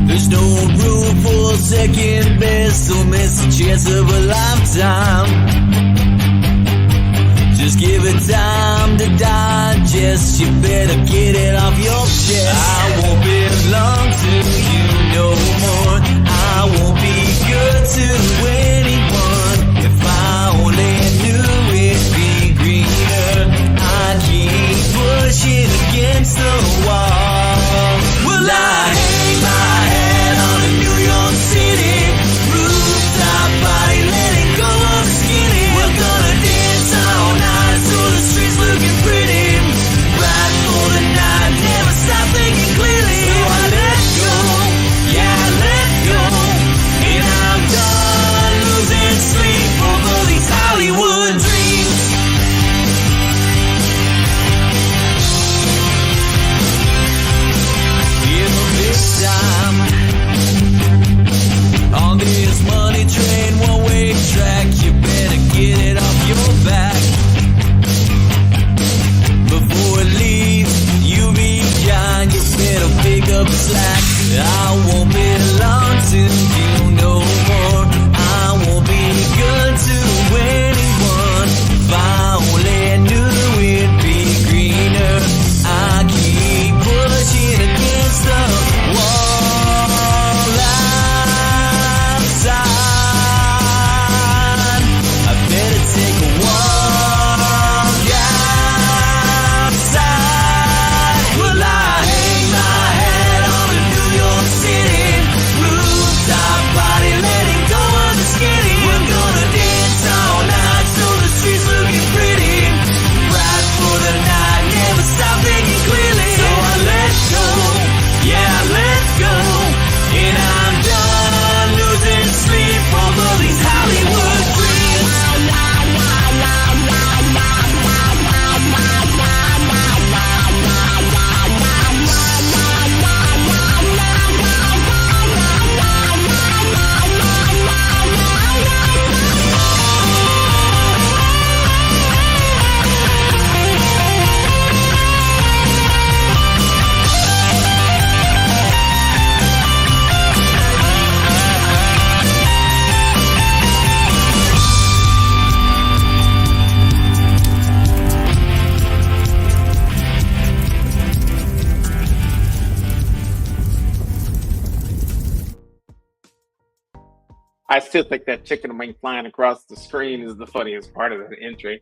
There's no room for second best, don't miss the chance of a lifetime. Just give it time to digest, you better get it off your chest. I won't belong to you no more, I won't be good to anyone. If I only knew it'd be greener, I'd keep pushing against the wall. Well, I hang my head on a New York City rooftop party, letting go of the skinny. We're gonna dance all night so the streets looking pretty. Ride for the night, never stop thinking clearly. So I let go, yeah, I let go, and I'm done losing sleep over these Hollywood dreams. In the big time, on this money train, one-way track, you better get it off your back before it leaves. You be kind, you better pick up the slack. I won't belong to you no more, I won't be good to anyone. If I only knew it'd be greener, I keep pushing against the wall outside. I better take a walk. I still think that chicken wing flying across the screen is the funniest part of the entry.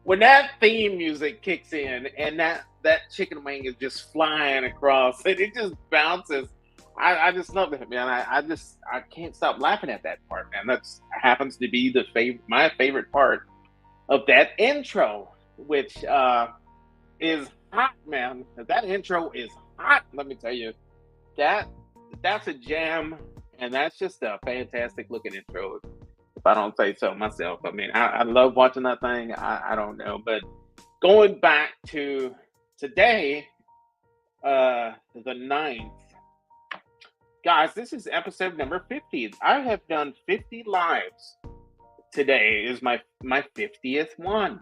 When that theme music kicks in and that chicken wing is just flying across and it just bounces, I just love it, man. I can't stop laughing at that part, man. That's happens to be my favorite part of that intro, which is hot, man. That intro is hot. Let me tell you, that's a jam, and that's just a fantastic looking intro. If I don't say so myself, I mean, I love watching that thing. I don't know, but going back to today, the 9th, guys, this is episode number 50. I have done 50 lives. Today is my 50th one.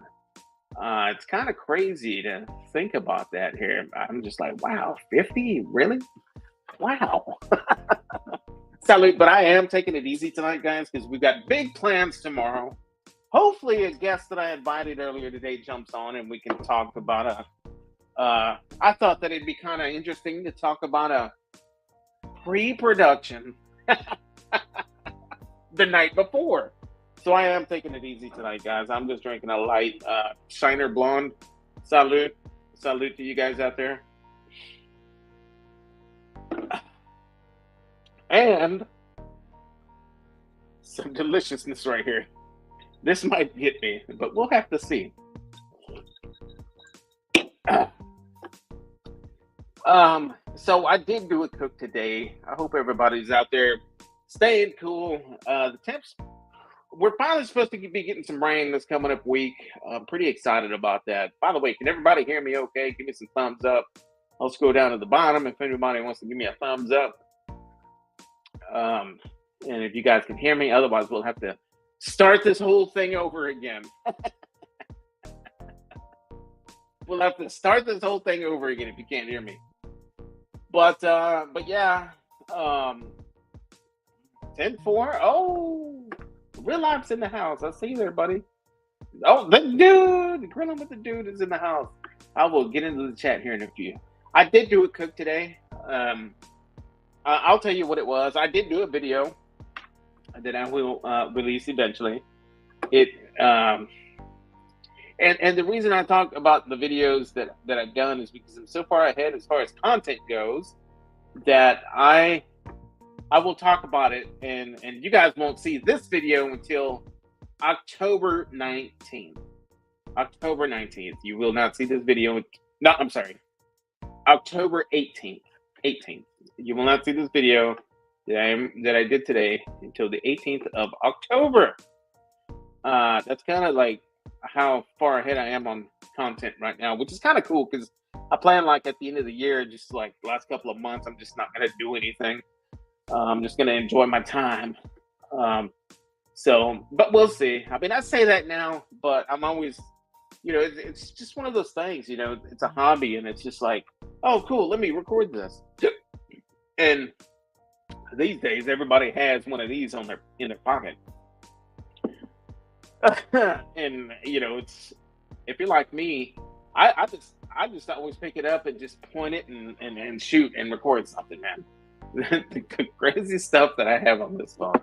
It's kind of crazy to think about that here. I'm just like, wow, 50? Really? Wow. Salute, but I am taking it easy tonight, guys, because we've got big plans tomorrow. Hopefully a guest that I invited earlier today jumps on and we can talk about I thought that it'd be kind of interesting to talk about a pre-production the night before. So I am taking it easy tonight, guys. I'm just drinking a light Shiner Blonde. Salute. Salute to you guys out there. And some deliciousness right here. This might get me, but we'll have to see. So I did do a cook today. I hope everybody's out there staying cool. The temps, we're finally supposed to be getting some rain this coming up week. I'm pretty excited about that. By the way, can everybody hear me okay? Give me some thumbs up. I'll scroll down to the bottom if anybody wants to give me a thumbs up. And if you guys can hear me, otherwise we'll have to start this whole thing over again. We'll have to start this whole thing over again if you can't hear me. But yeah, 10-4. Oh, Real Ops in the house. I see you there, buddy. Oh, the dude, grilling with the dude is in the house. I will get into the chat here in a few. I did do a cook today. I'll tell you what it was. I did do a video that I will release eventually. And the reason I talk about the videos that I've done is because I'm so far ahead as far as content goes that I will talk about it, and you guys won't see this video until October 19th. October 19th. You will not see this video. No, I'm sorry. October 18th. 18th. You will not see this video that I did today until the 18th of October. That's kind of like how far ahead I am on content right now, which is kind of cool because I plan like at the end of the year, just like the last couple of months, I'm just not going to do anything. I'm just going to enjoy my time. But we'll see. I mean, I say that now, but I'm always, it's just one of those things, it's a hobby and it's just like, oh, cool, let me record this. And these days, everybody has one of these in their pocket. And it's, if you're like me, I just always pick it up and just point it and shoot and record something, man. The crazy stuff that I have on this phone.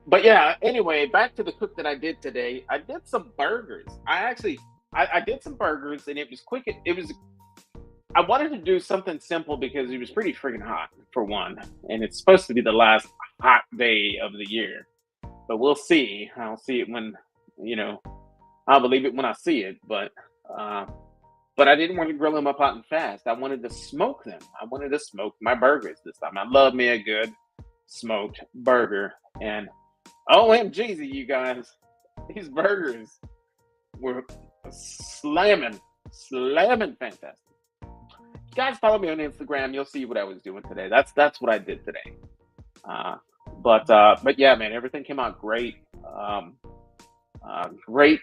But yeah, anyway, back to the cook that I did today. I did some burgers. I did some burgers and it was quick. I wanted to do something simple because it was pretty freaking hot for one. And it's supposed to be the last hot day of the year. But we'll see. I'll see it when, I'll believe it when I see it. But I didn't want to grill them up hot and fast. I wanted to smoke them. I wanted to smoke my burgers this time. I love me a good smoked burger. And OMG, you guys, these burgers were slamming fantastic. You guys follow me on Instagram. You'll see what I was doing today. That's what I did today. But yeah, man, everything came out great. Great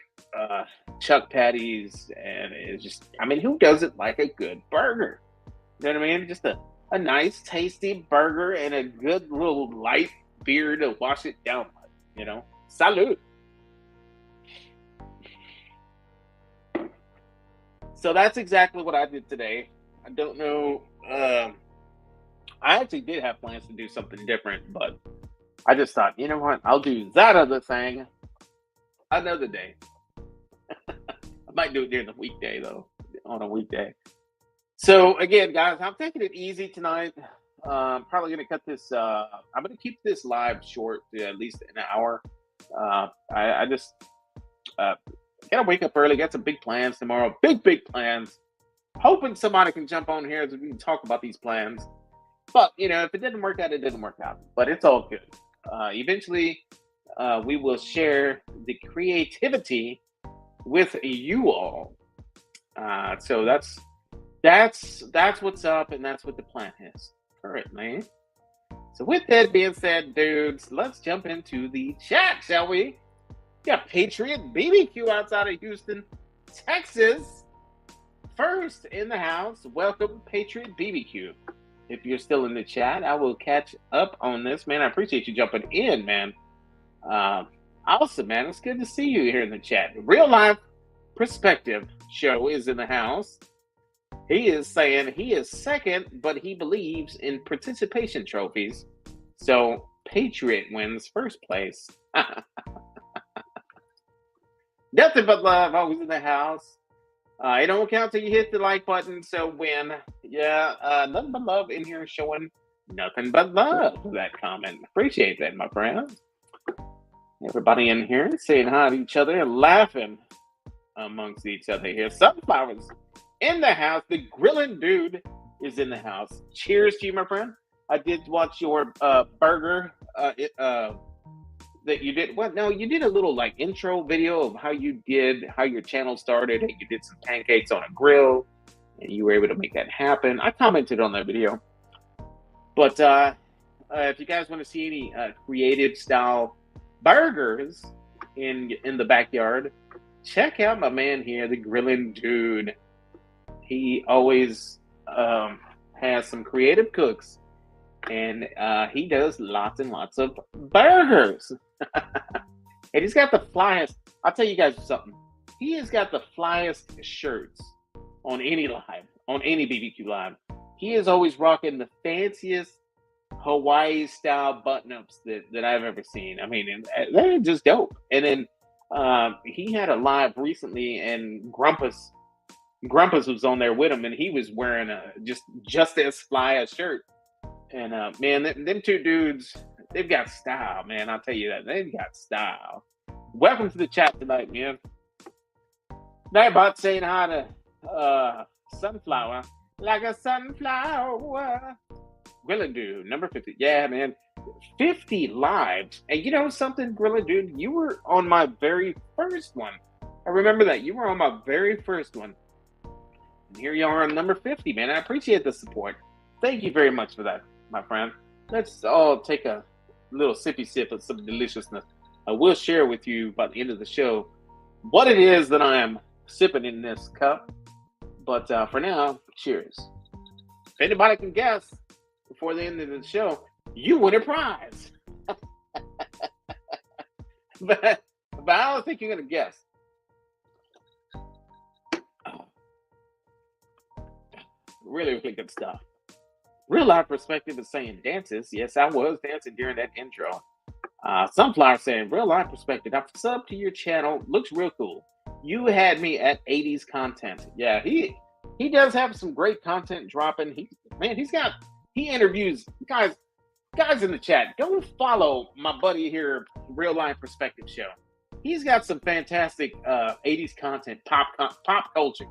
chuck patties, and it's just, I mean, who doesn't like a good burger? You know what I mean? Just a nice, tasty burger and a good little light beer to wash it down with, Salute. So that's exactly what I did today. I don't know I actually did have plans to do something different, but I just thought, you know what? I'll do that other thing another day. I might do it during the weekday though, on a weekday. So again, guys, I'm taking it easy tonight. Probably gonna cut this. I'm gonna keep this live short to at least an hour. I just gotta wake up early. Got some big plans tomorrow. Big plans. Hoping somebody can jump on here so we can talk about these plans. But you know, if it didn't work out, it didn't work out. But it's all good. Eventually, we will share the creativity with you all. So that's what's up, and that's what the plan is currently. So with that being said, dudes, let's jump into the chat, shall we? Got Patriot BBQ outside of Houston, Texas. First in the house, welcome Patriot BBQ. If you're still in the chat, I will catch up on this, man. I appreciate you jumping in, man. Awesome, man. It's good to see you here in the chat. Real Life Perspective Show is in the house. He is saying he is second, but he believes in participation trophies. So Patriot wins first place. Nothing but love, always in the house. It don't count till you hit the like button, so win. Yeah, nothing but love in here showing nothing but love for that comment. Appreciate that, my friend. Everybody in here saying hi to each other and laughing amongst each other here. Sunflowers in the house. The grilling dude is in the house. Cheers to you, my friend. I did watch your burger that you did. Well, no, you did a little like intro video of how your channel started. And you did some pancakes on a grill, and you were able to make that happen. I commented on that video. But if you guys want to see any creative style burgers in the backyard, check out my man here, the grilling dude. He always has some creative cooks, and he does lots and lots of burgers. And he's got the flyest. I'll tell you guys something. He has got the flyest shirts on any live, on any BBQ live. He is always rocking the fanciest Hawaii style button-ups that I've ever seen. I mean, they're just dope. And then he had a live recently, and Grumpus was on there with him, and he was wearing a just as fly a shirt. And man, them two dudes, they've got style, man. I'll tell you that. They've got style. Welcome to the chat tonight, man. Nightbot saying hi to Sunflower. Like a sunflower. Grilling Dude, number 50. Yeah, man. 50 lives. And you know something, Grilling Dude? You were on my very first one. I remember that. You were on my very first one. And here you are on number 50, man. I appreciate the support. Thank you very much for that, my friend. Let's all take a little sippy sip of some deliciousness. I will share with you by the end of the show what it is that I am sipping in this cup. But for now, cheers. If anybody can guess before the end of the show, you win a prize. but I don't think you're going to guess. Really, really good stuff. Real Life Perspective is saying dances. Yes, I was dancing during that intro. Sunflower saying, Real Life Perspective, I've subbed to your channel. Looks real cool. You had me at 80s content. Yeah, he does have some great content dropping. He interviews guys in the chat. Go follow my buddy here, Real Life Perspective Show. He's got some fantastic 80s content, pop culture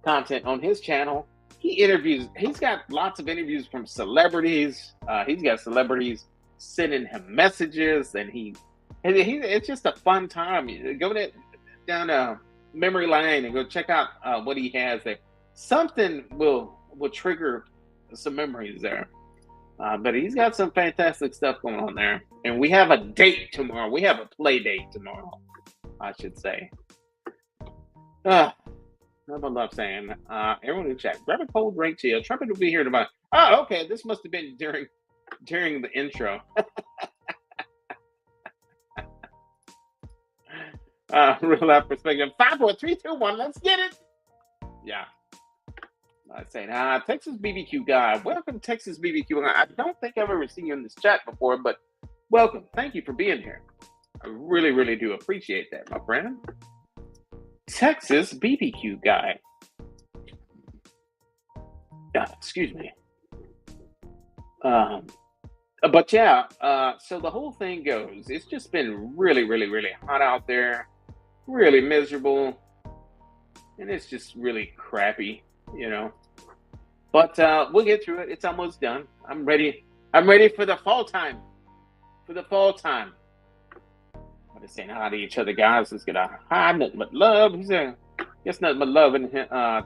content on his channel. He's got lots of interviews from celebrities. He's got celebrities sending him messages, and it's just a fun time. Go down memory lane and go check out what he has there. Something will trigger some memories there. But he's got some fantastic stuff going on there. And we have a date tomorrow. We have a play date tomorrow, I should say. I love saying, everyone in the chat, grab a cold drink, chill. Trumpet will be here tomorrow. Oh, okay. This must have been during the intro. Real Life Perspective. 5, 4, 3, 2, 1. Let's get it. Yeah. I say, Texas BBQ guy. Welcome, Texas BBQ. I don't think I've ever seen you in this chat before, but welcome. Thank you for being here. I really, really do appreciate that, my friend. Texas BBQ guy. Excuse me. But yeah, so the whole thing goes, it's just been really, really, really hot out there, really miserable, and it's just really crappy, you know. But we'll get through it. It's almost done. I'm ready. I'm ready for the fall time. For the fall time. I'm just saying hi to each other, guys. Let's get a hi, nothing but love. He's a guess nothing but love and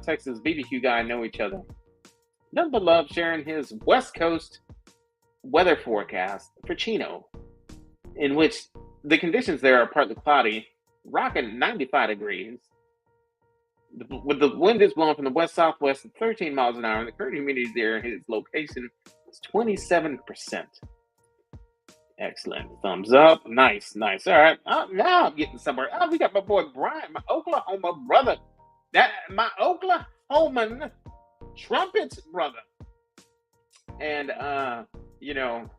Texas BBQ guy know each other. Nothing but love, sharing his West Coast weather forecast for Chino, in which the conditions there are partly cloudy, rocking 95 degrees. With the wind is blowing from the west southwest at 13 miles an hour, and the current humidity there, his location is 27%. Excellent. Thumbs up. Nice, nice. All right. Now I'm getting somewhere. We got my boy Brian, my Oklahoma brother. My Oklahoman trumpet brother. And you know,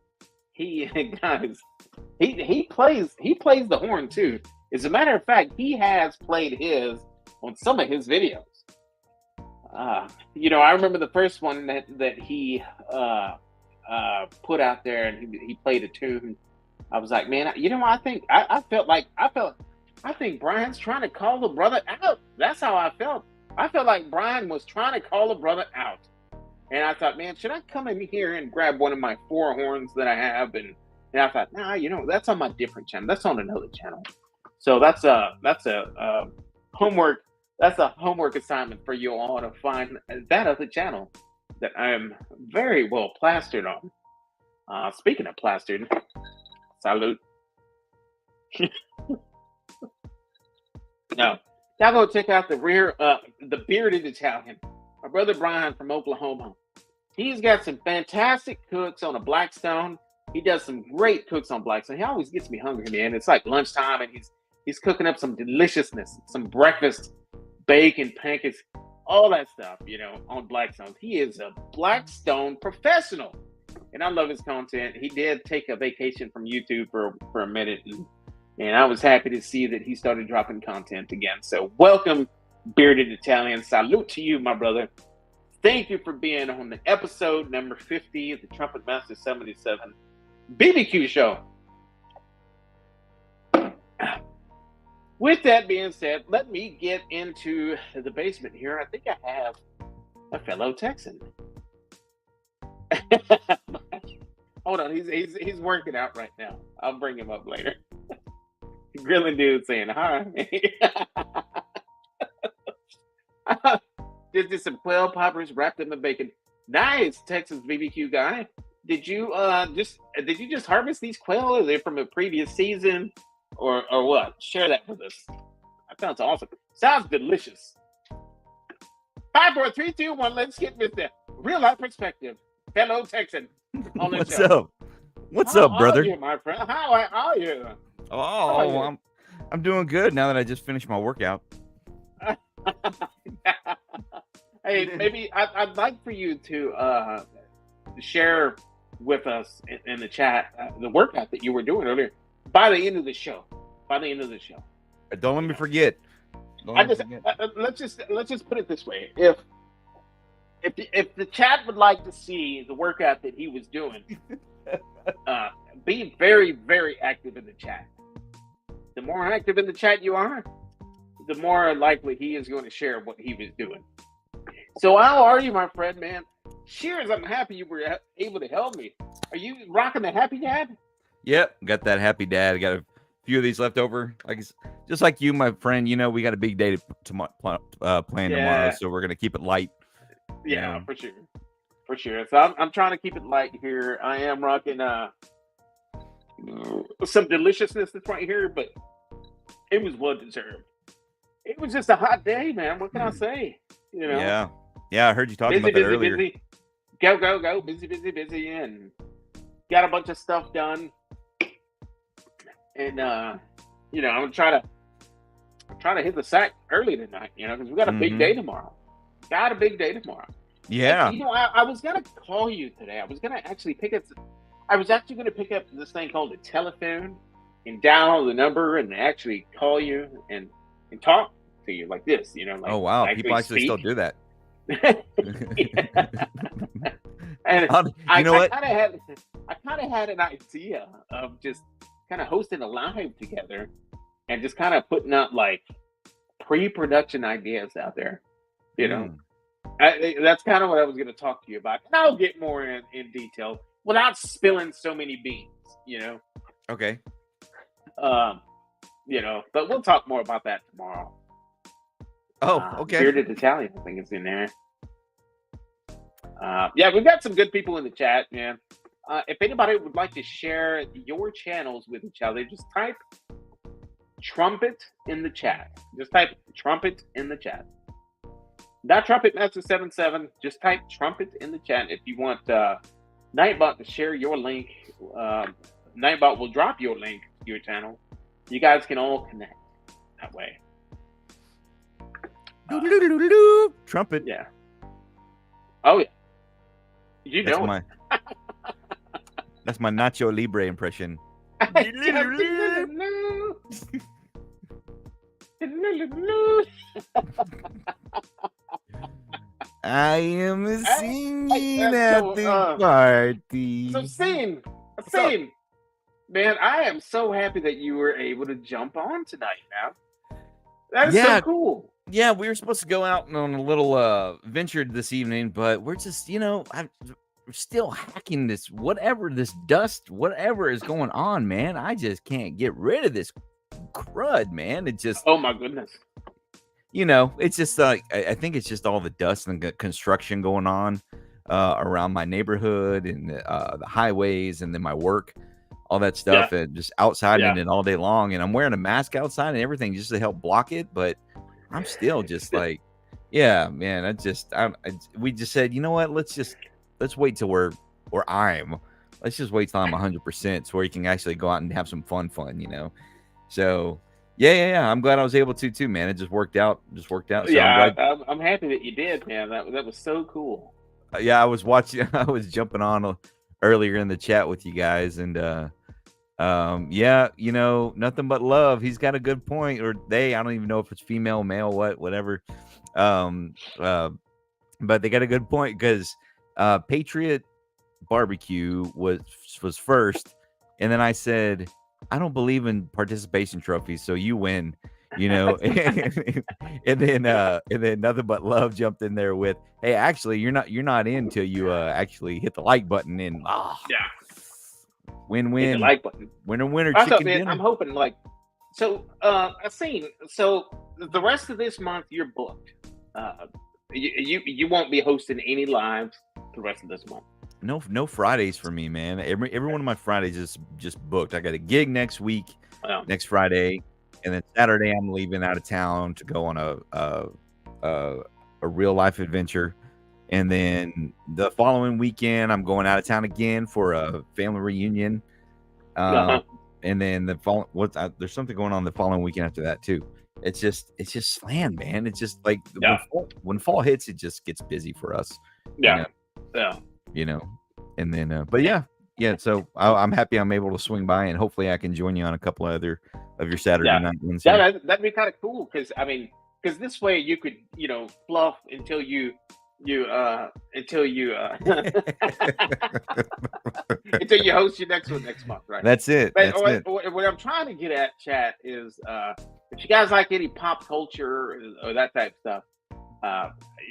he guys, he plays the horn too. As a matter of fact, he has played his on some of his videos. You know, I remember the first one that he put out there, and he played a tune. I was like, man, you know, I think Brian's trying to call the brother out. That's how I felt. I felt like Brian was trying to call the brother out. And I thought, man, should I come in here and grab one of my 4 horns that I have? And I thought, nah, you know, that's on my different channel. That's on another channel. So that's a homework. That's a homework assignment for you all to find that other channel that I am very well plastered on. Speaking of plastered, salute. No, now go check out the bearded Italian, my brother Brian from Oklahoma. He's got some fantastic cooks on a Blackstone. He does some great cooks on Blackstone. He always gets me hungry, man. It's like lunchtime, and he's cooking up some deliciousness, some breakfast, bacon, pancakes, all that stuff, you know, on Blackstone. He is a Blackstone professional, and I love his content. He did take a vacation from YouTube for a minute, and I was happy to see that he started dropping content again. So welcome, bearded Italian. Salute to you, my brother. Thank you for being on the episode number 50 of the Trumpetmaster77 BBQ show. With that being said, let me get into the basement here. I think I have a fellow Texan. Hold on, he's working out right now. I'll bring him up later. Grilling dude saying hi. Just some quail poppers wrapped in the bacon. Nice, Texas BBQ guy. Did you just harvest these quail? Are they from a previous season, or what? Share that with us. That sounds awesome. Sounds delicious. 5, 4, 3, 2, 1. Let's get with the real life perspective. Fellow Texan. On the What's show. up? What's up, brother? How are you, my friend? How are you? Oh, I'm doing good now that I just finished my workout. Hey, maybe I'd like for you to share with us in the chat the workout that you were doing earlier by the end of the show. Don't let me forget. Let's just put it this way: if the chat would like to see the workout that he was doing, be very, very active in the chat. The more active in the chat you are, the more likely he is going to share what he was doing. So how are you, my friend, man? Cheers, I'm happy you were able to help me. Are you rocking the Happy Dad? Yep, got that Happy Dad. Got a few of these left over. Just like you, my friend, you know, we got a big day to plan tomorrow, so we're going to keep it light. Yeah, for sure. For sure. So I'm trying to keep it light here. I am rocking some deliciousness that's right here, but it was well deserved. It was just a hot day, man. What can I say? You know? Yeah, I heard you talking about that earlier. Busy. Go. Busy, and got a bunch of stuff done. And you know, I'm trying to hit the sack early tonight, you know, because we got a big day tomorrow. Yeah. And, I was gonna call you today. I was actually pick up this thing called a telephone and dial the number and actually call you and talk to you like this. Like Oh wow, people actually still speak. do that. And you know what? I kind of had an idea of just kind of hosting a live together and just kind of putting up like pre-production ideas out there. That's kind of what I was going to talk to you about. And I'll get more in detail without spilling so many beans. Okay. But we'll talk more about that tomorrow. Oh, okay. Bearded Italian, I think it's in there. Yeah, we've got some good people in the chat, man. If anybody would like to share your channels with each other, just type trumpet in the chat. Just type trumpet in the chat. Not Trumpetmaster77. Just type trumpet in the chat if you want Nightbot to share your link. Nightbot will drop your link to your channel. You guys can all connect that way. Trumpet. Yeah. Oh yeah. That's my that's my Nacho Libre impression. I am singing at the party. So scene. Man, I am so happy that you were able to jump on tonight, man. That is so cool. Yeah, we were supposed to go out on a little venture this evening, but we're just, we're still hacking this, whatever is going on, man. I just can't get rid of this crud, man. It just, oh my goodness. It's just like, I think it's just all the dust and the construction going on around my neighborhood and the highways and then my work, all that stuff, and just outside in it all day long. And I'm wearing a mask outside and everything just to help block it, but I'm still just like, yeah, man. We just said, you know what? Let's wait till let's just wait till I'm 100%, so where you can actually go out and have some fun, So, yeah. I'm glad I was able to too, man. It just worked out. So yeah, I'm happy that you did, man. That was so cool. Yeah, I was jumping on earlier in the chat with you guys, and nothing but love. He's got a good point, or I don't even know if it's female, male, whatever. But they got a good point because Patriot Barbecue was first, and then I said, I don't believe in participation trophies, so you win, and then nothing but love jumped in there with, hey, actually you're not in till you actually hit the like button, and win-win, like button. Winner chicken dinner. I'm hoping I've seen. So the rest of this month you're booked. You won't be hosting any lives the rest of this month. No Fridays for me, man. Every one of my Fridays is just booked. I got a gig next week, next Friday, and then Saturday I'm leaving out of town to go on a real life adventure. And then the following weekend, I'm going out of town again for a family reunion. And then there's something going on the following weekend after that too. It's just slammed, man. It's just like when fall hits, it just gets busy for us. Yeah. And then, but yeah. So I'm happy I'm able to swing by, and hopefully I can join you on a couple of other of your Saturday night ones. Yeah, that'd be kind of cool because this way you could fluff until you until you host your next one next month, right? That's it. What I'm trying to get at, chat, is if you guys like any pop culture or that type of stuff,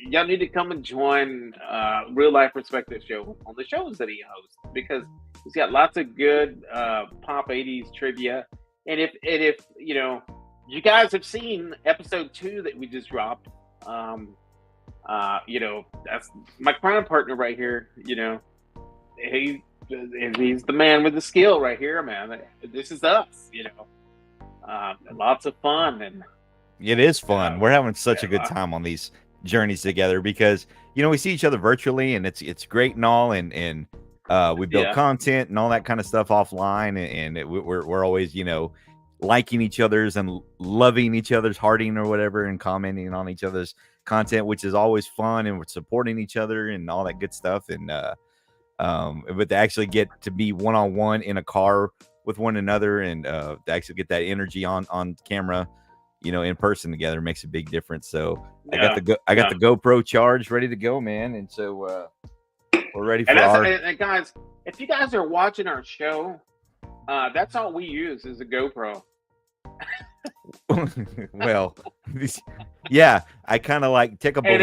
y'all need to come and join Real Life Perspective Show on the shows that he hosts, because he's got lots of good pop 80s trivia. And if you guys have seen episode 2 that we just dropped, that's my crime partner right here. He's the man with the skill right here, man. This is us. Lots of fun, and it is fun. We're having such a good time on these journeys together because we see each other virtually, and it's great and all, and we build content and all that kind of stuff offline, and we're always liking each other's and loving each other's hearting or whatever, and commenting on each other's content, which is always fun, and we're supporting each other and all that good stuff. And but to actually get to be one-on-one in a car with one another, and to actually get that energy on camera, in person together, makes a big difference. So I got the GoPro charged, ready to go, man. And so we're ready for and guys, if you guys are watching our show, that's all we use is a GoPro. Well, yeah, I kind of like take a balloon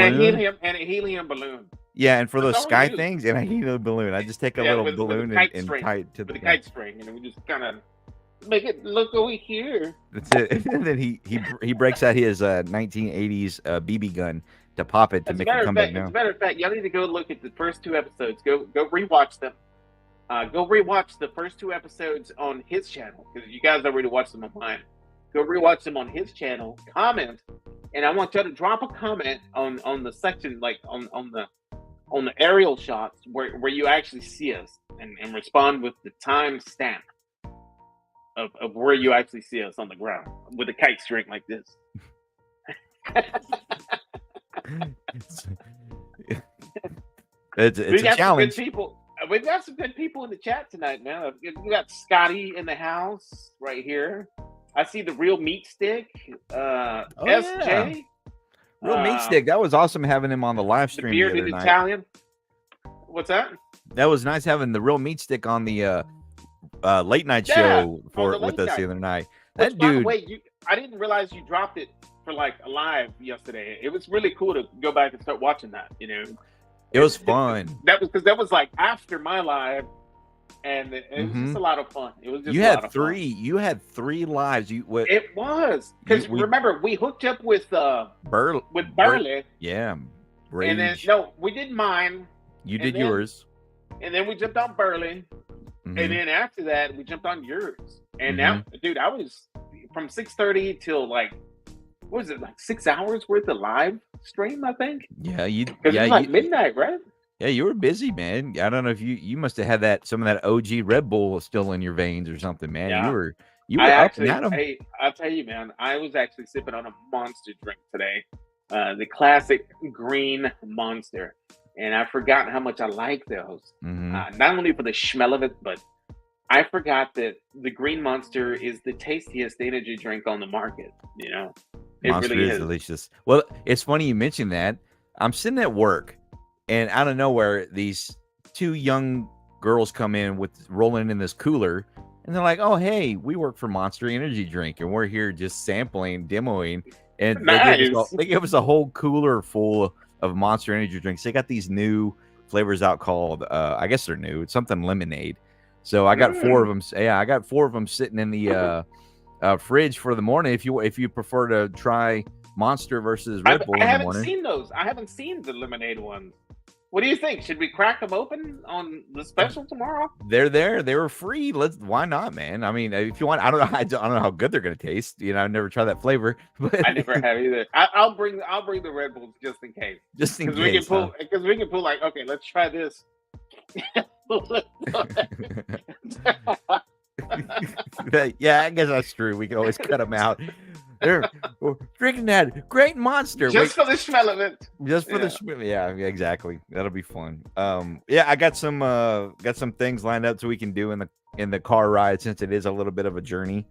and a helium balloon. Yeah, and for those sky things, and I heat a balloon. I just take a little balloon and tie it to the kite string, and we just kind of make it look over here. That's it. And then he breaks out his 1980s BB gun to pop it to make it come back down. As a matter of fact, y'all need to go look at the first 2 episodes. Go rewatch them. Go rewatch the first 2 episodes on his channel, because you guys already watched them on mine. Go rewatch them on his channel. Comment, and I want y'all to drop a comment on the section, like on the aerial shots where you actually see us, and respond with the time stamp of where you actually see us on the ground with a kite string like this. It's a challenge. We got some good people in the chat tonight, man. We got Scotty in the house right here. I see the Real Meat Stick. SJ. Yeah. Real Meat Stick. That was awesome having him on the live stream. The bearded Italian. What's that? That was nice having the Real Meat Stick on the late night show with us the other night. That dude. By the way, I didn't realize you dropped it for like a live yesterday. It was really cool to go back and start watching that. It was fun. That was like after my live, and it was just a lot of fun. It was just you had three lives. It was because remember we hooked up with Burley. Yeah, Rage. And then we did mine. You did yours, and then we jumped on Burley, and then after that we jumped on yours. And now, dude, I was from 6:30 till like, what was it, like 6 hours worth of live stream, I think. Yeah, it was like midnight, right? Yeah, you were busy, man. I don't know if you must have had some of that OG Red Bull still in your veins or something, man. Yeah. You were up and at 'em. Hey, I'll tell you, man. I was actually sipping on a Monster drink today, the classic green Monster, and I've forgotten how much I like those. Not only for the smell of it, but I forgot that the green Monster is the tastiest energy drink on the market. It Monster really is delicious. Well, it's funny you mentioned that. I'm sitting at work, and out of nowhere, these 2 young girls come in rolling in this cooler, and they're like, "Oh, hey, we work for Monster Energy Drink, and we're here just sampling, demoing." And they gave us a whole cooler full of Monster Energy drinks. They got these new flavors out called, I guess they're new. It's something lemonade. So I got 4 of them. Yeah, I got 4 of them sitting in the fridge for the morning. If you prefer to try Monster versus Red Bull in the morning. I haven't seen those. I haven't seen the lemonade ones. What do you think? Should we crack them open on the special tomorrow? They're there. They were free. Why not, man? I mean, if you want, I don't know how good they're gonna taste. I've never tried that flavor. But I never have either. I'll bring the Red Bulls just in case. Just in case. Because we can pull like, okay, let's try this. Yeah, I guess that's true. We can always cut them out. We're drinking that great Monster just for the smell of it. Just for the smell. Yeah, exactly. That'll be fun. Yeah, I got some things lined up so we can do in the car ride, since it is a little bit of a journey.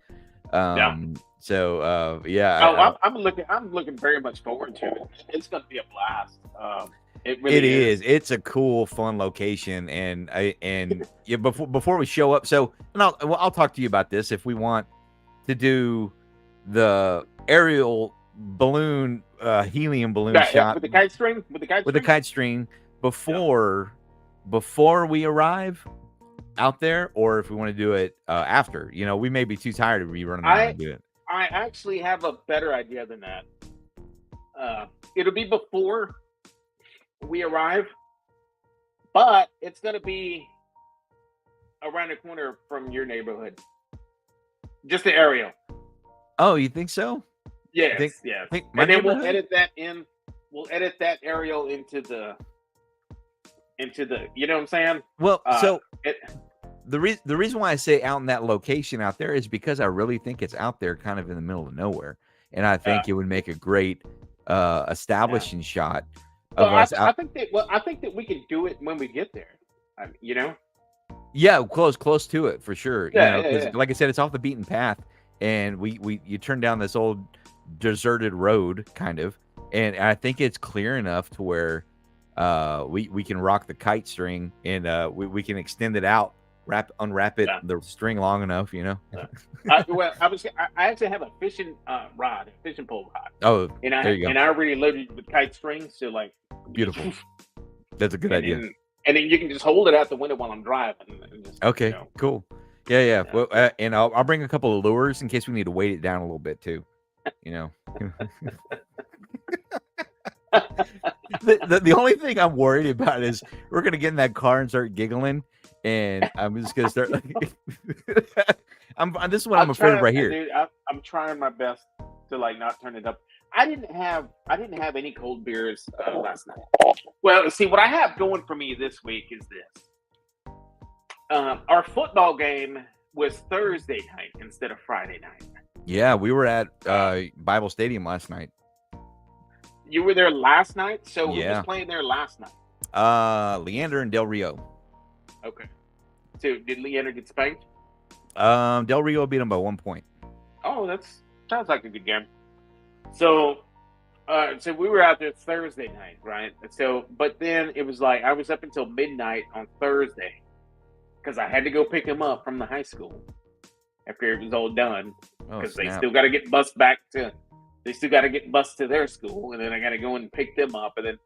So yeah. I'm looking very much forward to it. It's gonna be a blast. It is. It's a cool, fun location, and before we show up. So, and I'll talk to you about this if we want to do the aerial balloon, helium balloon shot with the kite string. With the kite string before we arrive out there, or if we want to do it after. We may be too tired to be running around and do it. I actually have a better idea than that. It'll be before we arrive, but it's going to be around the corner from your neighborhood. Just the aerial. Oh, you think so? Yes, yes. And then we'll edit that in. We'll edit that aerial into the. You know what I'm saying? Well, the reason why I say out in that location out there is because I really think it's out there, kind of in the middle of nowhere, and I think it would make a great establishing shot Well, of us I out. think that. Well, I think that we can do it when we get there. You know. Yeah, close to it for sure. You know, because Yeah. like I said, it's off the beaten path, and you turn down this old deserted road kind of, and I think it's clear enough to where we can rock the kite string, and we can extend it out, unwrap it Yeah. the string long enough, you know. Well, I actually have a fishing rod, a fishing pole rod, Oh, and there you go. I already loaded with kite strings, so like Beautiful. That's a good and, idea. And then you can just hold it out the window while I'm driving. And just, Okay, you know. cool. Yeah. Well, and I'll bring a couple of lures in case we need to weight it down a little bit too. You know. The only thing I'm worried about is we're gonna get in that car and start giggling, and I'm just gonna start. This is what I'm afraid of right here. Dude, I'm trying my best to like not turn it up. I didn't have any cold beers last night. Well, see, what I have going for me this week is this. Our football game was Thursday night instead of Friday night. Yeah, we were at Bible Stadium last night. You were there last night? So who Yeah. was playing there last night? Leander and Del Rio. Okay. So did Leander get spanked? Del Rio beat him by 1 point. Oh, sounds like a good game. So we were out there Thursday night, right? So, but then it was like I was up until midnight on Thursday because I had to go pick him up from the high school after it was all done because they still got to get bused to their school, and then I got to go and pick them up, and then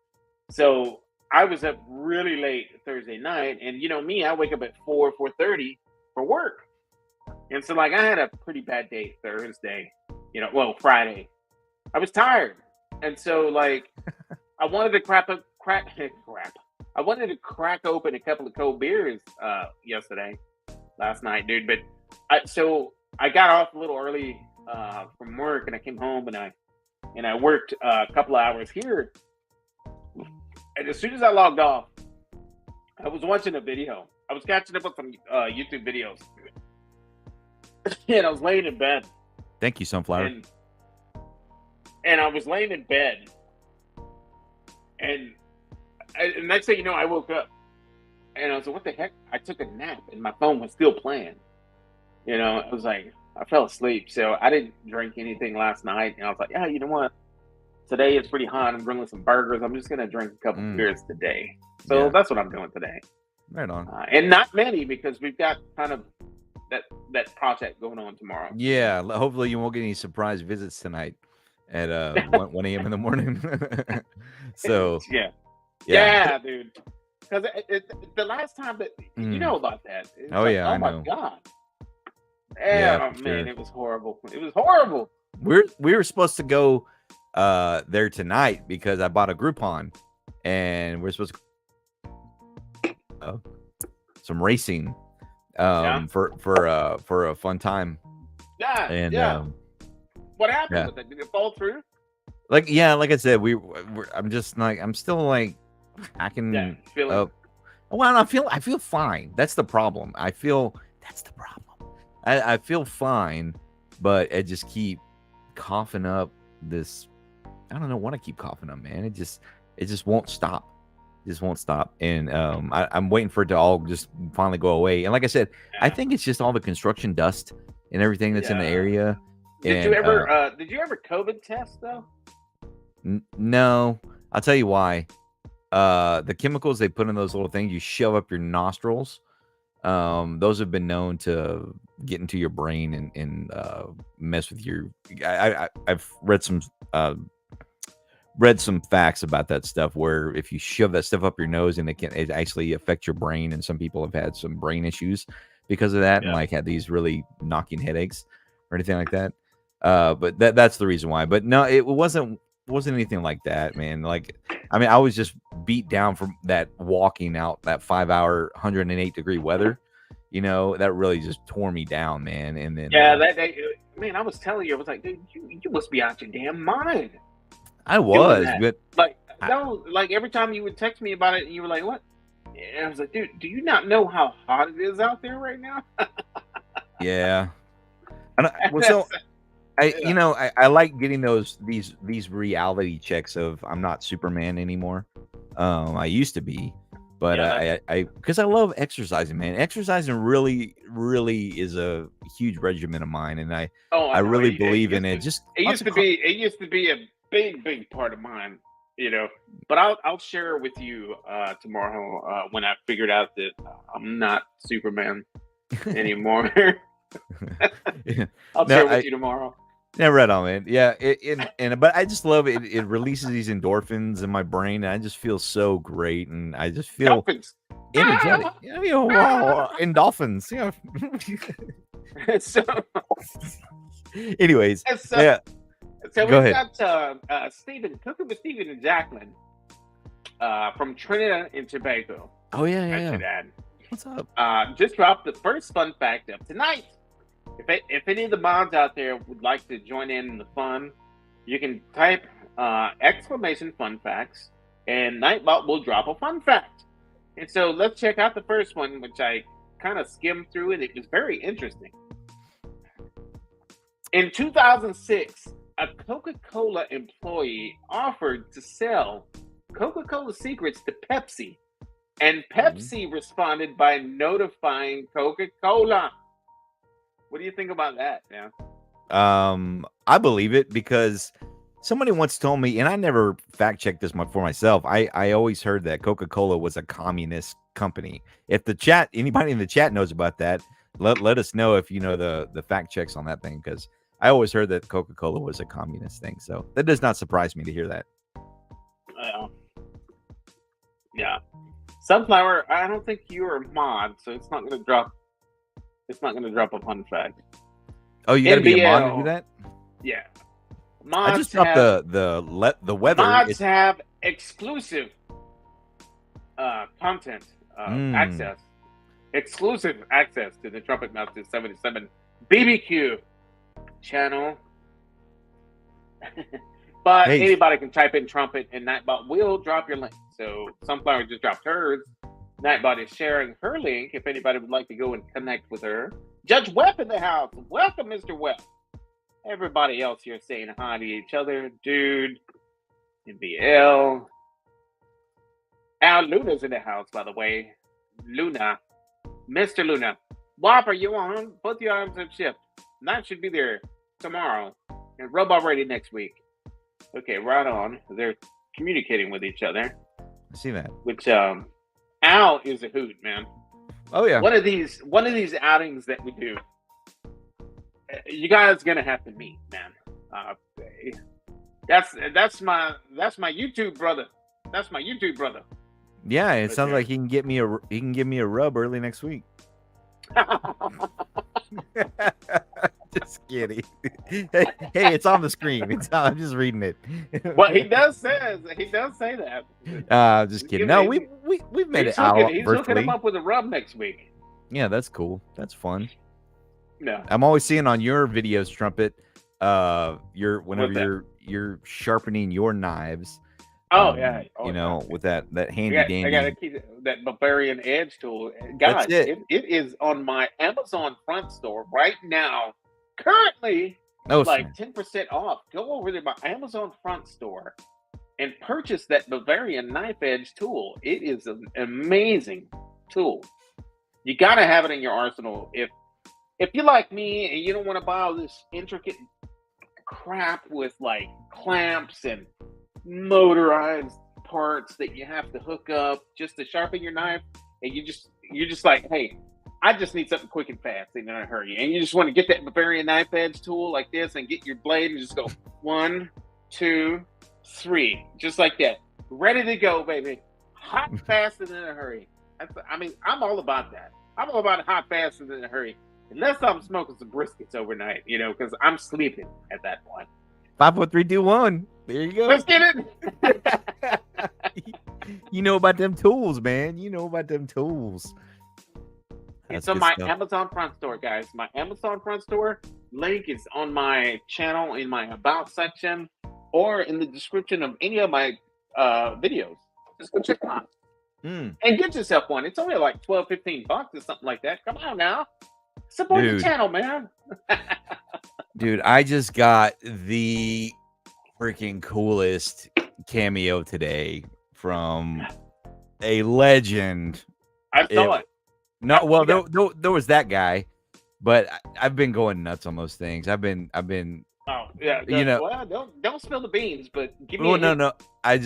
so I was up really late Thursday night, and you know me, I wake up at 4:30 for work, and so like I had a pretty bad day Thursday, Friday. I was tired, and so like I wanted to crack open a couple of cold beers last night, dude. But I got off a little early from work, and I came home and I worked a couple of hours here. And as soon as I logged off, I was watching a video. I was catching up with some YouTube videos, and I was laying in bed. Thank you, Sunflower. And I was laying in bed, and next thing you know, I woke up, and I was like, "What the heck?" I took a nap, and my phone was still playing. You know, I was like, I fell asleep, so I didn't drink anything last night, and I was like, "Yeah, you know what? Today is pretty hot. I'm grilling some burgers. I'm just gonna drink a couple beers today." So that's what I'm doing today. Right on. And not many because we've got kind of that project going on tomorrow. Yeah, hopefully you won't get any surprise visits tonight at 1 a.m. in the morning. So yeah, dude. Because the last time that you know about that. I my know. God. Yeah, man, it was horrible. It was horrible. We were supposed to go there tonight because I bought a Groupon, and we're supposed to some racing for a fun time. Yeah, and what happened with it? Did it fall through? Like I said, I'm still like hacking up. Well, I feel fine. That's the problem. I feel fine, but I just keep coughing up this. I don't know what I keep coughing up, man. It just won't stop. And I'm waiting for it to all just finally go away. And like I said, I think it's just all the construction dust and everything that's in the area. Did you ever COVID test though? No, I'll tell you why. The chemicals they put in those little things you shove up your nostrils, those have been known to get into your brain and mess with your. I've read some facts about that stuff where if you shove that stuff up your nose and it actually affects your brain, and some people have had some brain issues because of that and like had these really knocking headaches or anything like that. But that's the reason why. But no, it wasn't anything like that, man. Like, I mean, I was just beat down from that walking out that 5-hour 108-degree weather. You know, that really just tore me down, man. And then that day, man, I was telling you, I was like, dude, you must be out your damn mind. I was, but like every time you would text me about it, and you were like, "What?" And I was like, "Dude, do you not know how hot it is out there right now?" Yeah. I like getting these reality checks of I'm not Superman anymore. I used to be, but I because I love exercising, man. Exercising really is a huge regimen of mine, and I really believe in it. Just it used to be a big part of mine, But I'll share with you tomorrow when I figured out that I'm not Superman anymore. I'll share with you tomorrow. Yeah, right on, man. Yeah, but I just love it. It releases these endorphins in my brain, and I just feel so great, and I just feel Dolphins. energetic. Wow, endorphins. So, anyways, so Go we've ahead. got Stephen cooking with Stephen and Jacqueline from Trinidad and Tobago. Oh yeah. I should add. What's up? Just dropped the first fun fact of tonight. If any of the mods out there would like to join in the fun, you can type exclamation fun facts, and Nightbot will drop a fun fact. And so let's check out the first one, which I kind of skimmed through, and it was very interesting. In 2006, a Coca-Cola employee offered to sell Coca-Cola secrets to Pepsi, and Pepsi responded by notifying Coca-Cola. What do you think about that, man? I believe it because somebody once told me, and I never fact checked this for myself. I always heard that Coca-Cola was a communist company. If anybody in the chat knows about that, let us know if you know the fact checks on that thing, because I always heard that Coca-Cola was a communist thing. So that does not surprise me to hear that. Yeah. Sunflower, I don't think you're a mod, so it's not going to drop. It's not going to drop a fun fact. Oh, you got to be a mod to do that? Yeah. Mods I just dropped the weather. Mods have exclusive content access. Exclusive access to the Trumpetmaster77 BBQ channel. But anybody can type in trumpet, and Nightbot will drop your link. So Sunflower just dropped hers. Nightbot is sharing her link if anybody would like to go and connect with her. Judge Webb in the house. Welcome, Mr. Webb. Everybody else here saying hi to each other. Dude, NBL. Al Luna's in the house, by the way. Luna. Mr. Luna. Wop, are you on? Both your arms have shipped. Night should be there tomorrow. And Robot ready next week. Okay, right on. They're communicating with each other. I see that. Which, Al is a hoot, man. Oh yeah. One of these outings that we do, you guys gonna have to meet, man. That's my YouTube brother. That's my YouTube brother. Yeah, it sounds like he can give me a rub early next week. Just kidding. Hey, it's on the screen. I'm just reading it. Well, he does say that. Just kidding. No, we've made it out virtually. He's hooking him up with a rub next week. Yeah, that's cool. That's fun. No, I'm always seeing on your videos, Trumpet. Whenever you're sharpening your knives. Oh yeah. With that handy dandy. I gotta keep that Bavarian Edge tool, guys. It is on my Amazon front store right now. Currently, 10% off. Go over to my Amazon front store and purchase that Bavarian knife edge tool. It is an amazing tool. You gotta have it in your arsenal. If you're like me and you don't want to buy all this intricate crap with like clamps and motorized parts that you have to hook up just to sharpen your knife, and you're just like, hey, I just need something quick and fast in a hurry, and you just want to get that Bavarian knife edge tool like this and get your blade and just go 1, 2, 3, just like that, ready to go, baby. Hot, fast, and in a hurry. I'm all about that. I'm all about hot, fast, and in a hurry, unless I'm smoking some briskets overnight, because I'm sleeping at that point. 5, 4, 3, 2, 1. There you go. Let's get it. You know about them tools, man. You know about them tools. It's on my Amazon front store, guys. My Amazon front store link is on my channel in my About section or in the description of any of my videos. Just go check them out. And get yourself one. It's only like $12-15 or something like that. Come on now. Support the Dude. channel, man. Dude, I just got the freaking coolest cameo today from a legend. I saw it. No, well, Yeah. there was that guy, but I've been going nuts on those things. I've been, Oh yeah. you know. Well, don't spill the beans, but give me. Well, a hint. no. I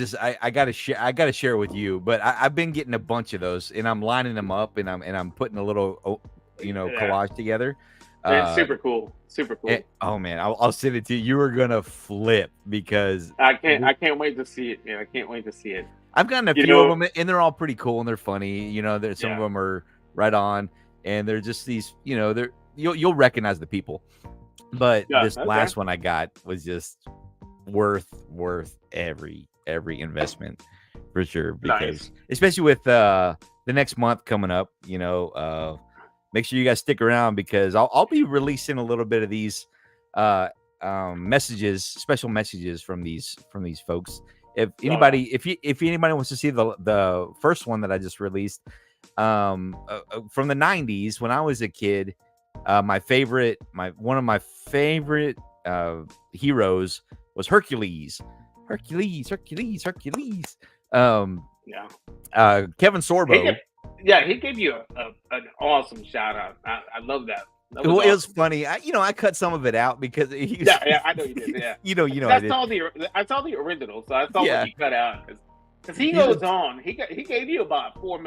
gotta share. I gotta share it with you. But I've been getting a bunch of those, and I'm lining them up, and I'm putting a little, Yeah. collage together. It's super cool. Super cool. Oh man, I'll send it to you. You are gonna flip because I can't wait to see it, man. I can't wait to see it. I've gotten a few of them, and they're all pretty cool and they're funny. You know, some of them are right on, and they're just these. You know, you'll recognize the people. But this last one I got was just worth every investment for sure. Because especially with the next month coming up, make sure you guys stick around because I'll be releasing a little bit of these messages, special messages from these folks. If anybody, if anybody wants to see the first one that I just released from the 90s when I was a kid, one of my favorite heroes was Hercules. Kevin Sorbo. He gave you an awesome shout out. I love that. Well, awesome. It was funny. I cut some of it out because I know you did. Yeah, you know. I saw the original, so I saw what you cut out because he goes on. He gave you about 3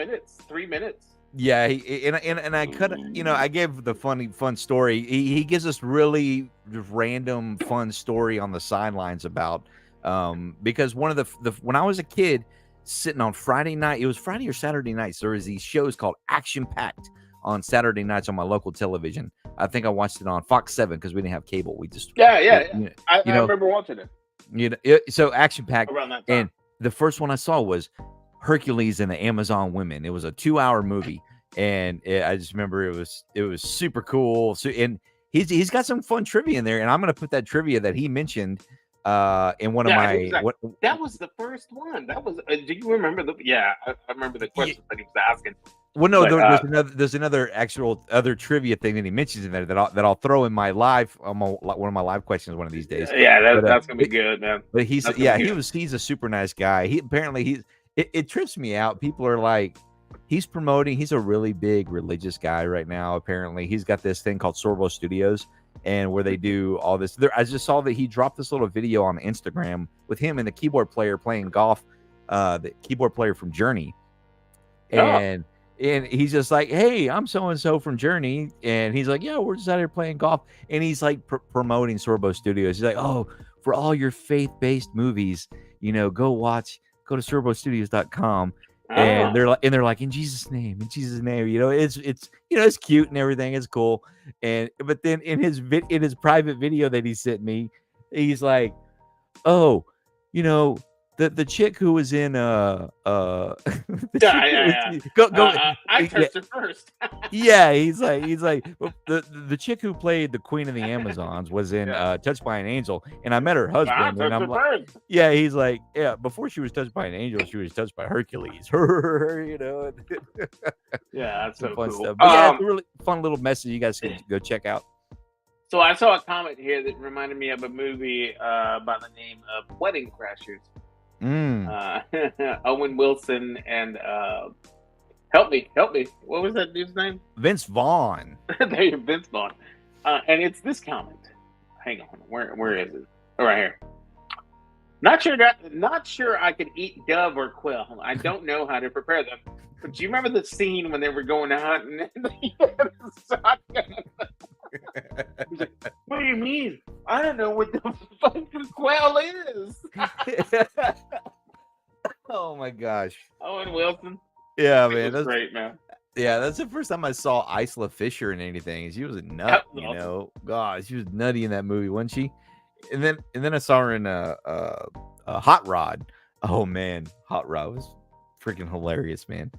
minutes. Yeah, and I cut. I gave the fun story. He gives us really random fun story on the sidelines about because one of the when I was a kid sitting on Friday night, it was Friday or Saturday nights. There was these shows called Action Packed on Saturday nights on my local television. I think I watched it on Fox 7 because we didn't have cable. We just I remember watching it. So Action Packed around that time. And the first one I saw was Hercules and the Amazon Women. It was a 2-hour movie, and I just remember it was super cool. So and he's got some fun trivia in there, and I'm gonna put that trivia that he mentioned in one of my. That was the first one. That was. Do you remember the? Yeah, I remember the question that he was asking. Well, no, there's another other trivia thing that he mentions in there that I'll throw in my live one of my live questions one of these days. Yeah, that's gonna be good, man. But he's a super nice guy. It trips me out. People are like, he's a really big religious guy right now. Apparently, he's got this thing called Sorbo Studios, and where they do all this. I just saw that he dropped this little video on Instagram with him and the keyboard player playing golf, the keyboard player from Journey, and he's just like, hey, I'm so and so from Journey, and he's like, yeah, we're just out here playing golf, and he's like promoting Sorbo Studios. He's like, oh, for all your faith-based movies, go to sorbostudios.com. And they're like, in Jesus' name, it's cute and everything, it's cool. But then in his private video that he sent me, he's like, oh, the chick who was in I touched her first. Yeah, he's like the chick who played the Queen of the Amazons was in Touched by an Angel, and I met her husband, and I'm like, yeah, he's like, yeah, before she was touched by an angel, she was touched by Hercules. Yeah, that's so fun cool. stuff. But it's a really fun little message you guys can go check out. So I saw a comment here that reminded me of a movie by the name of Wedding Crashers. Owen Wilson and help me. What was that dude's name? Vince Vaughn. There you Vince Vaughn. And it's this comment. Hang on, where is it? Oh, right here. Not sure I could eat dove or quail. I don't know how to prepare them. But do you remember the scene when they were going out and they had the shotgun? He's like, what do you mean? I don't know what the fucking quail is. Oh my gosh. Owen Wilson. Yeah, man. That's great, man. Yeah, that's the first time I saw Isla Fisher in anything. She was a nut, God, she was nutty in that movie, wasn't she? And then I saw her in a Hot Rod. Oh man, Hot Rod was freaking hilarious, man.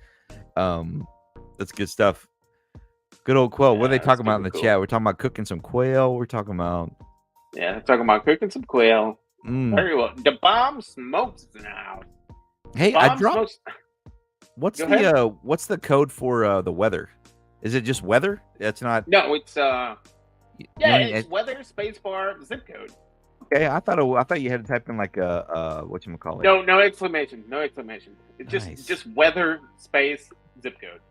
That's good stuff. Good old quail. What are they talking about in the chat? We're talking about cooking some quail. We're talking about they're talking about cooking some quail. Very well. The Bomb Smokes in the house. Hey, I dropped. What's the code for the weather? Is it just weather? That's not. No, it's You yeah, know, it's weather spacebar zip code. okay, I thought you had to type in like a whatchamacallit. No exclamation, no exclamation. It's Nice. just weather space zip code.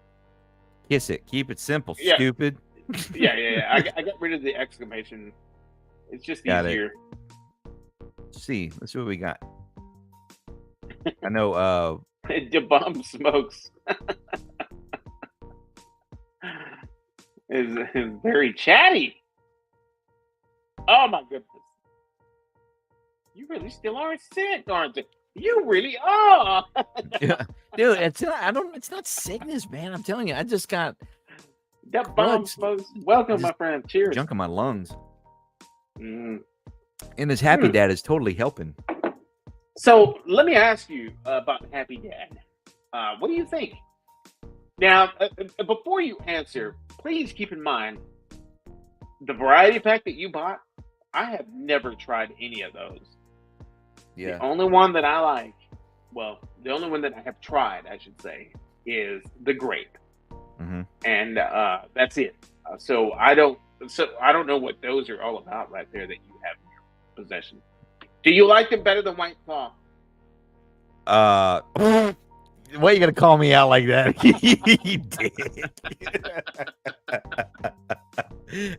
Kiss it. Keep it simple, Yeah. stupid. Yeah. I got rid of the exclamation. It's just Got it. easier. Let's see what we got. I know. The bomb smokes is very chatty. Oh my goodness! You really still are sick, aren't you? You really are. Yeah. Dude, it's not sickness, man. I'm telling you, I just got That bomb Drugs. smokes. Welcome, my Just friend. Cheers. junk in my lungs. Mm. And this Happy Dad is totally helping. So let me ask you about Happy Dad. What do you think? Now, before you answer, please keep in mind the variety pack that you bought. I have never tried any of those. Yeah. The only one that I like, well, the only one that I have tried, I should say, is the grape, and that's it. So I don't know what those are all about right there that you have in your possession. Do you like them better than White Claw? Why are you gonna call me out like that? You did.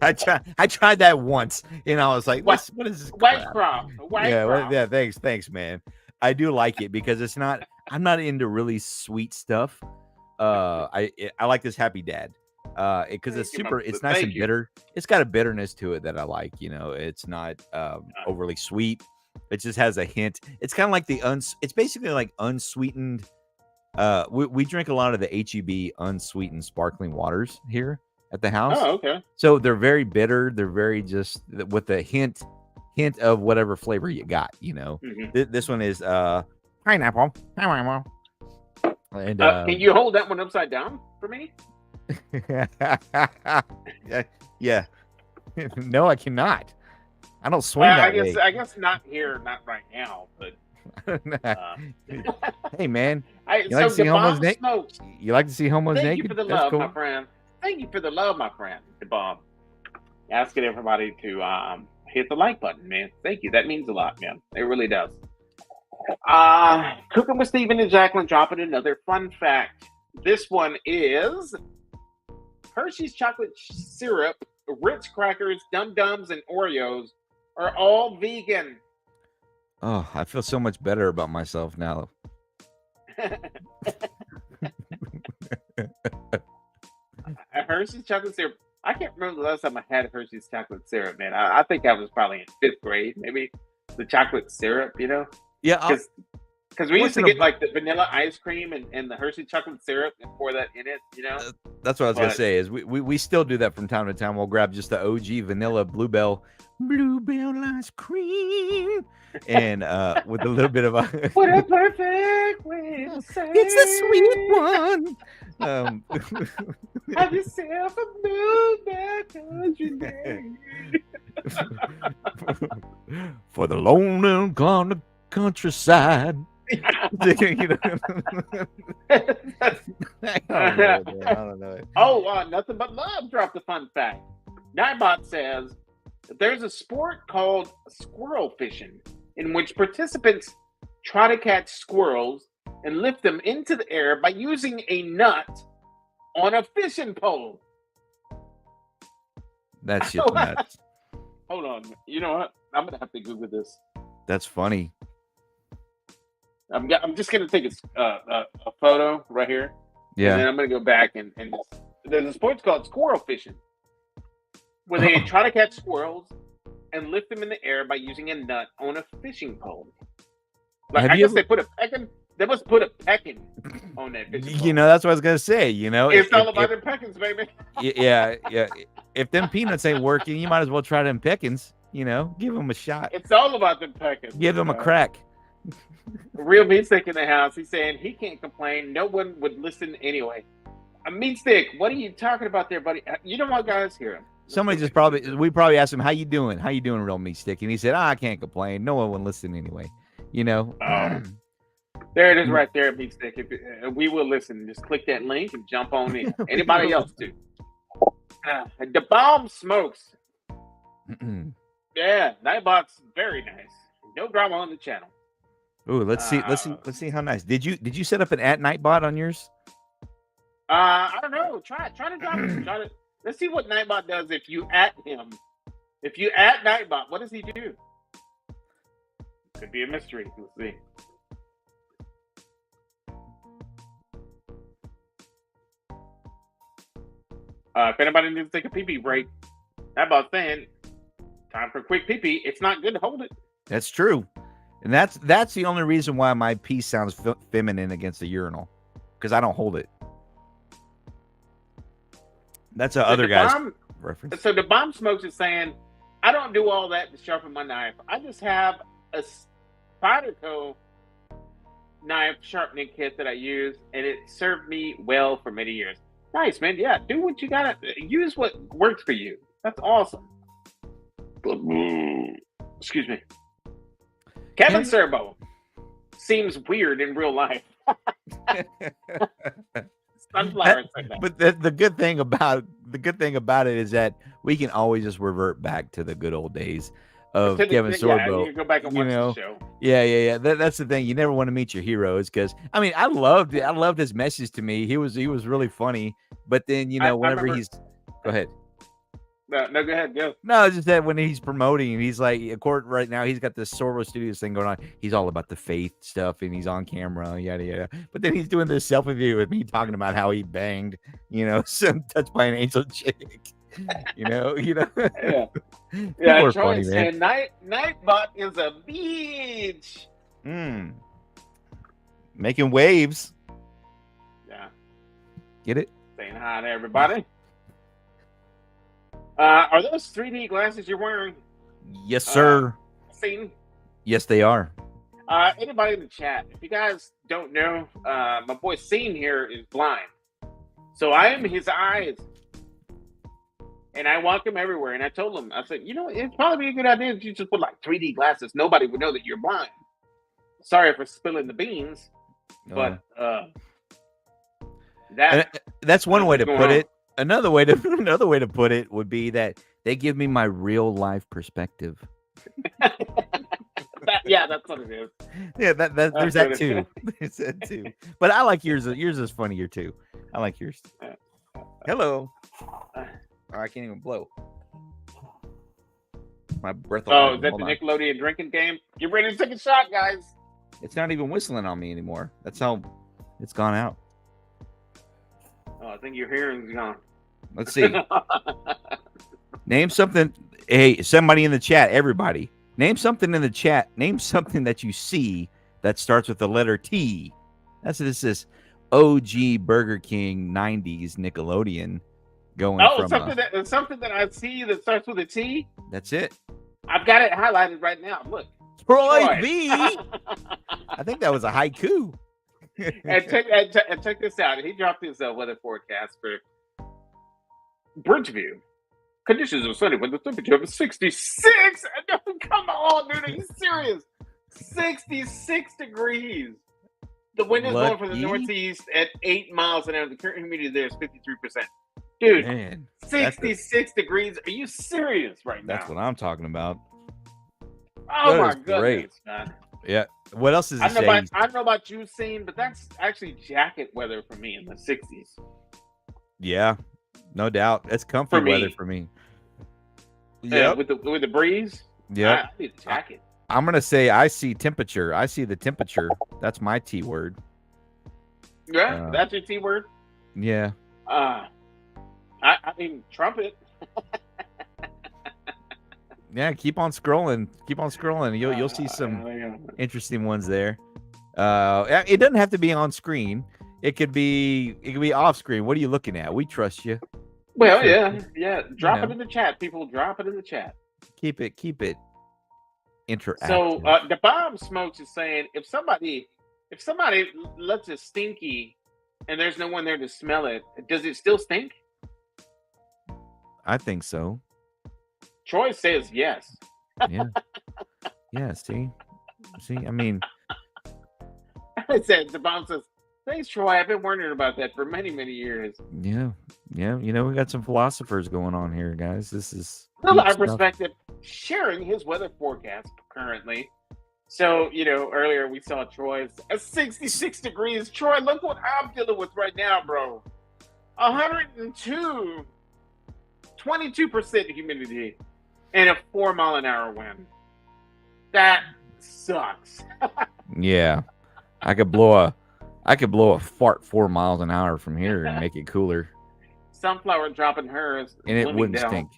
I tried that once, and I was like, what is this? White crap? Claw. Yeah, thanks, man. I do like it because it's not. I'm not into really sweet stuff. I like this Happy Dad. Because it's super. It's nice and bitter. It's got a bitterness to it that I like. You know, it's not overly sweet. It just has a hint. It's kind of like it's basically like unsweetened. We drink a lot of the HEB unsweetened sparkling waters here at the house. Oh, okay. So they're very bitter. They're very just with a hint of whatever flavor you got. You know, this one is pineapple. And can you hold that one upside down for me? Yeah. No, I cannot. I don't swing that way. I guess not here, not right now, but hey man, you like to see homos naked? You like to see homos naked? Thank you for the love, my friend. Thank you for the love, my friend. The bomb. Asking everybody to hit the like button, man. Thank you. That means a lot, man. It really does. Cooking with Stephen and Jacqueline dropping another fun fact. This one is Hershey's chocolate syrup, Ritz crackers, Dum Dums, and Oreos are all vegan. Oh, I feel so much better about myself now. Hershey's chocolate syrup. I can't remember the last time I had Hershey's chocolate syrup, man. I think I was probably in 5th grade, maybe. The chocolate syrup, you know? Yeah. Because we used to get like the vanilla ice cream and the Hershey chocolate syrup and pour that in it, you know? That's what I was going to say is we still do that from time to time. We'll grab just the OG vanilla Bluebell ice cream and with a little bit of a... What a perfect way to say it's a sweet one. Have yourself a Bluebell country. For the lonely on the countryside. I don't know. Oh, Nothing But Love dropped a fun fact. Nightbot says there's a sport called squirrel fishing in which participants try to catch squirrels and lift them into the air by using a nut on a fishing pole. That's just nuts. Hold on. You know what? I'm going to have to Google this. That's funny. I'm just going to take a photo right here. Yeah. And then I'm going to go back and there's a sport called squirrel fishing where they try to catch squirrels and lift them in the air by using a nut on a fishing pole. Like, I guess they put a pecking. They must put a pecking on that fishing pole. You know, that's what I was going to say. You know, it's all about them peckings, baby. Yeah. If them peanuts ain't working, you might as well try them peckings. You know, give them a shot. It's all about them peckings. Give them a crack. Real Meat Stick in the house. He's saying he can't complain. No one would listen anyway. Meat Stick, what are you talking about there, buddy? You know what, guys? Hear him. We probably asked him, how you doing? How you doing, Real Meat Stick? And he said, I can't complain. No one would listen anyway. You know? There it is right there, Meat Stick. We will listen. Just click that link and jump on in. Anybody else, too. The bomb smokes. Yeah, Nightbot's very nice. No drama on the channel. Ooh, let's see how nice. Did you set up an @Nightbot on yours? I don't know. Try to drop it. Let's see what Nightbot does if you @ him. If you @ Nightbot, what does he do? Could be a mystery. Let's see. If anybody needs to take a pee-pee break, Nightbot's saying, time for a quick pee-pee. It's not good to hold it. That's true. And that's the only reason why my pee sounds feminine against the urinal, because I don't hold it. That's a other guy's reference. So the bomb smokes is saying, I don't do all that to sharpen my knife. I just have a Spyderco knife sharpening kit that I use, and it served me well for many years. Nice, man. Yeah, do what you gotta. Use what works for you. That's awesome. Excuse me. Kevin Serbo seems weird in real life. Sunflower. But the good thing about it is that we can always just revert back to the good old days of Kevin Sorbo. You can go back and watch the show. Yeah. That's the thing. You never want to meet your heroes, because I mean, I loved his message to me. He was really funny. But then whenever he's go ahead. No, go ahead, go. No, it's just that when he's promoting, he's like, right now, he's got this Sorbo Studios thing going on. He's all about the faith stuff, and he's on camera, yada yada. But then he's doing this selfie video with me talking about how he banged, some touched by an angel chick. Yeah. Yeah, Troy said Nightbot is a bitch. Making waves. Yeah. Get it? Saying hi to everybody. Are those 3D glasses you're wearing? Yes, sir. Seen? Yes, they are. Anybody in the chat, if you guys don't know, my boy Scene here is blind. So I am his eyes. And I walk him everywhere. And I told him, I said, it'd probably be a good idea if you just put like 3D glasses. Nobody would know that you're blind. Sorry for spilling the beans. But that's one way to put it. Another way to put it would be that they give me my real life perspective. Yeah, that's what it is. Yeah, there's that too. There's that too. But I like yours. Yours is funnier too. I like yours. Hello. Oh, I can't even blow. My breath. Oh, is that the Nickelodeon drinking game? Get ready to take a shot, guys. It's not even whistling on me anymore. That's how it's gone out. Oh, I think your hearing's gone. Let's see. Name something. Hey, somebody in the chat, everybody. Name something in the chat. Name something that you see that starts with the letter T. That's what this is. OG Burger King 90s Nickelodeon going from something that I see that starts with a T. That's it. I've got it highlighted right now. Look. Troy B. I think that was a haiku. and check this out. He dropped his weather forecast for Bridgeview. Conditions are sunny with the temperature of 66. Come on, dude. Are you serious? 66 degrees. The wind is blowing from the northeast at 8 miles an hour. The current humidity there is 53%. Dude, man, 66 degrees. Are you serious right now? That's what I'm talking about. Oh, my goodness, man. Yeah. What else is I don't know about you, Scene, but that's actually jacket weather for me in the 60s. Yeah, no doubt. That's comfy weather for me. Yeah, with the breeze. Yeah, I need a jacket. I'm gonna say I see temperature. I see the temperature. That's my T word. Yeah, that's your T word. Yeah. I mean trumpet. Yeah, keep on scrolling. You'll see some interesting ones there. It doesn't have to be on screen. It could be off screen. What are you looking at? We trust you. Well, yeah. Drop it in the chat, people. Drop it in the chat. Keep it interactive. So the bomb smokes is saying if somebody lets a stinky and there's no one there to smell it, does it still stink? I think so. Troy says yes. Yeah. Yeah, see? I mean, it says the bomb says Thanks, Troy. I've been wondering about that for many, many years. Yeah, yeah. You know, we got some philosophers going on here, guys. This is Still deep our stuff. perspective, sharing his weather forecast currently. So, earlier we saw Troy's at 66 degrees. Troy, look what I'm dealing with right now, bro. 102, 22% humidity, and a 4-mile-an-hour wind. That sucks. Yeah, I could blow a fart 4 miles an hour from here and make it cooler, Sunflower dropping hers. and it wouldn't stink.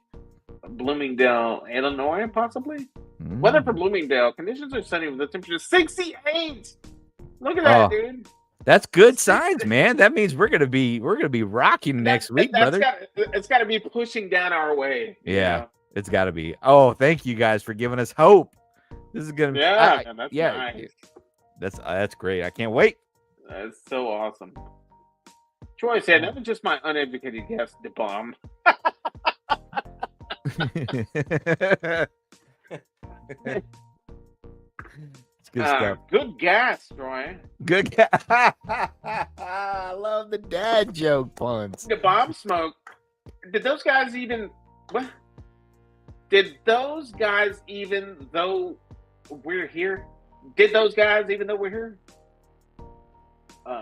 Bloomingdale, Illinois, possibly. Weather for Bloomingdale. Conditions are sunny with the temperature 68. Look at that, dude. That's good signs, man. That means we're gonna be rocking next week, brother. It's got to be pushing down our way. Yeah, it's got to be. Oh, thank you guys for giving us hope. This is gonna. Nice. That's great. I can't wait. That's so awesome. Troy said, "That was just my uneducated guess, the bomb." It's good stuff. Good gas, Troy. Good. I love the dad joke puns. The bomb smoke. Did those guys even? What? Did those guys even though we're here? Did those guys even though we're here?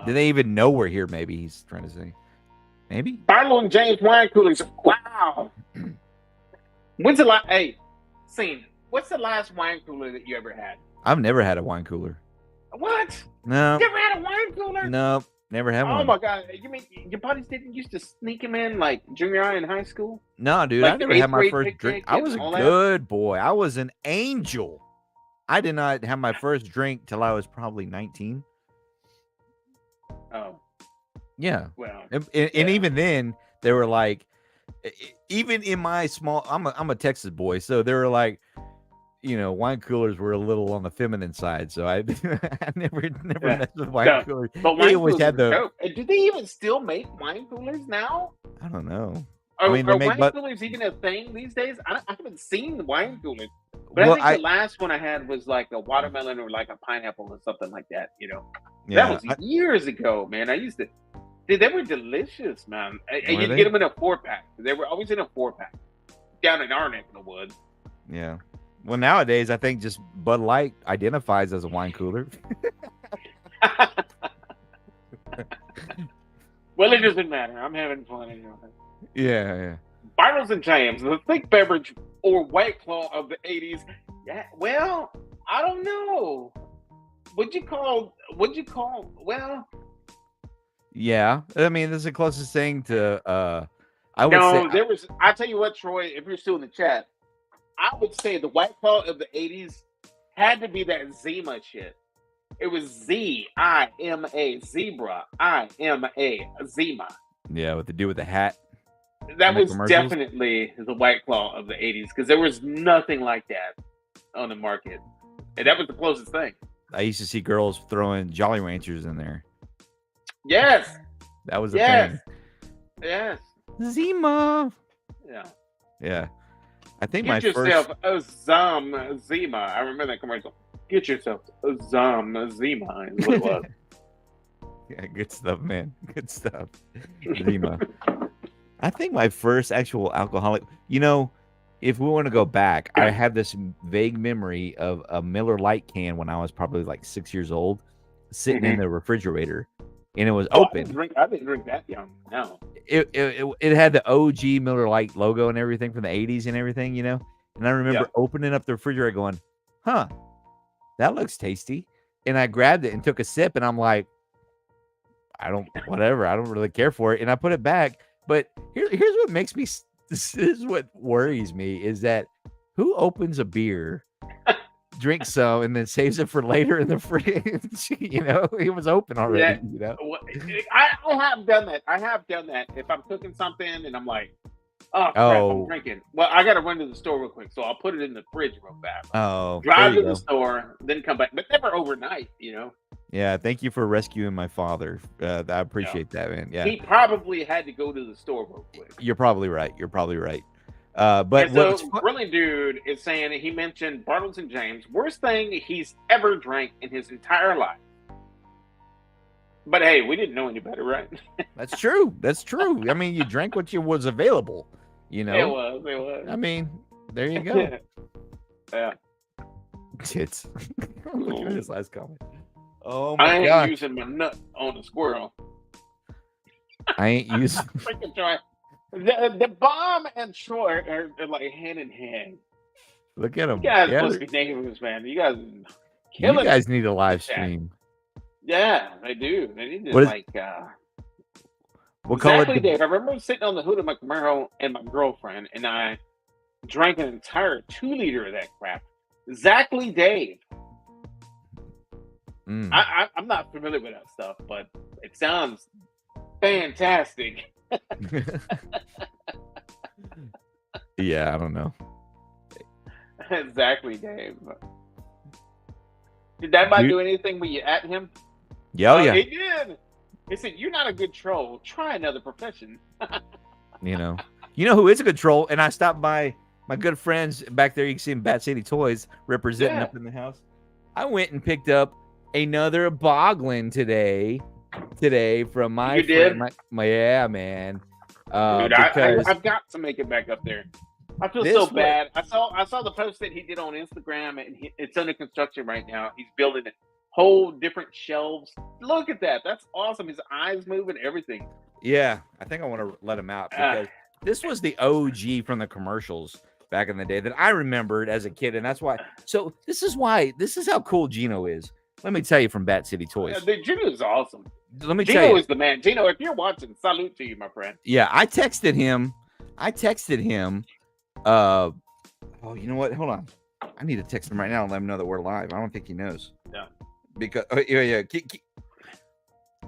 Do they even know we're here? Maybe he's trying to say. Maybe. Barlow and James wine coolers. Wow. When's the last? Hey, Scene. What's the last wine cooler that you ever had? I've never had a wine cooler. What? No. You ever had a wine cooler? No, never had one. Oh my god! You mean your buddies didn't used to sneak them in like junior high and high school? No, dude, Like I never had my first drink. I was a good boy. I was an angel. I did not have my first drink till I was probably 19. Oh. Yeah. Well. And even then, they were like, even in my small, I'm a Texas boy, so they were like, wine coolers were a little on the feminine side, so I never messed with wine coolers. But they always had do they even still make wine coolers now? I don't know. Are wine coolers even a thing these days? I haven't seen wine coolers. But I think the last one I had was like a watermelon or like a pineapple or something like that, Yeah, that was years ago, man. I used to. Dude, they were delicious, man. And you'd get them in a 4-pack. They were always in a 4-pack down in our neck of the woods. Yeah. Well, nowadays, I think just Bud Light identifies as a wine cooler. Well, it doesn't matter. I'm having fun anyway. Yeah. Bartles and James, the thick beverage or White Claw of the 80s. Yeah, well, I don't know. What'd you call, well... Yeah, I mean, this is the closest thing to, I'll tell you what, Troy, if you're still in the chat, I would say the White Claw of the 80s had to be that Zima shit. It was Z-I-M-A, Zebra, I-M-A, Zima. Yeah, what to do with the hat. That was definitely the White Claw of the 80s because there was nothing like that on the market. And that was the closest thing. I used to see girls throwing Jolly Ranchers in there. Yes. That was the thing. Yes. Zima. Yeah. Yeah. I think Get yourself a Zima. I remember that commercial. Get yourself a Zima is what it was. Yeah, good stuff, man. Good stuff. Zima. I think my first actual alcoholic, if we want to go back, I have this vague memory of a Miller Lite can when I was probably like 6 years old, sitting in the refrigerator, and it was open. I didn't drink that young. No. It had the OG Miller Lite logo and everything from the 80s and everything, And I remember opening up the refrigerator going, huh, that looks tasty. And I grabbed it and took a sip, and I'm like, I don't really care for it. And I put it back. But here's what makes me, this is what worries me, is that who opens a beer, drinks some, and then saves it for later in the fridge? It was open already. I have done that. If I'm cooking something and I'm like, oh, crap, I'm drinking. Well, I got to run to the store real quick, so I'll put it in the fridge real fast. Drive to the store, then come back, but never overnight, Yeah, thank you for rescuing my father. I appreciate that, man. Yeah, he probably had to go to the store real quick. You're probably right. But so Brilliant Dude is saying that he mentioned Bartles and James, worst thing he's ever drank in his entire life. But hey, we didn't know any better, right? That's true. That's true. I mean, you drank what you was available. You know. It was. I mean, there you go. Yeah. Tits. Look at this last comment. Oh I my ain't god. using my nut on a squirrel. I ain't using. Freaking Troy. The bomb and Troy are like hand in hand. Look at them. You guys Yeah, must be neighbors, man. You guys you killing guys it. need a live stream. Yeah, they do. They need to What is- like We'll call exactly, it. Dave. I remember sitting on the hood of my Camaro and my girlfriend, and I drank an entire 2-liter of that crap. Exactly, Dave. Mm. I'm not familiar with that stuff, but it sounds fantastic. Yeah, I don't know. Exactly, Dave. Did that guy do anything when you at him? Yeah, yeah. He did. He said, "You're not a good troll. Try another profession." You know who is a good troll? And I stopped by my good friends back there. You can see them, Bat City Toys, representing up in the house. I went and picked up another Boglin today from my You friend. did? My yeah, man. Dude, Because I've got to make it back up there. I feel This so way- bad. I saw the post that he did on Instagram, and it's under construction right now. He's building whole different shelves. Look at that. That's awesome. His eyes moving, everything. yeah, I think I want to let him out because this was the OG from the commercials back in the day that I remembered as a kid, and that's why. So this is how cool Gino is. Let me tell you from Bat City Toys. Gino is awesome. Let me tell Gino you. is the man. Gino, if you're watching, salute to you, my friend. Yeah, I texted him. Oh, you know what? Hold on. I need to text him right now and let him know that we're live. I don't think he knows. Yeah. Because yeah.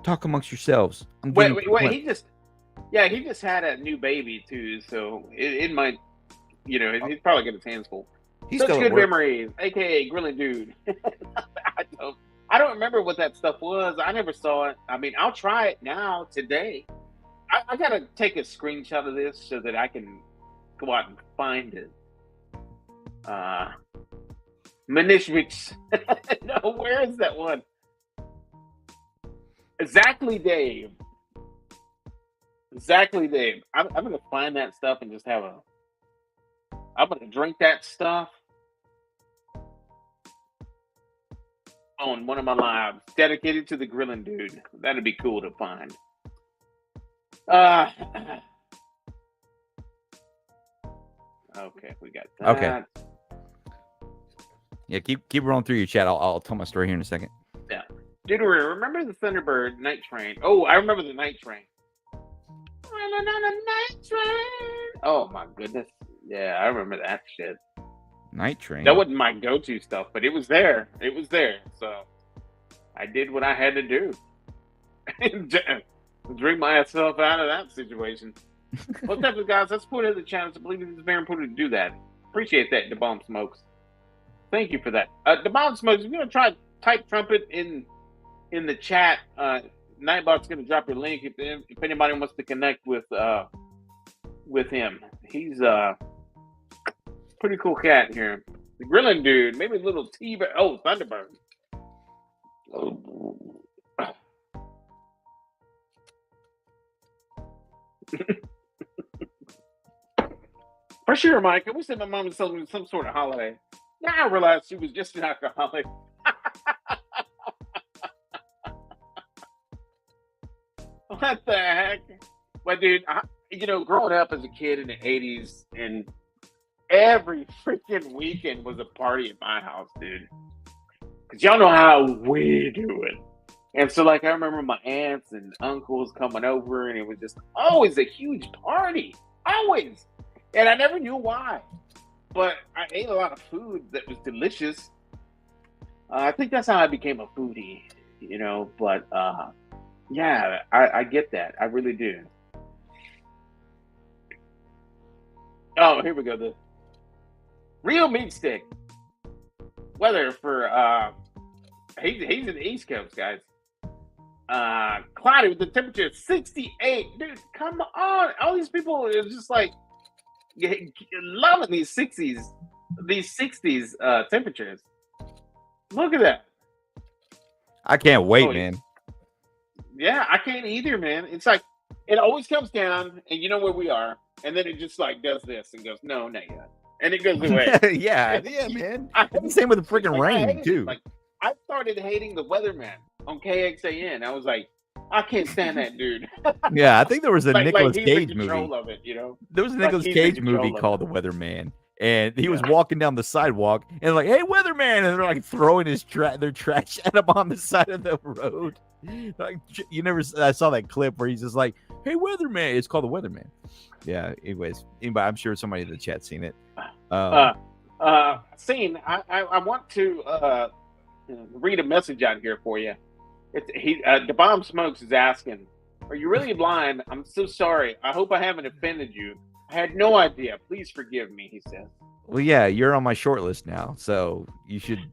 Talk amongst yourselves. Wait. He just had a new baby too, so it might, he's probably got his hands full. He's Such still good at work. memories, aka Grilling Dude. I don't remember what that stuff was. I never saw it. I mean, I'll try it now today. I gotta take a screenshot of this so that I can go out and find it. Manishvich. No, where is that one? Exactly, Dave. I'm gonna find that stuff and just I'm gonna drink that stuff on one of my lives dedicated to the Grilling Dude. That'd be cool to find. Okay, we got that. Okay. Yeah, keep rolling through your chat. I'll tell my story here in a second. Yeah. Dude, remember the Thunderbird Night Train? Oh, I remember the Night Train. Running on a night train. Oh my goodness. Yeah, I remember that shit. Night Train. That wasn't my go-to stuff, but it was there. So I did what I had to do. Drink myself out of that situation. What's up, guys? Let's put it in the channel. I believe it's very important to do that. Appreciate that, The Bomb Smokes. Thank you for that. The Bomb Smokes, if you're going to try to type Trumpet in the chat, Nightbot's going to drop your link if anybody wants to connect with him. He's pretty cool cat here. The Grilling Dude, maybe a little T-Bird. Oh, Thunderbird. Oh. For sure, Mike. I wish that my mom was celebrating some sort of holiday. Now I realized she was just an alcoholic. What the heck? But dude, growing up as a kid in the 80s, and every freaking weekend was a party at my house, dude. Because y'all know how we do it. And so, I remember my aunts and uncles coming over, and it was just always a huge party. Always. And I never knew why. But I ate a lot of food that was delicious. I think that's how I became a foodie, But, yeah, I get that. I really do. Oh, here we go. The real meat stick. Weather for, he's in the East Coast, guys. Cloudy with the temperature of 68. Dude, come on. All these people are just loving these 60s temperatures. Look at that. I can't wait, man. Yeah, I can't either, man. It's like it always comes down, and you know where we are, and then it just like does this and goes, no, not yet, and it goes away. Yeah, man. It's the same with the freaking rain too. Like I started hating the weatherman on KXAN. I was like, I can't stand that dude. Yeah, I think there was a Nicolas he's Cage in movie. control of it, you know? There was a Nicolas Cage movie called The Weatherman, and he was walking down the sidewalk and like, "Hey, Weatherman!" and they're like throwing their trash at him on the side of the road. Like I saw that clip where he's just like, "Hey, Weatherman!" It's called The Weatherman. Yeah. Anyways, anybody, I'm sure somebody in the chat seen it. I want to read a message out here for you. The Bomb Smokes is asking, "Are you really blind? I'm so sorry. I hope I haven't offended you. I had no idea. Please forgive me," he says. Well, yeah, you're on my short list now, so you should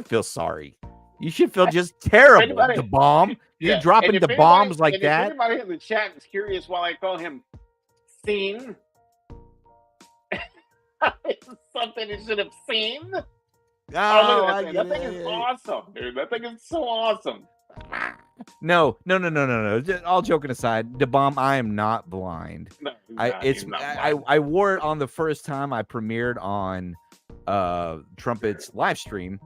feel sorry. You should feel just terrible. The bomb. You're dropping the bombs like that. If anybody in the chat is curious why I call him Scene, something you should have seen. Oh, that thing is awesome, dude. That thing is so awesome. No. Just all joking aside, the bomb. I am not blind. No, I wore it on the first time I premiered on Trumpet's live stream.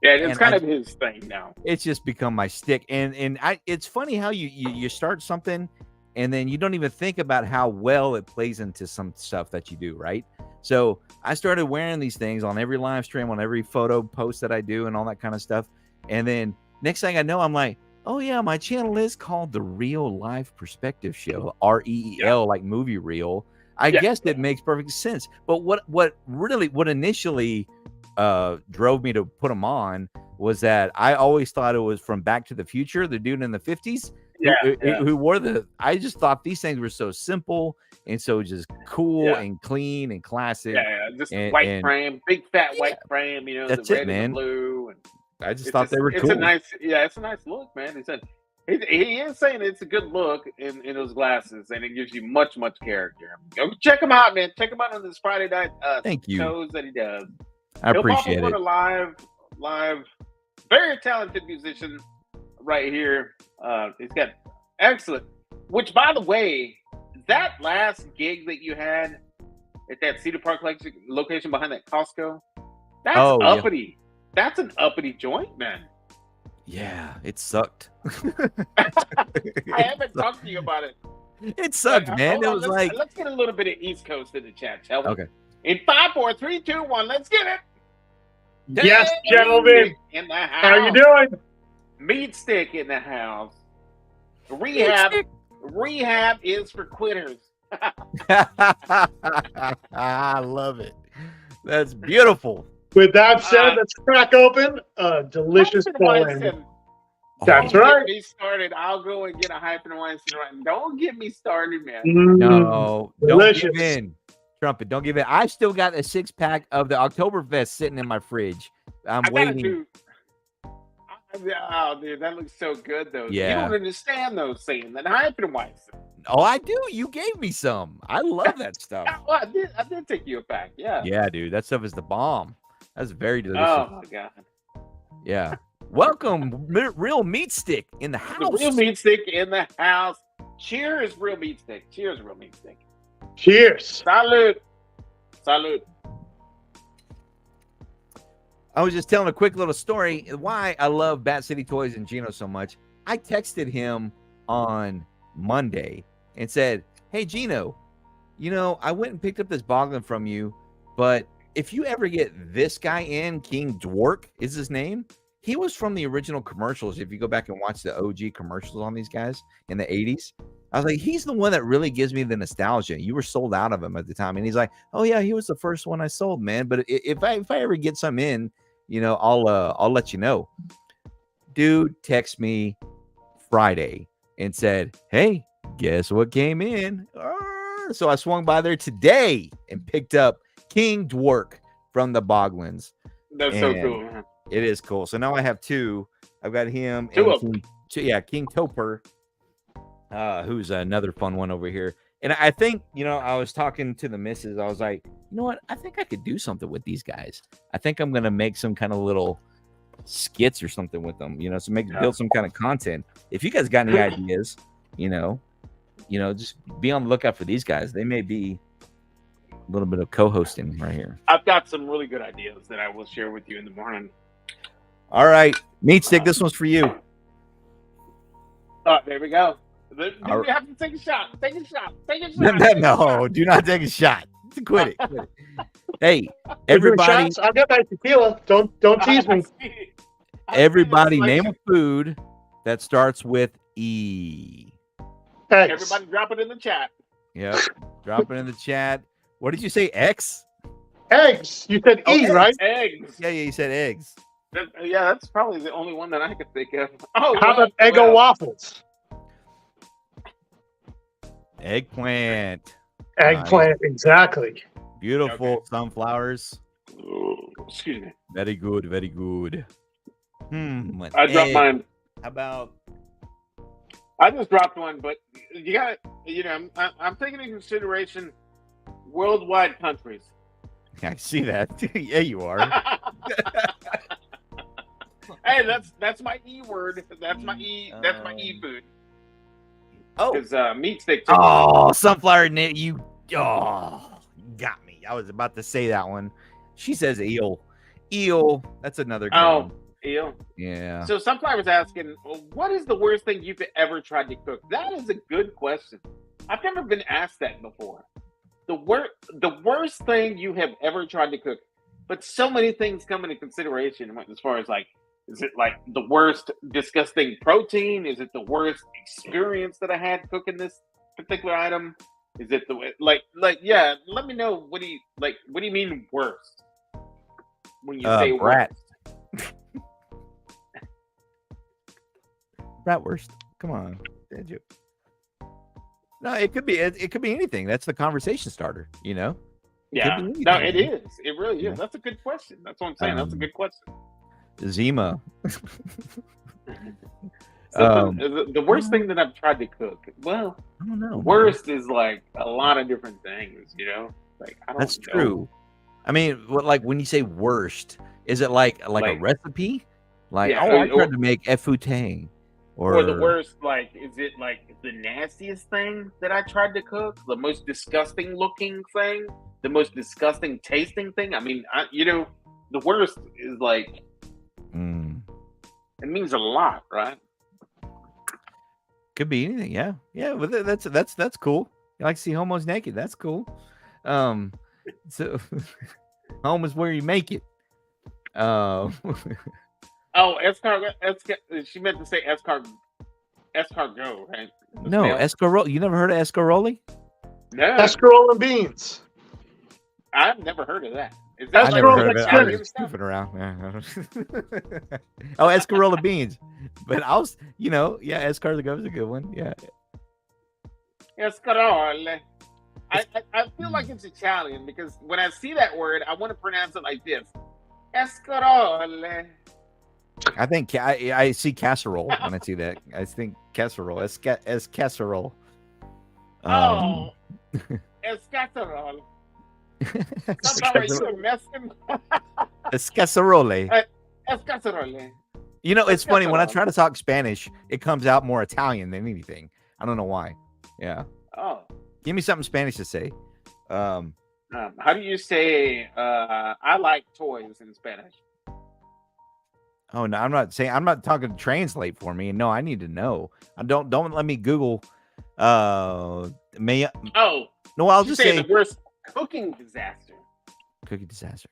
Yeah, it's kind of his thing now. It's just become my stick, and it's funny how you start something, and then you don't even think about how well it plays into some stuff that you do, right? So I started wearing these things on every live stream, on every photo post that I do, and all that kind of stuff. And then next thing I know, I'm like, oh yeah, my channel is called The Real Life Perspective Show, REEL, like movie reel. I guess it makes perfect sense. But what initially drove me to put them on was that I always thought it was from Back to the Future, the dude in the 50s. Who wore I just thought these things were so simple and so just cool and clean and classic. Just white frame, big fat white frame, you know, that's the red man. and the blue. And I just thought they were cool. It's a nice look, man. He said he is saying it's a good look in those glasses, and it gives you much character. Go check him out, man. Check him out on this Friday night Thank you. shows that he does. I appreciate it. He'll pop up live, very talented musician right here. He's got excellent. Which, by the way, that last gig that you had at that Cedar Park location behind that Costco, that's uppity. Yeah. That's an uppity joint, man. Yeah, it sucked. I haven't talked to you about it. It sucked, man. It was let's get a little bit of East Coast in the chat, shall we? Okay. In 5, 4, 3, 2, 1, let's get it. Yes, gentlemen. In the house. How you doing? Meat Stick in the house. Rehab is for quitters. I love it. That's beautiful. With that said, let's crack open a delicious blend. That's right. Get me started. I'll go and get a hyphen Weinstein right. Don't get me started, man. No, delicious. Don't give in. Trumpet, don't give in. I still got a 6-pack of the Oktoberfest sitting in my fridge. I'm waiting. Oh, dude, that looks so good, though. Yeah. You don't understand those things. That hyphen Weinstein. Oh, I do. You gave me some. I love that stuff. Well, I did take you a pack. Yeah. Yeah, dude. That stuff is the bomb. That's very delicious. Oh, my God. Yeah. Welcome, Real Meat Stick in the house. Real Meat Stick in the house. Cheers, Real Meat Stick. Cheers, Real Meat Stick. Cheers. Salud. Salud. I was just telling a quick little story why I love Bat City Toys and Gino so much. I texted him on Monday and said, hey, Gino, you know, I went and picked up this Boglin from you, but if you ever get this guy in, King Dwark is his name. He was from the original commercials. If you go back and watch the OG commercials on these guys in the 80s, I was like, he's the one that really gives me the nostalgia. You were sold out of him at the time. And he's like, oh, yeah, he was the first one I sold, man. But if I ever get some in, you know, I'll let you know. Dude text me Friday and said, hey, guess what came in? So I swung by there today and picked up King Dwark from the Boglins. That's so cool, man. It is cool. So now I have two. I've got him and King Topper, who's another fun one over here. And I think, you know, I was talking to the missus. I was like, you know what? I think I could do something with these guys. I think I'm going to make some kind of little skits or something with them, so build some kind of content. If you guys got any ideas, just be on the lookout for these guys. They may be a little bit of co-hosting right here. I've got some really good ideas that I will share with you in the morning. All right, Meat Stick, this one's for you. There we go. You have to take a shot. Take a shot. No, do not take a shot. Quit it. Hey, everybody! I'll get my tequila. Don't tease me. Everybody, name a food that starts with E. Eggs. Everybody, drop it in the chat. Yep, drop it in the chat. What did you say? X? Eggs. You said E, right? Eggs. Yeah, you said eggs. That's probably the only one that I could think of. Oh, how about Eggo waffles? Eggplant. Eggplant, exactly. Beautiful. Okay. Sunflowers. Oh, excuse me. Very good. Very good. I dropped mine. How about? I just dropped one, but you got I'm taking into consideration worldwide countries. I see that. Yeah, you are. Hey, that's my E word. That's my E. That's my E food. Oh, because Meat Stick. Oh, sunflower. You got me. I was about to say that one. She says eel. Eel. That's another good one. Eel. Yeah. So Sunflower's asking, what is the worst thing you've ever tried to cook? That is a good question. I've never been asked that before. The worst thing you have ever tried to cook. But so many things come into consideration as far as like, is it like the worst disgusting protein? Is it the worst experience that I had cooking this particular item? Is it yeah, let me know what do you mean worst? When you say brat. worst. Bratwurst. Come on. Did you? No, it could be anything. That's the conversation starter, Yeah. No, it is. It really is. That's a good question. That's what I'm saying. That's a good question. Zima. The worst thing that I've tried to cook. Well, I don't know. Worst is like a lot of different things, Like I don't That's know. true. I mean, when you say worst, is it like a recipe? Like, I tried to make efouté. Or the worst, is it like the nastiest thing that I tried to cook? The most disgusting looking thing? The most disgusting tasting thing? I mean, the worst is like, it means a lot, right? Could be anything, yeah. Yeah, but that's cool. You like to see homos naked. That's cool. So home is where you make it. She meant to say escargot, right? No, escarole. You never heard of escarole? No. Escarole and beans. I've never heard of that. Is I that never heard of it. I Italian was stuff? goofing around. Oh, escarole beans. But I was, escargot is a good one. Yeah. Escarole. I feel like it's Italian because when I see that word, I want to pronounce it like this. Escarole. I think I see casserole when I see that. I think casserole. Es casserole. Escarole. Somebody you messing. Escaserole. Escarole. It's funny when I try to talk Spanish, it comes out more Italian than anything. I don't know why. Yeah. Oh. Give me something Spanish to say. How do you say I like toys in Spanish? Oh no, I'm not talking to translate for me. No, I need to know. Don't let me Google I'll just say the worst cooking disaster. Cooking disaster.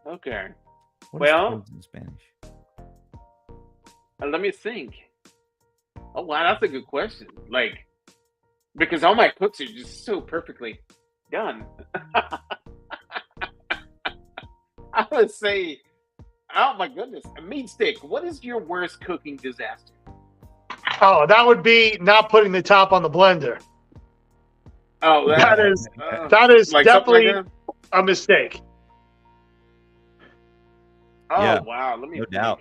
Okay. What is toys in Spanish? Let me think. Oh wow, that's a good question. Because all my cooks are just so perfectly done. I would say, oh my goodness, a Meat Stick. What is your worst cooking disaster? Oh, that would be not putting the top on the blender. Oh, that is definitely a mistake. Oh yeah, wow, let me no think. doubt.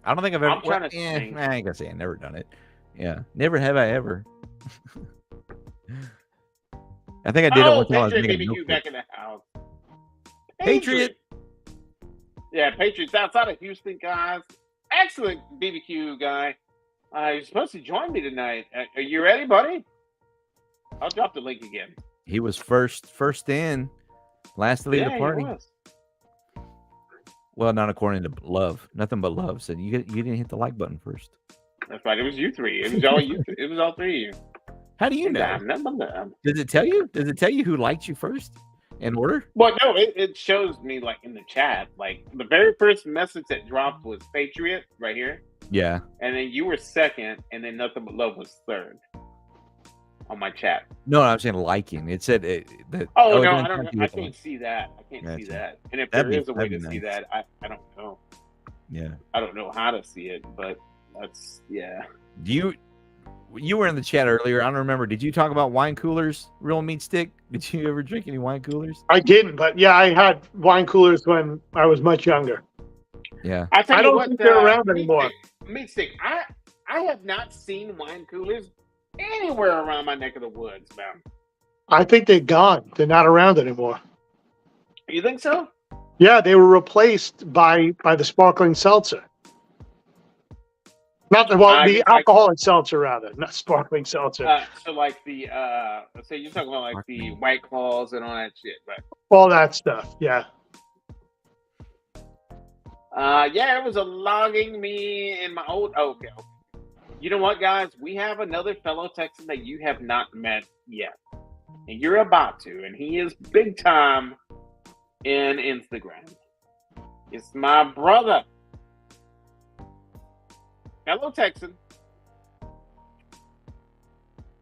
I don't think I've ever. I'm trying to think. I ain't gonna say I've never done it. Yeah, never have I ever. I think I did it one time. I was making BBQ milk back in the house. Patriot. Yeah, Patriots outside of Houston, guys. Excellent BBQ guy. You're supposed to join me tonight. Are you ready, buddy? I'll drop the link again. He was first in, last to leave the party. He was. Well, not according to Love. Nothing but Love said you didn't hit the like button first. That's right. It was you three. It was all you. It was all three of you. How do you know? Does it tell you? Does it tell you who liked you first in order? Well, no, it shows me like in the chat. Like the very first message that dropped was Patriot right here. Yeah. And then you were second, and then Nothing But Love was third on my chat. No, I'm saying liking. It said no, I don't know. I can't see that. I can't see that. And if there is a way to see that, I don't know. Yeah. I don't know how to see it, but that's You were in the chat earlier. I don't remember. Did you talk about wine coolers, real meat stick? Did you ever drink any wine coolers? I didn't, but yeah, I had wine coolers when I was much younger. Yeah. I don't think they're around anymore. Meat stick. I have not seen wine coolers anywhere around my neck of the woods, man. I think they're gone. They're not around anymore. You think so? Yeah, they were replaced by the sparkling seltzer. Not the alcoholic seltzer, rather, not sparkling seltzer. So like so you're talking about like the White Claws and all that shit, right? All that stuff, yeah. It was a logging me in my old. Okay. You know what, guys? We have another fellow Texan that you have not met yet, and you're about to, and he is big time in Instagram. It's my brother. Hello, Texan.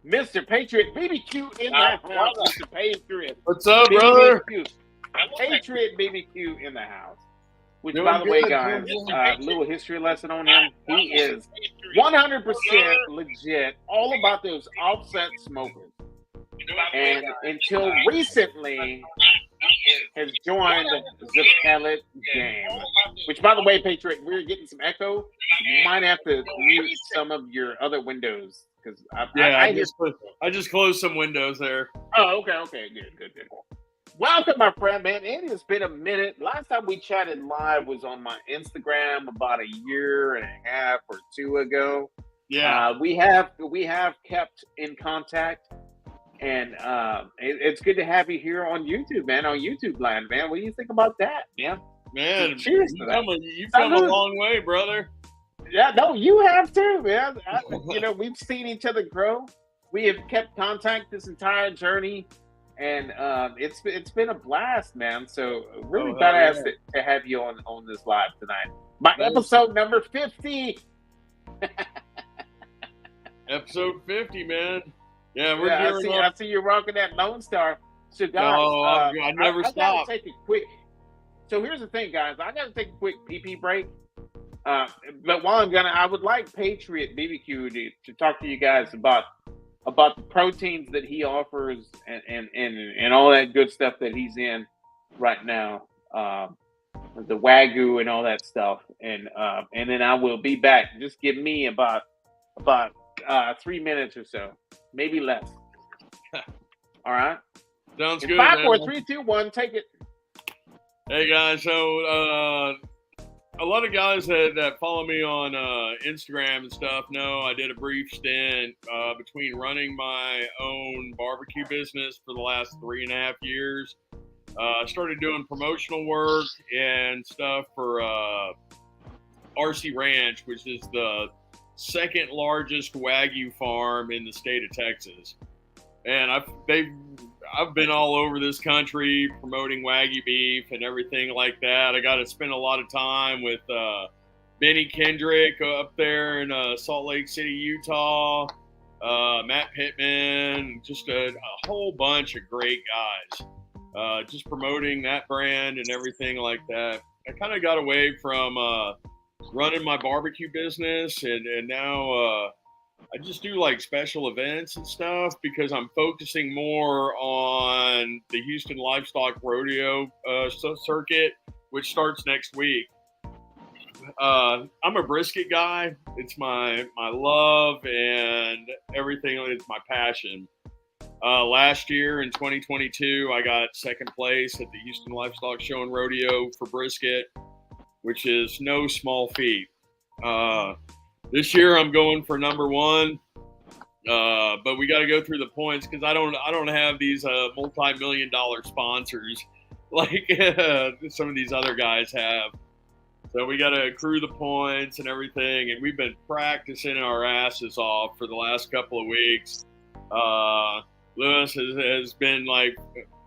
Mr. Patriot BBQ in the house. Mr. Patriot. What's up, brother? Patriot BBQ in the house. Which, by the way, guys, a little history lesson on him. He is 100% legit, all about those offset smokers. And until recently, has joined the pellet game. Which, by the way, Patriot, we're getting some echo. You might have to mute some of your other windows because I just closed some windows there. Oh, okay, good. Welcome, my friend, man. It has been a minute. Last time we chatted live was on my Instagram about a year and a half or two ago. Yeah, we have kept in contact. And it's good to have you here on YouTube, man. On YouTube Land, man. What do you think about that, man? Man, cheers to that. You've come a long way, brother. Yeah, no, you have too, man. We've seen each other grow. We have kept contact this entire journey, and it's been a blast, man. So really badass to have you on this live tonight. Episode number 50. Episode 50, man. Yeah, I see you rocking that Lone Star. So guys, I never stop. I gotta take a quick. So here's the thing, guys. I gotta take a quick pee break. But while I would like Patriot BBQ to talk to you guys about the proteins that he offers and all that good stuff that he's in right now. The Wagyu and all that stuff, and then I will be back. Just give me about 3 minutes or so. Maybe less. All right. Sounds good. 5, 4, 3, 2, 1. Take it. Hey guys, so a lot of guys that follow me on Instagram and stuff know I did a brief stint between running my own barbecue business for the last 3.5 years. I started doing promotional work and stuff for RC Ranch, which is the second largest Wagyu farm in the state of Texas. And I've been all over this country promoting Wagyu beef and everything like that. I got to spend a lot of time with Benny Kendrick up there in Salt Lake City, Utah, Matt Pittman, just a whole bunch of great guys, just promoting that brand and everything like that. I kind of got away from running my barbecue business, and now I just do like special events and stuff because I'm focusing more on the Houston Livestock Rodeo circuit, which starts next week. I'm a brisket guy. It's my love and everything. It's my passion. Last year in 2022, I got second place at the Houston Livestock Show and Rodeo for brisket. which is no small feat. This year I'm going for number 1. But we got to go through the points because I don't have these multi-million-dollar sponsors like some of these other guys have. So we got to accrue the points and everything, and we've been practicing our asses off for the last couple of weeks. Lewis has been like,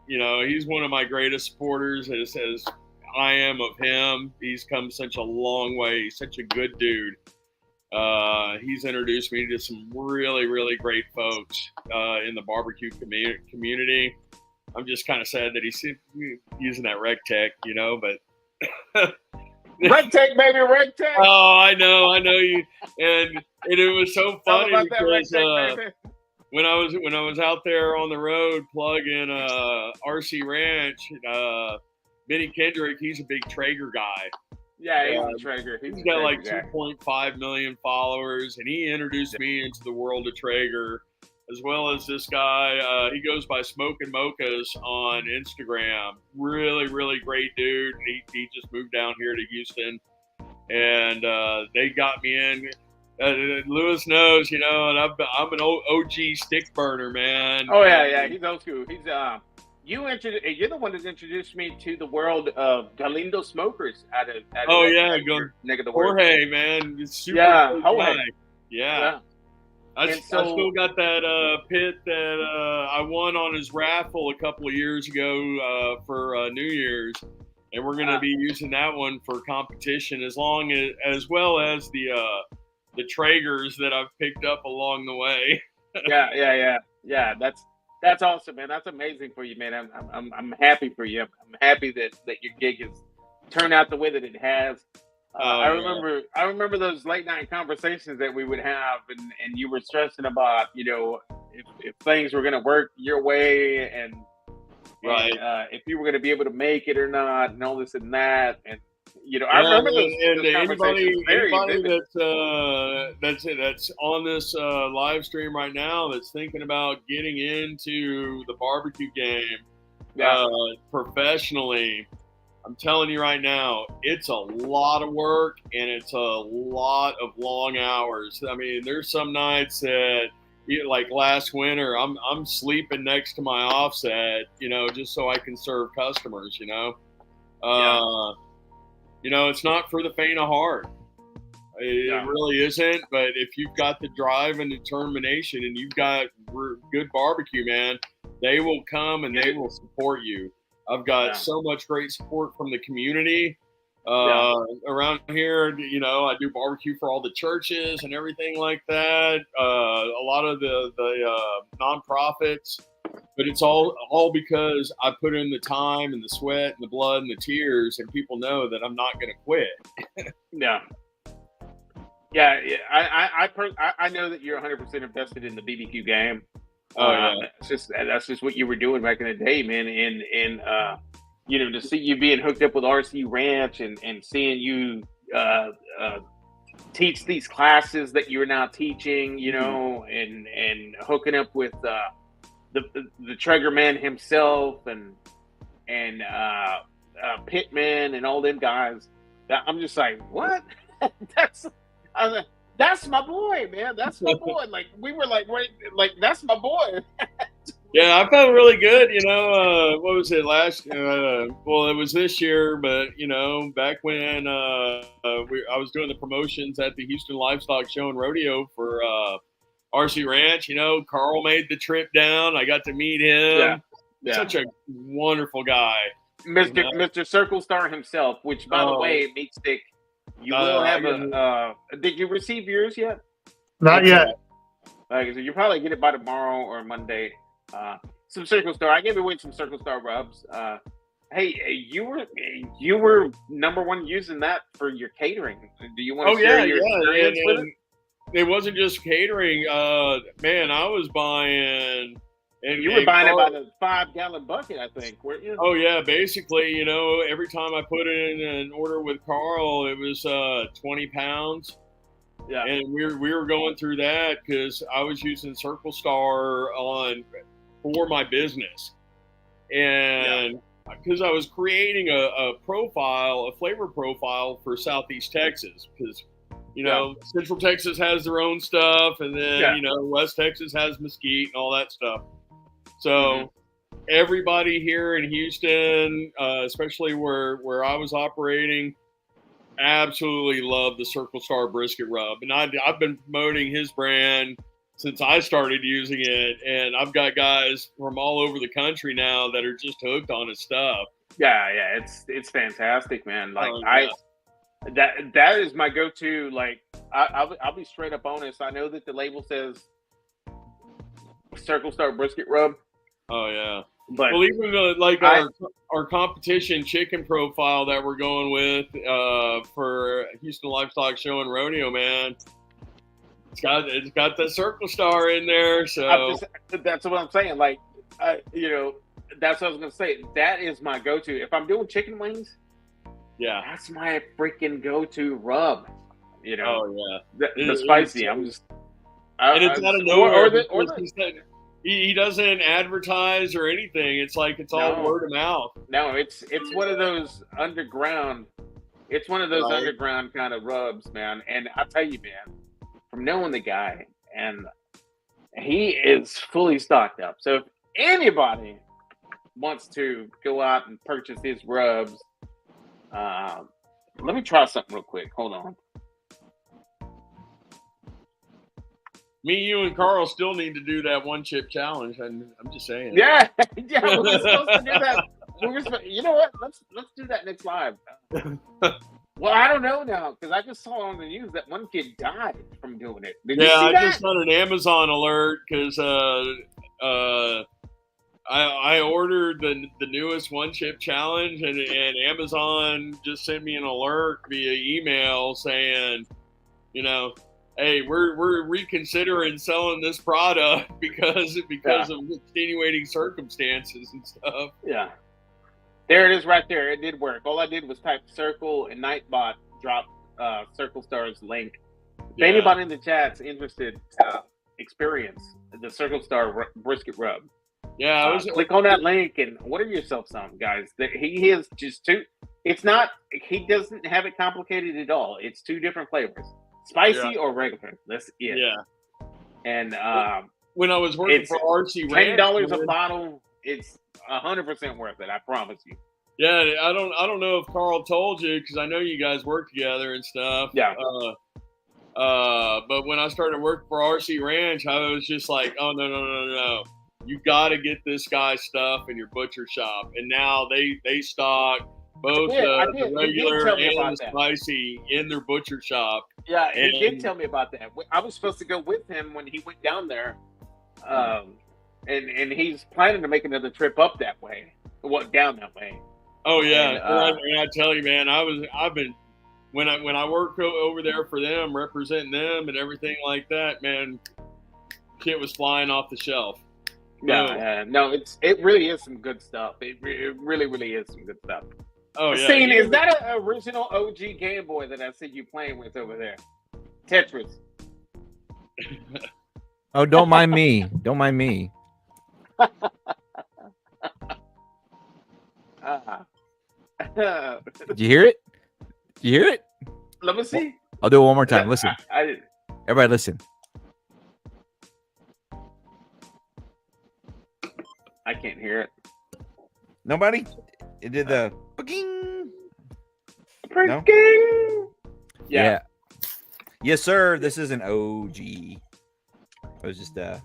he's one of my greatest supporters as I am of him. He's come such a long way. He's such a good dude. He's introduced me to some really, really great folks in the barbecue community. I'm just kind of sad that he's using that rec tech, but rec tech, baby, rec tech. Oh, I know you. And it was so funny because when I was out there on the road plugging RC Ranch, Benny Kendrick, he's a big Traeger guy. Yeah, he's a Traeger. He's got like 2.5 million followers, and he introduced me into the world of Traeger, as well as this guy. He goes by Smoking Mochas on Instagram. Really, really great dude. He just moved down here to Houston, and they got me in. Lewis knows, and I'm an OG stick burner, man. Oh yeah, he's old school. He's you're the one that introduced me to the world of Galindo smokers out of neck of the world. Jorge, man, super Jorge. Yeah. I still got that pit that I won on his raffle a couple of years ago for New Year's, and we're going to be using that one for competition as well as the Traegers that I've picked up along the way. Yeah. That's awesome, man. That's amazing for you, man. I'm happy for you. I'm happy that your gig has turned out the way that it has. I remember those late night conversations that we would have, and you were stressing about, if things were going to work your way, and if you were going to be able to make it or not, and all this and that, and I remember those conversations. Anybody that's on this live stream right now that's thinking about getting into the barbecue game professionally, I'm telling you right now, it's a lot of work and it's a lot of long hours. I mean, there's some nights that, like last winter, I'm sleeping next to my offset, just so I can serve customers. It's not for the faint of heart. It really isn't. But if you've got the drive and determination and you've got good barbecue, man, they will come and they will support you. I've got so much great support from the community around here. I do barbecue for all the churches and everything like that. A lot of the nonprofits. But it's all because I put in the time and the sweat and the blood and the tears, and people know that I'm not going to quit. I know that you're 100% invested in the BBQ game. That's just what you were doing back in the day, man. And to see you being hooked up with RC Ranch and seeing you teach these classes that you're now teaching, and hooking up with the Traeger man himself and Pittman and all them guys. I'm just like, what? That's my boy, man. That's my boy. Like we were like, wait, like that's my boy. Yeah, I felt really good. What was it last? Well, it was this year, but back when I was doing the promotions at the Houston Livestock Show and Rodeo for RC Ranch. Carl made the trip down. I got to meet him. Yeah. Such a wonderful guy. Mr. Circle Star himself, which by the way, Meat Stick, you will have did you receive yours yet? Not yet. So you probably get it by tomorrow or Monday. Some Circle Star. I gave away some Circle Star rubs. Hey, you were number one using that for your catering. Do you want to share your experience with it? It wasn't just catering. Man, I was buying. And you were buying it by the 5-gallon bucket, I think, weren't you? Oh yeah, basically, every time I put in an order with Carl, it was 20 pounds. Yeah, and we were going through that because I was using Circle Star for my business, and because I was creating a flavor profile for Southeast Texas, because Central Texas has their own stuff, and then West Texas has mesquite and all that stuff. So everybody here in Houston, especially where I was operating, absolutely love the Circle Star brisket rub, and I've been promoting his brand since I started using it, and I've got guys from all over the country now that are just hooked on his stuff. Yeah, it's fantastic, man. Like that is my go-to. Like I'll be straight up honest. I know that the label says Circle Star brisket rub. Oh yeah. But well, even our competition chicken profile that we're going with for Houston Livestock Show and Rodeo, man, it's got the Circle Star in there. So that's what I'm saying. Like, that's what I was gonna say. That is my go-to if I'm doing chicken wings. Yeah, that's my freaking go-to rub. Oh yeah, the spicy. I'm just. And it's out of nowhere. He doesn't advertise or anything. It's like it's all word of mouth. No, it's one of those underground. It's one of those underground kind of rubs, man. And I tell you, man, from knowing the guy, and he is fully stocked up. So if anybody wants to go out and purchase his rubs, let me try something real quick. Hold on. Me, you, and Carl still need to do that one chip challenge, and I'm just saying. Yeah, we were supposed to do that. You know what? Let's do that next live. Well, I don't know now because I just saw on the news that one kid died from doing it. Did you see I that? just got an Amazon alert because I ordered the newest one chip challenge, and Amazon just sent me an alert via email saying, hey, we're reconsidering selling this product because of extenuating circumstances and stuff. Yeah. There it is right there. It did work. All I did was type Circle, and Nightbot dropped Circle Star's link. If anybody in the chat's interested, experience the Circle Star brisket rub. Yeah, click on that link and order yourself some, guys. He is just he doesn't have it complicated at all. It's two different flavors. Spicy or regular. That's it. Yeah. And when I was working for RC Ranch, $10 a bottle, it's 100% worth it. I promise you. Yeah, I don't know if Carl told you because I know you guys work together and stuff. Yeah. But when I started working for RC Ranch, I was just like, oh no. You got to get this guy's stuff in your butcher shop, and now they stock both the regular and the spicy in their butcher shop. Yeah, he did tell me about that. I was supposed to go with him when he went down there, and he's planning to make another trip up that way, down that way. Oh yeah, and I tell you, man, I've been when I work over there for them, representing them and everything like that, man, shit was flying off the shelf. Yeah, no, it really is some good stuff. It really, really is some good stuff. Oh yeah. Scene, is that an original OG Game Boy that I see you playing with over there? Tetris. Oh, don't mind me. Don't mind me. Did you hear it? Did you hear it? Let me see. I'll do it one more time. Listen. I did. Everybody listen. I can't hear it. Nobody? It did the booking. No? Yeah. Yes, sir. This is an OG. I was just yeah,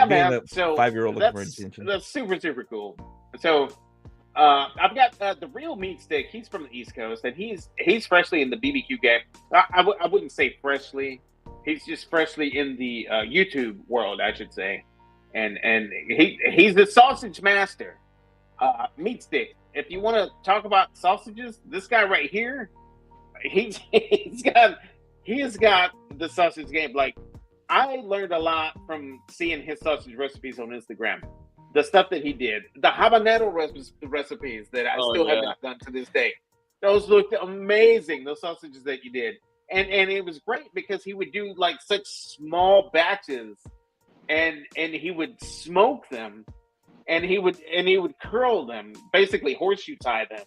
man. So 5-year-old looking for attention. That's super, super cool. So I've got the real meat stick. He's from the East Coast, and he's freshly in the BBQ game. I wouldn't say freshly. He's just freshly in the YouTube world, I should say. And he's the sausage master. Meat stick. If you want to talk about sausages, this guy right here, he's got the sausage game. Like, I learned a lot from seeing his sausage recipes on Instagram. The stuff that he did, the habanero recipes that I still have not done to this day. Those looked amazing. Those sausages that you did, and it was great because he would do like such small batches, and he would smoke them and he would curl them, basically horseshoe tie them,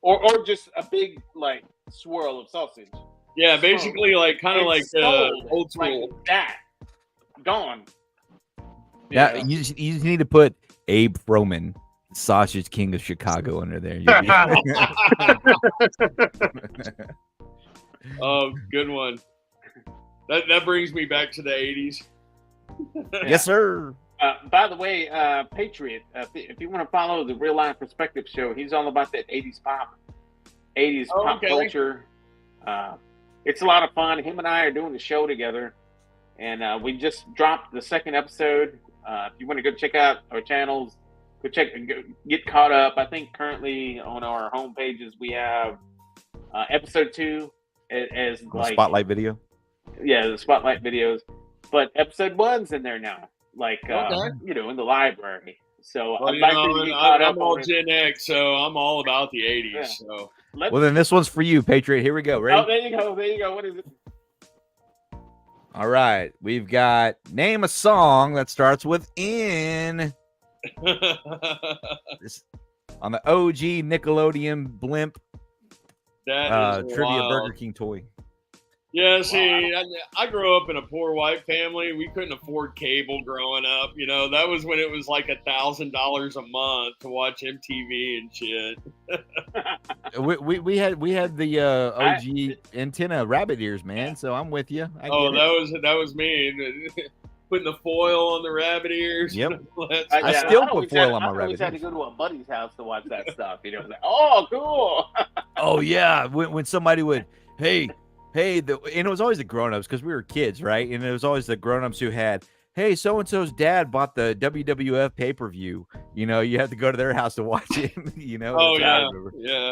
or just a big like swirl of sausage. Yeah, basically like kind of And like sold old like school. that. Gone. Yeah, you just need to put Abe Froman, Sausage King of Chicago, under there. Oh, good one. That brings me back to the 80s. Yes, sir. By the way, Patriot, if you want to follow the Real Life Perspective show, he's all about that 80s pop culture. It's a lot of fun. Him and I are doing the show together, and we just dropped the second episode. If you want to go check out our channels, get caught up. I think currently on our home pages we have episode 2 as like spotlight video. Yeah, the spotlight videos, but episode 1's in there now, like in the library. So well, I'm all Gen X, so I'm all about the 80s. Yeah. So well, then this one's for you, Patriot. Here we go. Ready? Oh, there you go. There you go. What is it? All right, we've got name a song that starts with N. This, on the OG Nickelodeon blimp trivia Burger King toy. Yeah, see, I grew up in a poor white family. We couldn't afford cable growing up. You know, that was when it was like $1,000 a month to watch MTV and shit. we had the OG antenna rabbit ears, man. So I'm with you. That was me. Putting the foil on the rabbit ears. Yep. I still put foil on my rabbit ears. I had to go to a buddy's house to watch that stuff. You know, like, oh, cool. Oh yeah, when somebody would, hey, and it was always the grown-ups because we were kids, right? And it was always the grown-ups who had, hey, so-and-so's dad bought the WWF pay-per-view. You know, you have to go to their house to watch it. You know? Oh, yeah.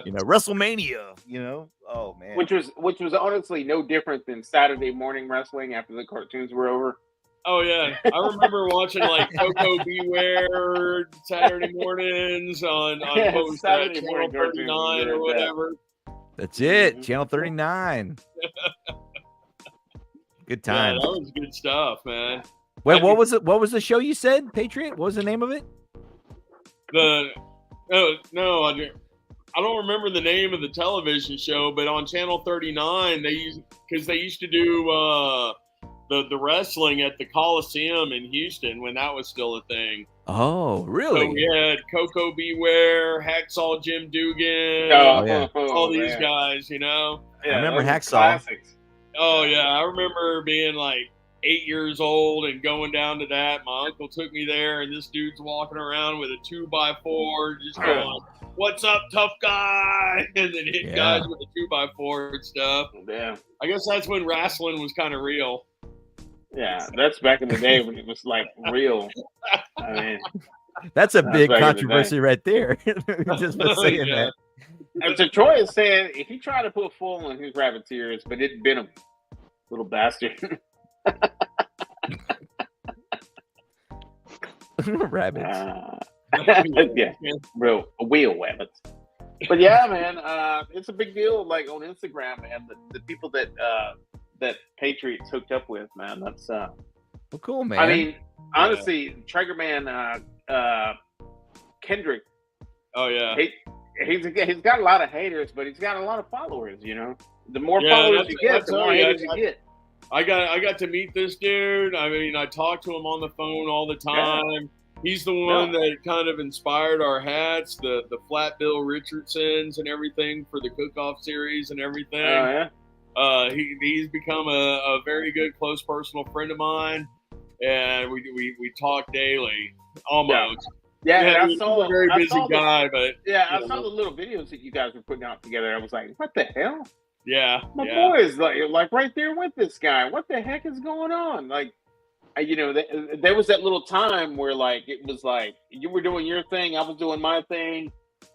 You know, WrestleMania, you know? Oh, man. Which was honestly no different than Saturday morning wrestling after the cartoons were over. Oh, yeah. I remember watching, like, Coco Beware Saturday mornings on Saturday Channel 39 or whatever. That's it. Channel 39. Good time. Yeah, that was good stuff, man. Wait, what was it? What was the show you said, Patriot? What was the name of it? No, I don't remember the name of the television show, but on Channel 39, they used to do the wrestling at the Coliseum in Houston when that was still a thing. Oh, really? So we had Coco Beware, Hacksaw Jim Dugan, all these guys, you know? Yeah, I remember Hacksaw. Oh, yeah. I remember being like 8 years old and going down to that. My uncle took me there, and this dude's walking around with a 2x4 just going, what's up, tough guy? And then hit guys with a 2x4 and stuff. Yeah. I guess that's when wrestling was kind of real. Yeah, that's back in the day when it was like real. I mean, that's a big controversy right there. Just for saying that. And so Troy is saying if he tried to put foil in his rabbit's ears, but it bit him, little bastard. Rabbits. Yeah, real wheel rabbits. But yeah, man, it's a big deal. Like on Instagram, and the people that Patriots hooked up with, man. That's well, cool, man. I mean, honestly, Trigger Man, Kendrick. Oh yeah. He's got a lot of haters, but he's got a lot of followers. You know, the more followers you get, the more haters you get. I got to meet this dude. I mean, I talk to him on the phone all the time. Yeah. He's the one that kind of inspired our hats, the Flat Bill Richardsons and everything for the cook-off series and everything. Oh yeah. He's become a very good close personal friend of mine, and we talk daily almost. Yeah, he's a very busy guy, but I saw the little videos that you guys were putting out together. I was like, what the hell? Yeah, my boy is like right there with this guy. What the heck is going on? Like, you know, there was that little time where like it was like you were doing your thing, I was doing my thing,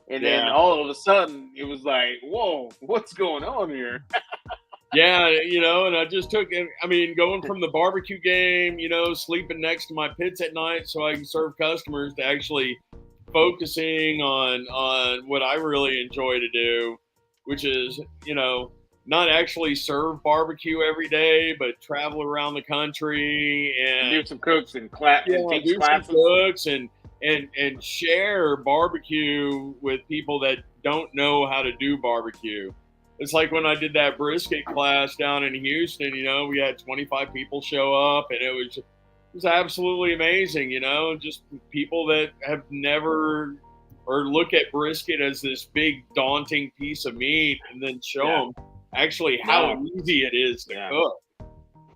and then all of a sudden it was like, whoa, what's going on here? Yeah, you know, and I just took it. I mean, going from the barbecue game, you know, sleeping next to my pits at night so I can serve customers, to actually focusing on what I really enjoy to do, which is, you know, not actually serve barbecue every day, but travel around the country and do some cooks and teach do classes. some cooks and and share barbecue with people that don't know how to do barbecue. It's like when I did that brisket class down in Houston, you know, we had 25 people show up, and it was absolutely amazing, you know, just people that have never or look at brisket as this big daunting piece of meat, and then show them actually how easy it is to cook.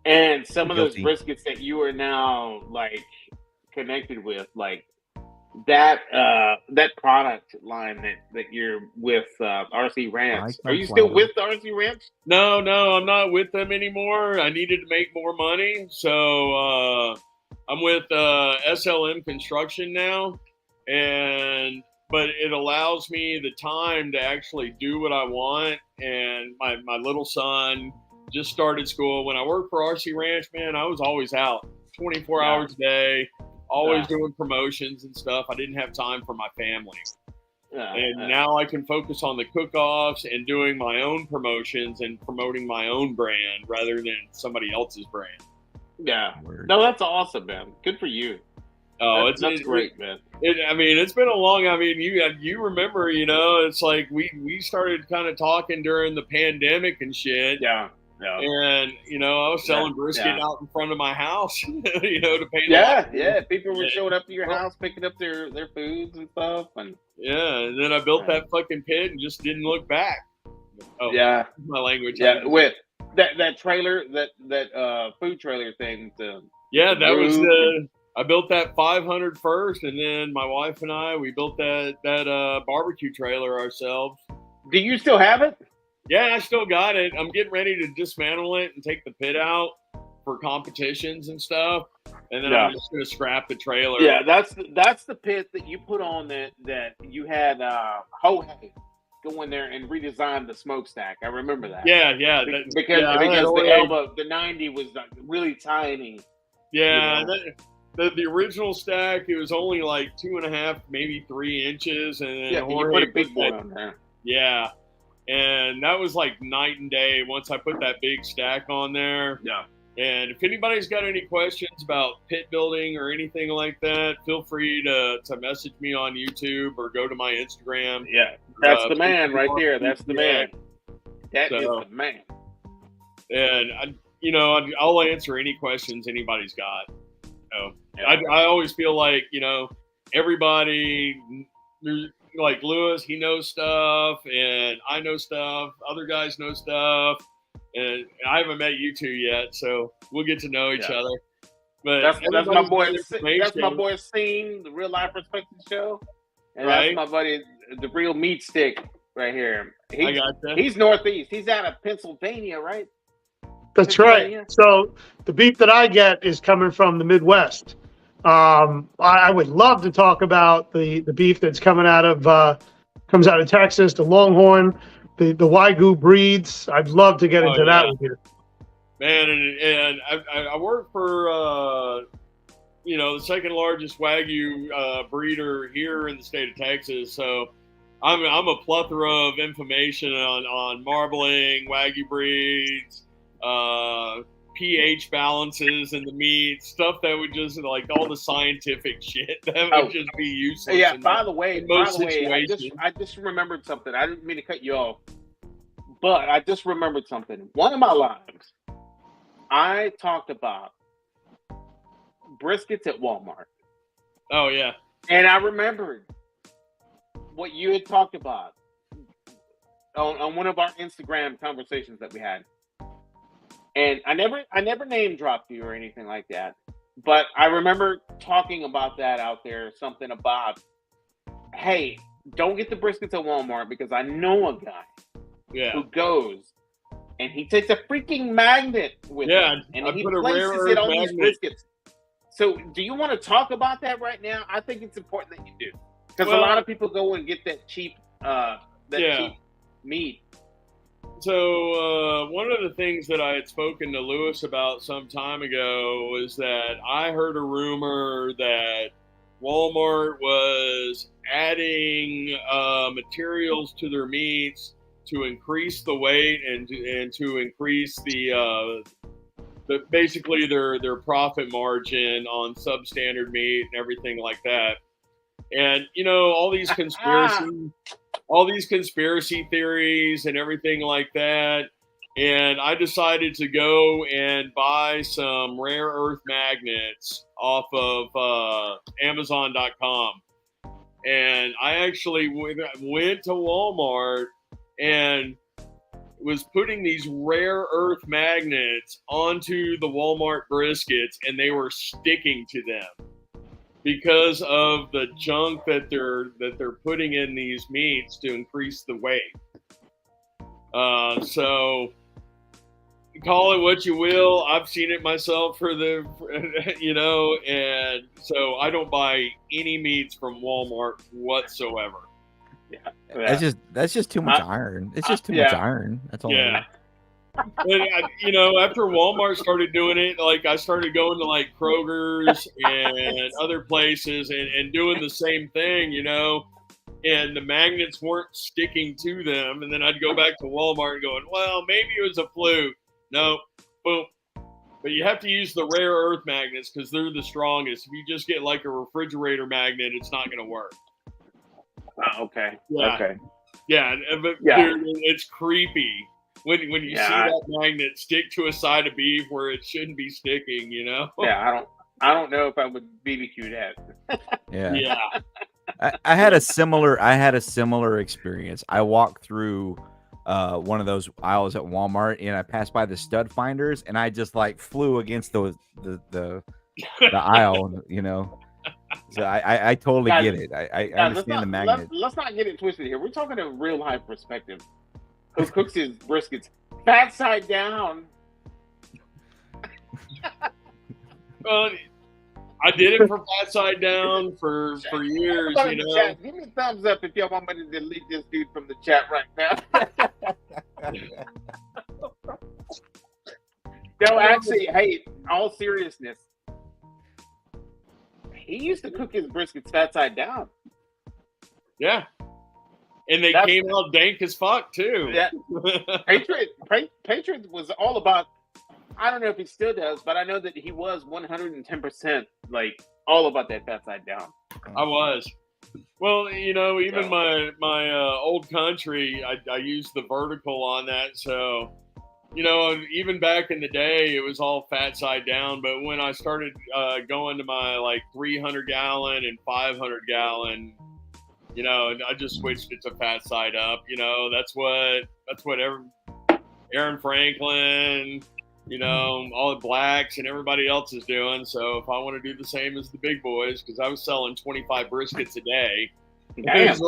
And some of those briskets that you are now like connected with, like that product line that you're with RC Ranch. Are you still with RC Ranch? No, I'm not with them anymore. I needed to make more money, so I'm with SLM Construction now, but it allows me the time to actually do what I want. And my little son just started school. When I worked for RC Ranch, man, I was always out 24 hours a day, always doing promotions and stuff. I didn't have time for my family. And now I can focus on the cook-offs and doing my own promotions and promoting my own brand rather than somebody else's brand. Yeah. No, that's awesome, man. Good for you. Oh, that's great, man. It's been a long. I mean, you remember, you know, it's like we started kind of talking during the pandemic and shit. Yeah. And you know, I was selling brisket out in front of my house, you know, to pay. People were showing up to your house, picking up their foods and stuff, and and then I built that fucking pit and just didn't look back. Oh, my language. Yeah, with that trailer, that food trailer thing. That was I built that 500 first, and then my wife and I, we built that barbecue trailer ourselves. Do you still have it? Yeah, I still got it. I'm getting ready to dismantle it and take the pit out for competitions and stuff, and then I'm just going to scrap the trailer. Yeah, that's the pit that you put on that you had Hohei go in there and redesign the smokestack. I remember that. Yeah. Because the Elba, the 90 was really tiny. Yeah, you know? The original stack, it was only like 2.5, maybe 3 inches, and then you put a big one on there. Yeah, and that was like night and day once I put that big stack on there. Yeah. And if anybody's got any questions about pit building or anything like that, feel free to message me on YouTube or go to my Instagram. Yeah, that's the man right there. That's the man. That is the man. And I'll answer any questions anybody's got. I always feel like, you know, everybody, like Lewis, he knows stuff, and I know stuff. Other guys know stuff, and I haven't met you two yet, so we'll get to know each other. But that's my boy. That's my boy Scene, the Real Life Perspective Show, and that's my buddy, the Real Meat Stick, right here. He's Northeast. He's out of Pennsylvania, right? That's right. So the beef that I get is coming from the Midwest. I would love to talk about the beef that's comes out of Texas, the Longhorn, the Wagyu breeds. I'd love to get into that with you. Man, and I work for the second largest Wagyu breeder here in the state of Texas. So I'm a plethora of information on marbling, Wagyu breeds, pH balances in the meat, stuff that would just like all the scientific shit that would just be useless. Yeah. By the way, I just remembered something. I didn't mean to cut you off, but I just remembered something. One of my lives, I talked about briskets at Walmart. Oh yeah. And I remembered what you had talked about on one of our Instagram conversations that we had. And I never name dropped you or anything like that, but I remember talking about that out there, something about, hey, don't get the briskets at Walmart because I know a guy who goes and he takes a freaking magnet with him and he places it on these briskets. So do you want to talk about that right now? I think it's important that you do, because a lot of people go and get that cheap cheap meat. So one of the things that I had spoken to Lewis about some time ago was that I heard a rumor that Walmart was adding materials to their meats to increase the weight and to increase the basically their profit margin on substandard meat and everything like that. And all these conspiracy theories and everything like that. And I decided to go and buy some rare earth magnets off of Amazon.com. And I actually went to Walmart and was putting these rare earth magnets onto the Walmart briskets, and they were sticking to them because of the junk that they're putting in these meats to increase the weight. So call it what you will. I've seen it myself and so I don't buy any meats from Walmart whatsoever. Yeah. That's just too much iron. It's just too much iron. That's all. Yeah. And after Walmart started doing it, like I started going to like Kroger's and other places and doing the same thing, and the magnets weren't sticking to them. And then I'd go back to Walmart going, well, maybe it was a fluke. No, boom. But you have to use the rare earth magnets because they're the strongest. If you just get like a refrigerator magnet, it's not going to work. Okay. Yeah. Okay. Yeah, but dude, it's creepy when you see that magnet stick to a side of beef where it shouldn't be sticking. Yeah, I don't know if I would BBQ that. Yeah. I had a similar experience. I walked through one of those aisles at Walmart, and I passed by the stud finders, and I just like flew against the aisle, So I totally get it. I understand the magnet. Let's not get it twisted here. We're talking a real life perspective. Who cooks his briskets fat side down? Well, I did it for fat side down for years. Chat, give me a thumbs up if y'all want me to delete this dude from the chat right now. No, actually, hey, all seriousness, he used to cook his briskets fat side down. Yeah. And they came out dank as fuck too. Yeah. Patriot was all about, I don't know if he still does, but I know that he was 110% like all about that fat side down. I was. Well, even my old country, I used the vertical on that. So, even back in the day, it was all fat side down. But when I started going to my like 300 gallon and 500 gallon, I just switched it to fat side up. That's what Aaron Franklin, all the blacks and everybody else is doing. So if I want to do the same as the big boys, because I was selling 25 briskets a day, it's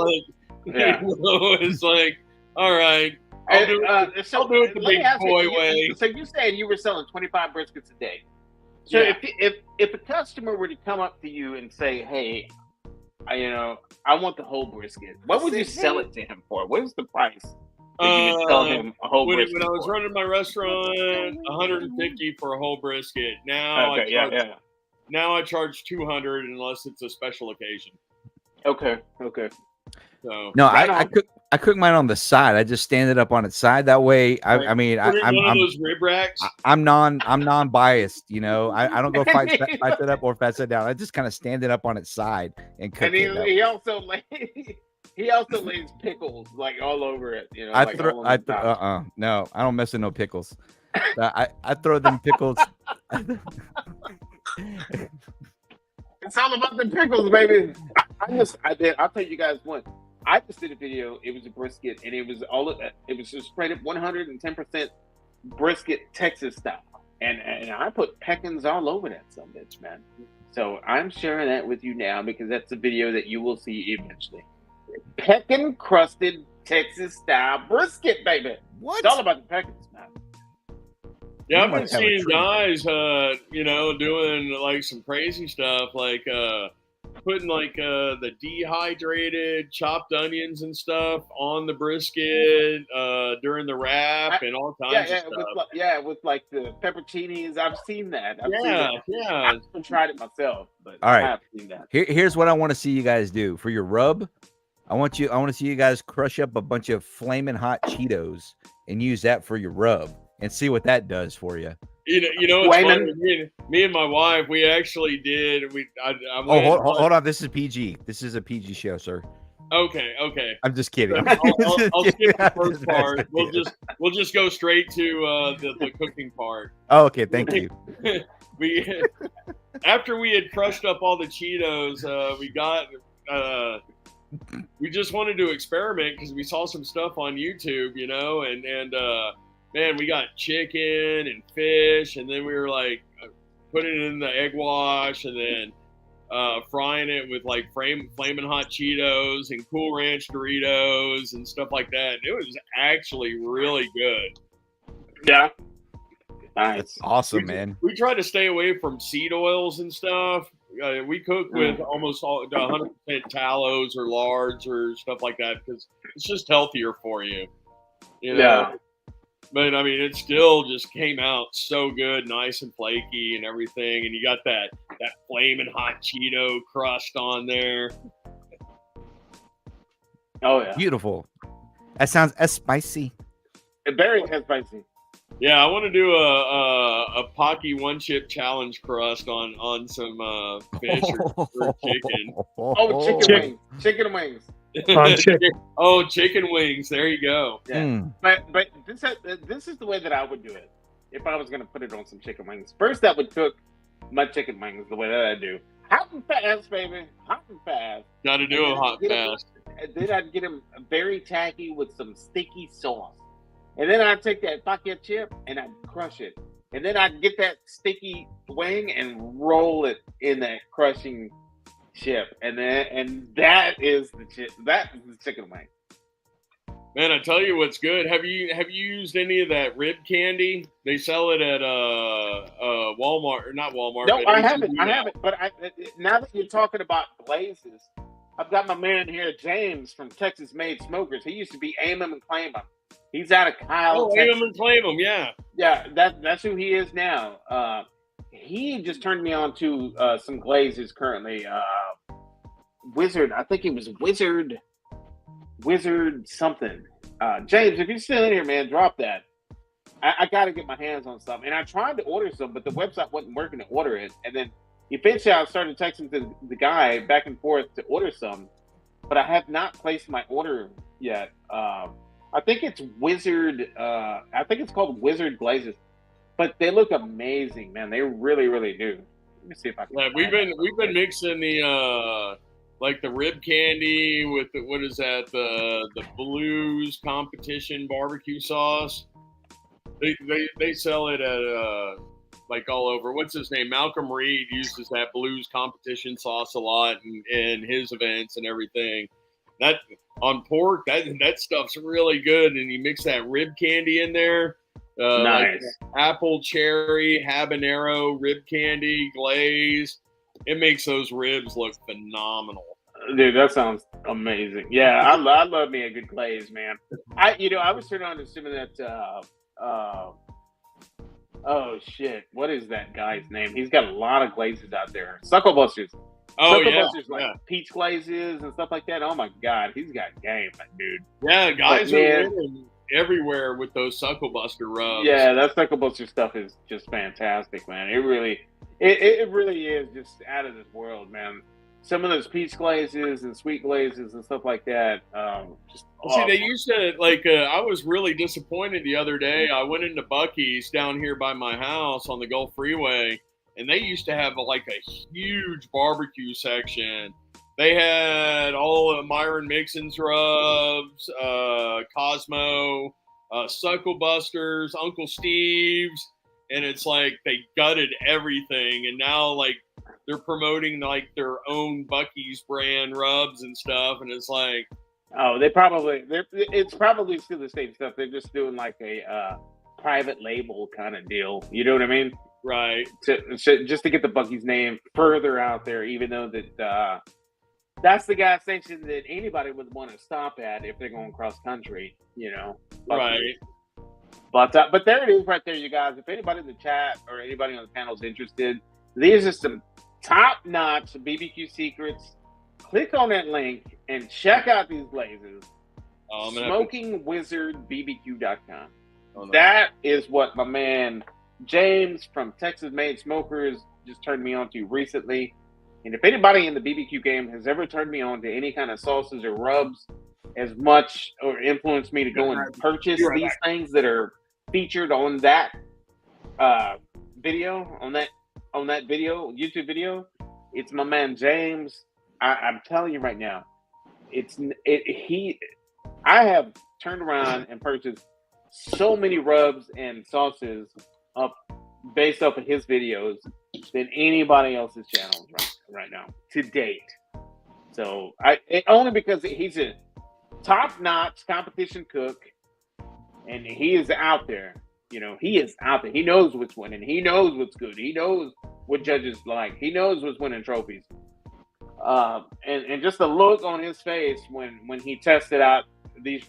like, all right, I'll do it the big boy way. So you said you were selling 25 briskets a day. So if a customer were to come up to you and say, hey, I want the whole brisket, what would you sell it to him for? What was the price? You would sell him a whole brisket when I was running my restaurant, $150 for a whole brisket. Now I charge $200 unless it's a special occasion. Okay. So no, I cook mine on the side. I just stand it up on its side. That way, I'm those rib racks. I'm non-biased. I don't go fight it up or fat side down. I just kind of stand it up on its side and cook it. He also lays pickles like all over it. No, I don't mess with no pickles. I throw them pickles. It's all about the pickles, baby. I'll tell you guys one. I just did a video. It was a brisket, and it was just straight up 110% brisket Texas style, and I put pecans all over that some bitch, man. So I'm sharing that with you now because that's a video that you will see eventually. Pecan crusted Texas style brisket, baby. What? It's all about the pecans, man. Yeah, I've been seeing guys, doing like some crazy stuff, like putting like the dehydrated chopped onions and stuff on the brisket during the wrap and all kinds of stuff. With like the pepperoncinis. I've seen that. I haven't tried it myself, but all right. I have seen that. Here's what I want to see you guys do for your rub. I want to see you guys crush up a bunch of flaming hot Cheetos and use that for your rub and see what that does for you. You know, it's Wayman. funny. Me and my wife, we actually did. Hold on. This is PG. This is a PG show, sir. Okay. I'm just kidding. I'll skip the first part. We'll just go straight to the cooking part. Oh, okay. Thank you. We after we had crushed up all the Cheetos, we just wanted to experiment because we saw some stuff on YouTube, you know, and man, we got chicken and fish, and then we were like putting it in the egg wash, and then frying it with like flaming hot Cheetos and Cool Ranch Doritos and stuff like that. It was actually really good. Yeah. Nice. Awesome, man. We try to stay away from seed oils and stuff. We cook with almost 100% tallows or lards or stuff like that because it's just healthier for you. You know? Yeah. But I mean, it still just came out so good, nice and flaky and everything. And you got that flaming hot Cheeto crust on there. Oh yeah. Beautiful. That sounds as spicy. Very spicy. Yeah, I want to do a Pocky one chip challenge crust on some fish or chicken. Oh, chicken wings. Chicken wings. Oh, chicken wings. There you go. Yeah. But this is the way that I would do it if I was going to put it on some chicken wings. First, I would cook my chicken wings the way that I do. Hot and fast, baby. Hot and fast. Got to do it hot and fast. And then I'd get them very tacky with some sticky sauce. And then I'd take that Pocky chip and I'd crush it. And then I'd get that sticky wing and roll it in that crushing chip. And that is the chip. That is the chicken wing. Man, I tell you what's good. Have you used any of that rib candy? They sell it at Walmart, or not Walmart. No, I haven't. But now that you're talking about glazes, I've got my man here, James from Texas Made Smokers. He used to be Aim 'em and Claim 'em. He's out of Kyle. Oh, Aim 'em and Claim 'em, yeah. Yeah, that's who he is now. He just turned me on to some glazes currently. Wizard, I think he was Wizard something. James, if you're still in here, man, drop that. I got to get my hands on some. And I tried to order some, but the website wasn't working to order it. And then eventually I started texting the guy back and forth to order some, but I have not placed my order yet. I think it's Wizard. I think it's called Wizard Glazes, but they look amazing, man. They really, really do. Let me see if I can. Yeah, we've been mixing the like the rib candy with what is that? The Blues competition barbecue sauce. They sell it at like all over. What's his name? Malcolm Reed uses that Blues competition sauce a lot in his events and everything. That on pork, that stuff's really good, and you mix that rib candy in there. Nice. Like apple, cherry, habanero, rib candy, glaze. It makes those ribs look phenomenal. Dude, that sounds amazing. Yeah, I love me a good glaze, man. I was turned on to some of that. Oh shit, what is that guy's name? He's got a lot of glazes out there. Sucklebusters. Oh Sucklebusters, like peach glazes and stuff like that. Oh my god, he's got game, that dude. Yeah, guys are winning everywhere with those Sucklebuster rubs. Yeah, that Sucklebuster stuff is just fantastic, man. It really is just out of this world, man. Some of those peach glazes and sweet glazes and stuff like that. Just see, they used to I was really disappointed the other day. I went into Buc-ee's down here by my house on the Gulf Freeway, and they used to have like a huge barbecue section. They had all of Myron Mixon's rubs, Cosmo, Sucklebusters, Uncle Steve's, and it's like they gutted everything, and now like they're promoting like their own Buc-ee's brand rubs and stuff, and it's like, oh, it's probably still the same stuff. They're just doing like a private label kind of deal. You know what I mean? Right. Just to get the Buc-ee's name further out there, even though that that's the gas station that anybody would want to stop at if they're going cross country. You know. Buc-ee's. Right. But there it is, right there, you guys. If anybody in the chat or anybody on the panel is interested, these are some top-notch BBQ secrets. Click on that link and check out these glazes. SmokingWizardBBQ.com. That is what my man James from Texas Made Smokers just turned me on to recently. And if anybody in the BBQ game has ever turned me on to any kind of sauces or rubs as much or influenced me to go and purchase these things that are featured on that video, on that video, YouTube video, it's my man James. I'm telling you right now, I have turned around and purchased so many rubs and sauces up based off of his videos than anybody else's channels right now to date. So only because he's a top-notch competition cook, and he is out there. You know, he is out there. He knows what's winning. He knows what's good. He knows what judges like. He knows what's winning trophies. And just the look on his face when he tested out these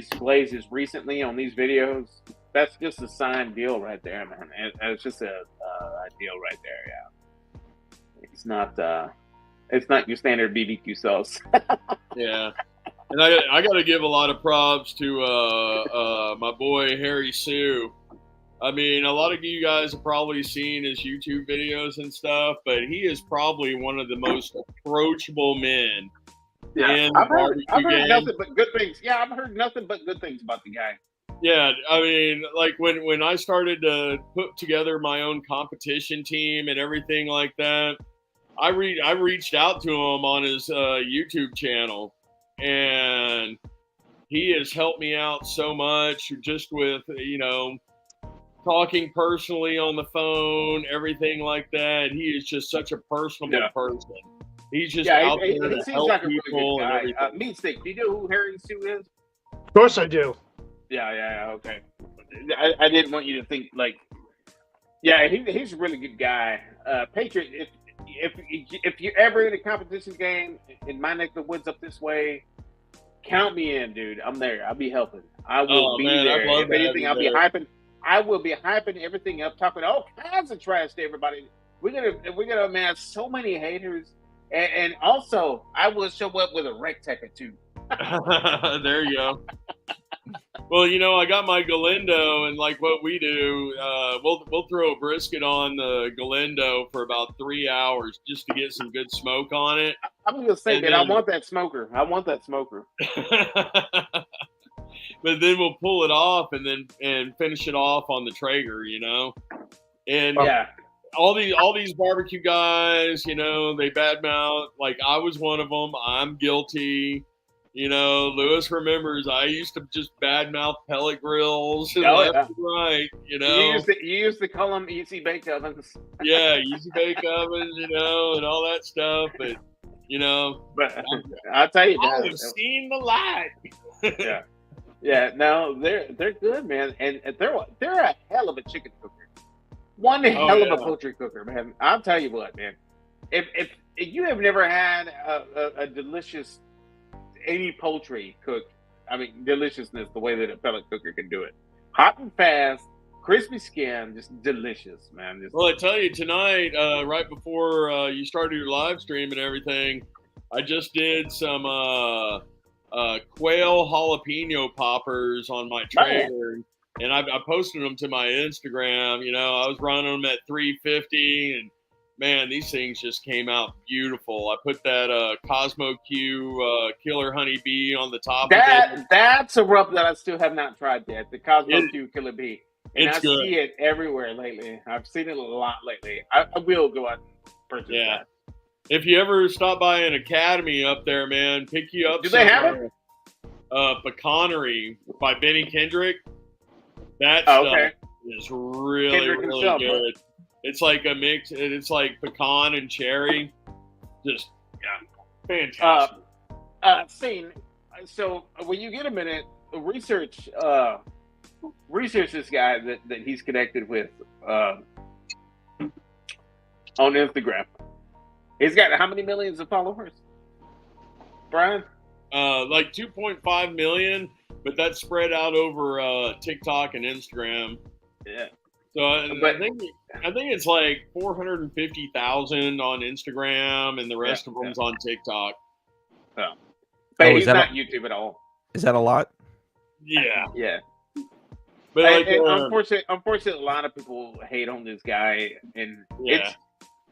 glazes recently on these videos, that's just a signed deal right there, man. It's just a deal right there. Yeah, it's not your standard BBQ sauce. Yeah, and I got to give a lot of props to my boy Harry Sue. I mean, a lot of you guys have probably seen his YouTube videos and stuff, but he is probably one of the most approachable men. Yeah, I've heard nothing but good things. Yeah, I've heard nothing but good things about the guy. Yeah, I mean, like when I started to put together my own competition team and everything like that, I reached out to him on his YouTube channel, and he has helped me out so much just with, talking personally on the phone, everything like that. He is just such a personable person. He's just out there to help like people and everything. Meat Stick, do you know who Harry Sue is? Of course I do. Yeah, okay. I didn't want you to think like, he's a really good guy. Patriot, if you're ever in a competition game in my neck of the woods up this way, count me in, dude. I'm there. I'll be helping. I will be there. If anything, I'll be hyping. I will be hyping everything up, talking all kinds of trash to everybody. We're gonna amass so many haters, and also I will show up with a rec tech or two. There you go. Well, I got my Galindo, and like what we do, we'll throw a brisket on the Galindo for about 3 hours just to get some good smoke on it. I'm gonna say that I want that smoker. But then we'll pull it off and finish it off on the Traeger, And all these barbecue guys, they badmouth. Like I was one of them. I'm guilty. Lewis remembers I used to just badmouth pellet grills left and right. You used to call them easy bake ovens. Yeah, easy bake ovens, and all that stuff. But but I'll tell you, I have seen the light. Yeah, no, they're good, man, and they're a hell of a chicken cooker. One hell of a poultry cooker, man. I'll tell you what, man. If you have never had a delicious any poultry cook, I mean deliciousness, the way that a pellet cooker can do it, hot and fast, crispy skin, just delicious, man. Well, I tell you tonight, right before you started your live stream and everything, I just did some quail jalapeno poppers on my Traeger, and I posted them to my Instagram. I was running them at 350, and man, these things just came out beautiful. I put that Cosmo Q Killer Honey Bee on the top of it. That's a rub that I still have not tried yet, the Cosmo Q Killer Bee. And I good. See it everywhere lately. I've seen it a lot lately. I will go out and purchase that. If you ever stop by an academy up there, man, pick you up. Do they have it? Pecanery by Benny Kendrick. That stuff is really, Kendrick really himself, good. Huh? It's like a mix. It's like pecan and cherry. Just fantastic. So when you get a minute, research this guy that he's connected with on Instagram. He's got how many millions of followers, Brian? Like 2.5 million, but that's spread out over TikTok and Instagram. Yeah. So I think it's like 450,000 on Instagram, and the rest of them's on TikTok. Oh. But he's not YouTube at all. Is that a lot? Yeah. Yeah. But and unfortunately, a lot of people hate on this guy, and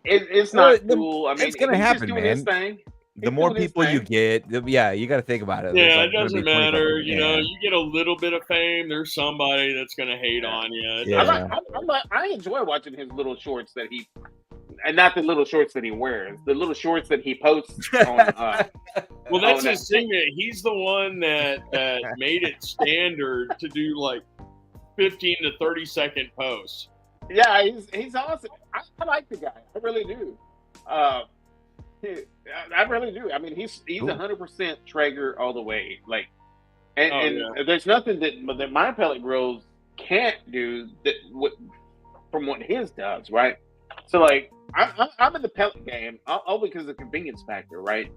it's not cool. I mean, it's gonna he's happen, just doing man. his thing. The more people you get, you got to think about it. Yeah, There's it doesn't matter. You know, yeah. you get a little bit of fame, there's somebody that's going to hate on you. I enjoy watching his little shorts that he, and not the little shorts that he wears, the little shorts that he posts on. Well, that's his thing. That he's the one that made it standard to do like 15 to 30-second posts. Yeah, he's awesome. I like the guy. I really do. I really do. I mean, he's 100% Traeger all the way. Like, and there's nothing that my pellet grills can't do from what his does, right? So like, I'm in the pellet game all because of the convenience factor, right?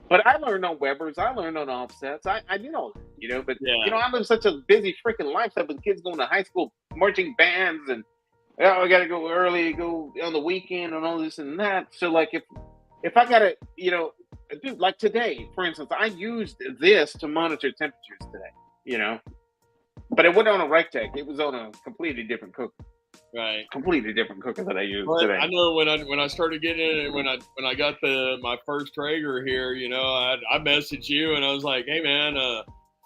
But I learned on Weber's, I learned on offsets. I did all that, you know. But you know, I live such a busy freaking lifestyle with kids going to high school, marching bands, and I got to go early, go on the weekend, and all this and that. So like, if I gotta, you know, dude, like today, for instance, I used this to monitor temperatures today, you know, but it wasn't on a Rectech. It was on a completely different cooker. Right. Completely different cooker that I used But today. I know when I started getting it, when I got my first Traeger here, you know, I messaged you and I was like, hey man,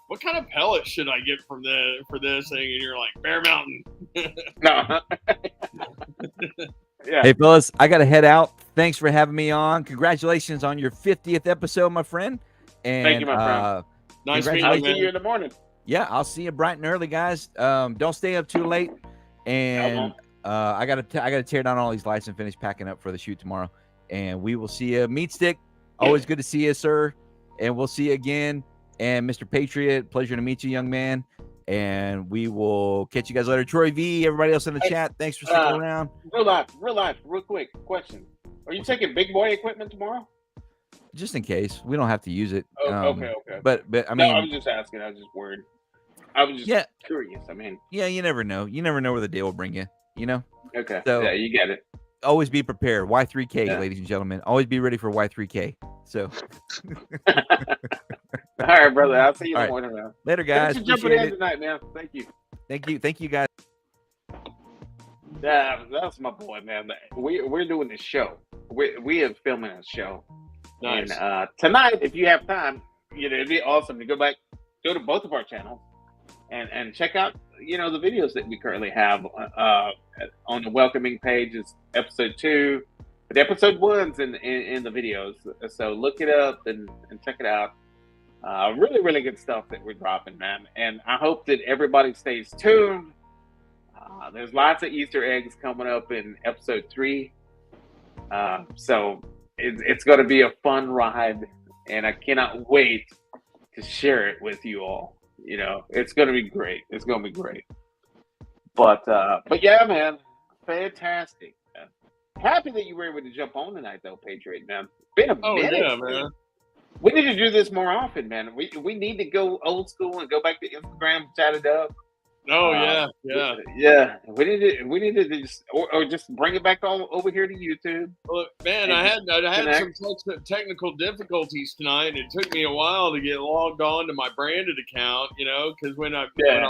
what kind of pellets should I get for this thing? And you're like, Bear Mountain. No. Yeah. Hey fellas, I gotta head out. Thanks for having me on. Congratulations on your 50th episode, my friend. And thank you, my friend. Nice meeting I'll you, see you in the morning. Yeah, I'll see you bright and early, guys. Don't stay up too late. And I gotta tear down all these lights and finish packing up for the shoot tomorrow. And we will see you. Meat Stick, always good to see you, sir. And we'll see you again. And Mr. Patriot, pleasure to meet you, young man. And we will catch you guys later. Troy V, everybody else in the chat, thanks for sticking around. Real life, real quick question. Are you taking big boy equipment tomorrow? Just in case. We don't have to use it. Okay. But I mean, no, I was just asking. I was just worried. I was just curious. I mean, yeah, you never know. You never know where the day will bring you, you know? Okay. So, yeah, you get it. Always be prepared. Y3K, ladies and gentlemen. Always be ready for Y3K. So. All right, brother. I'll see you in the morning, man. Later, guys. Thanks for jumping in tonight, man. Thank you. Thank you, guys. Yeah, that's my boy, man. We're doing this show. We are filming a show. Nice. And tonight, if you have time, you know, it'd be awesome to go to both of our channels and check out, you know, the videos that we currently have on the welcoming page. Is episode 2, but episode 1's in the videos. So look it up and check it out. Really, really good stuff that we're dropping, man. And I hope that everybody stays tuned. There's lots of Easter eggs coming up in episode 3. So it's going to be a fun ride, and I cannot wait to share it with you all. You know, it's going to be great. It's going to be great. But yeah, man, fantastic. Man. Happy that you were able to jump on tonight, though, Patriot, man. Been a minute. Yeah, man. We need to do this more often, man. We need to go old school and go back to Instagram, chat it up. Oh yeah. We need to just or just bring it back on over here to YouTube. Look, man, I had some technical difficulties tonight. It took me a while to get logged on to my branded account, you know, because when I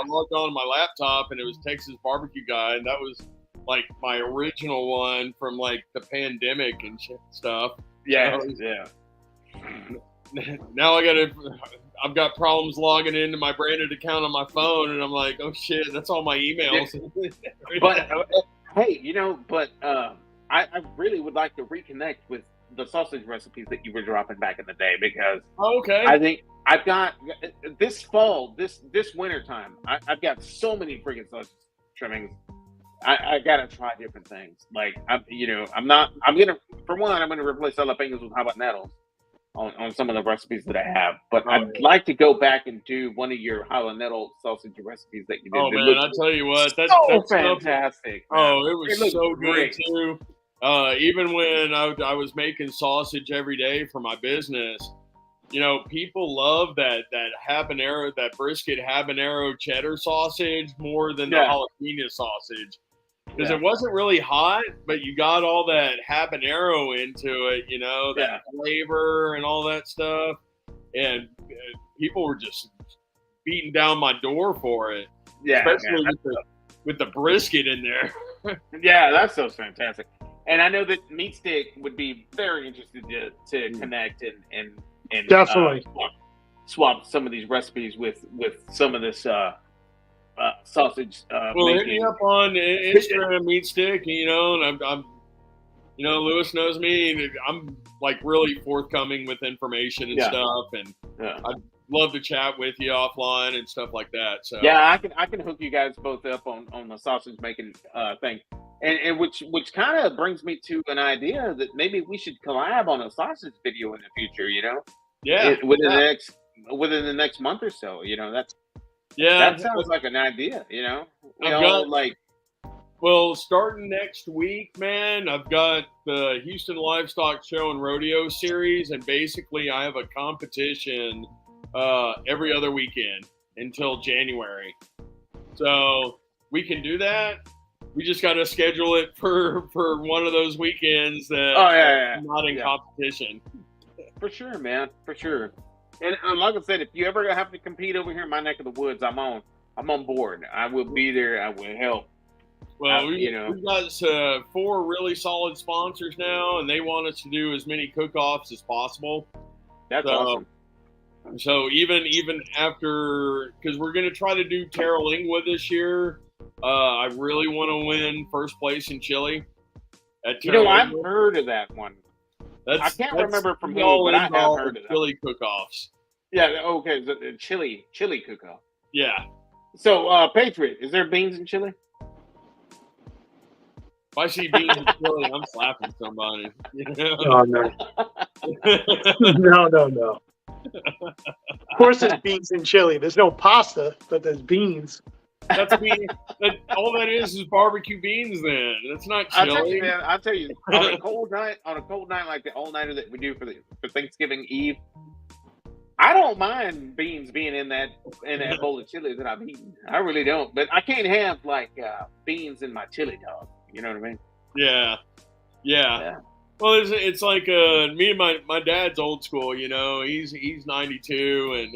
logged on to my laptop and it was Texas Barbecue Guy, and that was like my original one from like the pandemic and stuff. Yeah, Now I've got problems logging into my branded account on my phone, and I'm like, oh shit, that's all my emails. But hey, you know, I really would like to reconnect with the sausage recipes that you were dropping back in the day, because I think I've got this fall, this winter time, I've got so many freaking sausage trimmings. I gotta try different things. Like I'm gonna replace jalapenos with habaneros on some of the recipes that I have, but I'd like to go back and do one of your habanero sausage recipes that you did. Oh man, I tell you what, that's fantastic. Oh, it was so good too. Even when I was making sausage every day for my business, you know, people love that habanero, that brisket habanero cheddar sausage more than the jalapeno sausage. Because it wasn't really hot, but you got all that habanero into it, you know, that flavor and all that stuff. And people were just beating down my door for it. Yeah, especially man, with the brisket in there. yeah, that sounds fantastic. And I know that Meat Stick would be very interested to connect and Definitely. Swap some of these recipes with some of this sausage Well, hit me making. up on Instagram, Meat Stick. You know, and I'm you know, Lewis knows me, and I'm like really forthcoming with information and stuff, and I'd love to chat with you offline and stuff like that. So yeah, I can hook you guys both up on the sausage making thing, and which kind of brings me to an idea that maybe we should collab on a sausage video in the future. You know, within the next month or so. You know, that sounds like an idea. You know, well, starting next week, man, I've got the Houston Livestock Show and Rodeo Series, and basically I have a competition every other weekend until January. So we can do that. We just got to schedule it for one of those weekends that are not in competition. For sure, man. For sure. And like I said, if you ever have to compete over here in my neck of the woods, I'm on board. I will be there. I will help. Well, we've got 4 really solid sponsors now, and they want us to do as many cook-offs as possible. That's awesome. So even after, because we're going to try to do Terra Lingua this year, I really want to win first place in chili. I've heard of that one. I can't remember from who, but I have heard of that. Chili cook-offs. Yeah, okay, the chili cook-off. Yeah. So, Patriot, is there beans in chili? If I see beans in chili, I'm slapping somebody. Oh, no. No. Of course there's beans in chili. There's no pasta, but there's beans. That's beans. All that is barbecue beans then. That's not chili. I'll tell you, on a cold night like the all-nighter that we do for Thanksgiving Eve, I don't mind beans being in that bowl of chili that I've eaten. I really don't. But I can't have beans in my chili dog. You know what I mean? Yeah. Well, it's like me and my dad's old school. You know, he's 92, and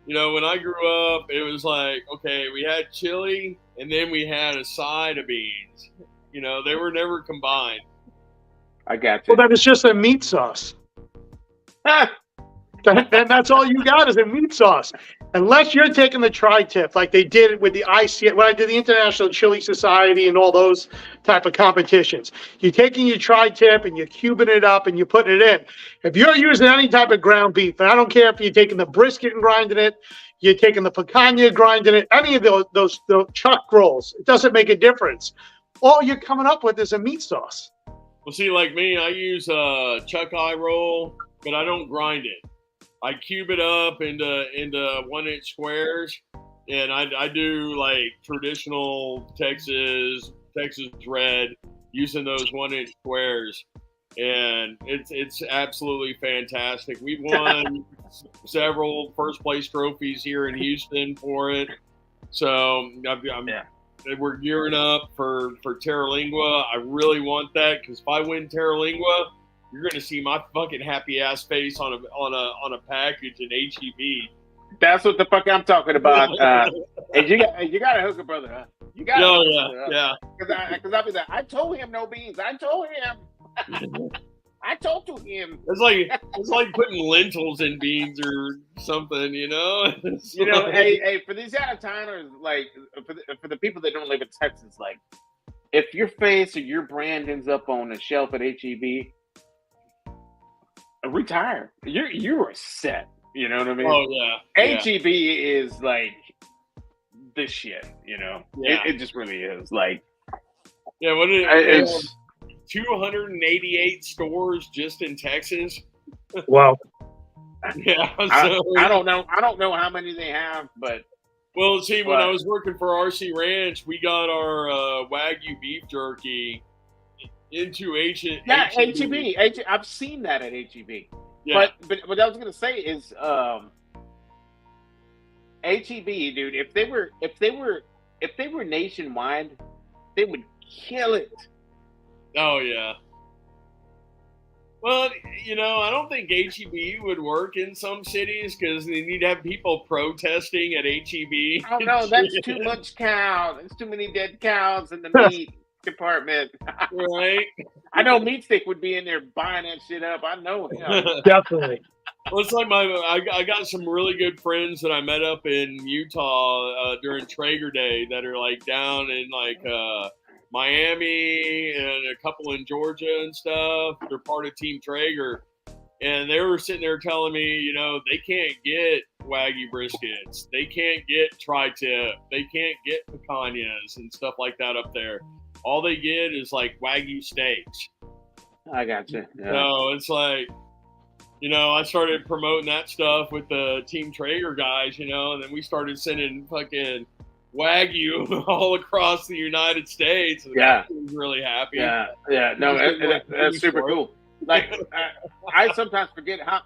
you know, when I grew up, it was like, okay, we had chili, and then we had a side of beans. You know, they were never combined. I got you. Well, then it's just a meat sauce. Then that's all you got is a meat sauce. Unless you're taking the tri-tip like they did with the IC, when I did the International Chili Society and all those type of competitions. You're taking your tri-tip and you're cubing it up and you're putting it in. If you're using any type of ground beef, and I don't care if you're taking the brisket and grinding it, you're taking the picanha, grinding it, any of those chuck rolls, it doesn't make a difference. All you're coming up with is a meat sauce. Well, see, like me, I use chuck eye roll, but I don't grind it. I cube it up into 1-inch squares, and I do like traditional Texas red using those 1-inch squares, and it's absolutely fantastic. We've won several first place trophies here in Houston for it, so we're gearing up for Terra Lingua. I really want that because if I win Terra Lingua, you're going to see my fucking happy ass face on a package in HEB. That's what the fuck I'm talking about. And you got to hook a brother up. You got to. Yeah. Because I'll be like, I told him no beans. I told him. I told to him. It's like putting lentils in beans or something, you know. Hey, for these out of towners, like for the people that don't live in Texas, like if your face or your brand ends up on a shelf at HEB, retire. You are set. You know what I mean? Oh yeah. HEB is like this shit. You know, it just really is. Like, yeah. What it's 288 stores just in Texas. Wow. Yeah. I don't know. I don't know how many they have, but. Well, see, when I was working for RC Ranch, we got our Wagyu beef jerky into HEB. Yeah, HEB. I've seen that at HEB. Yeah. But what I was gonna say is HEB, dude, if they were nationwide, they would kill it. Oh yeah. Well, I don't think HEB would work in some cities because they need to have people protesting at HEB. Oh no, that's too much cow. There's too many dead cows in the meat department. Right? I know Meat Stick would be in there buying that shit up. I know him. Definitely. Well, it's like I got some really good friends that I met up in Utah during Traeger Day that are like down in like Miami and a couple in Georgia and stuff. They're part of Team Traeger, and they were sitting there telling me, they can't get Wagyu briskets, they can't get tri-tip, they can't get picanhas and stuff like that up there. All they get is like Wagyu steaks. I got you. Yeah. So it's like, I started promoting that stuff with the Team Traeger guys, and then we started sending fucking Wagyu all across the United States. And Yeah. I was really happy. Yeah. No, that's super cool. Like I sometimes forget how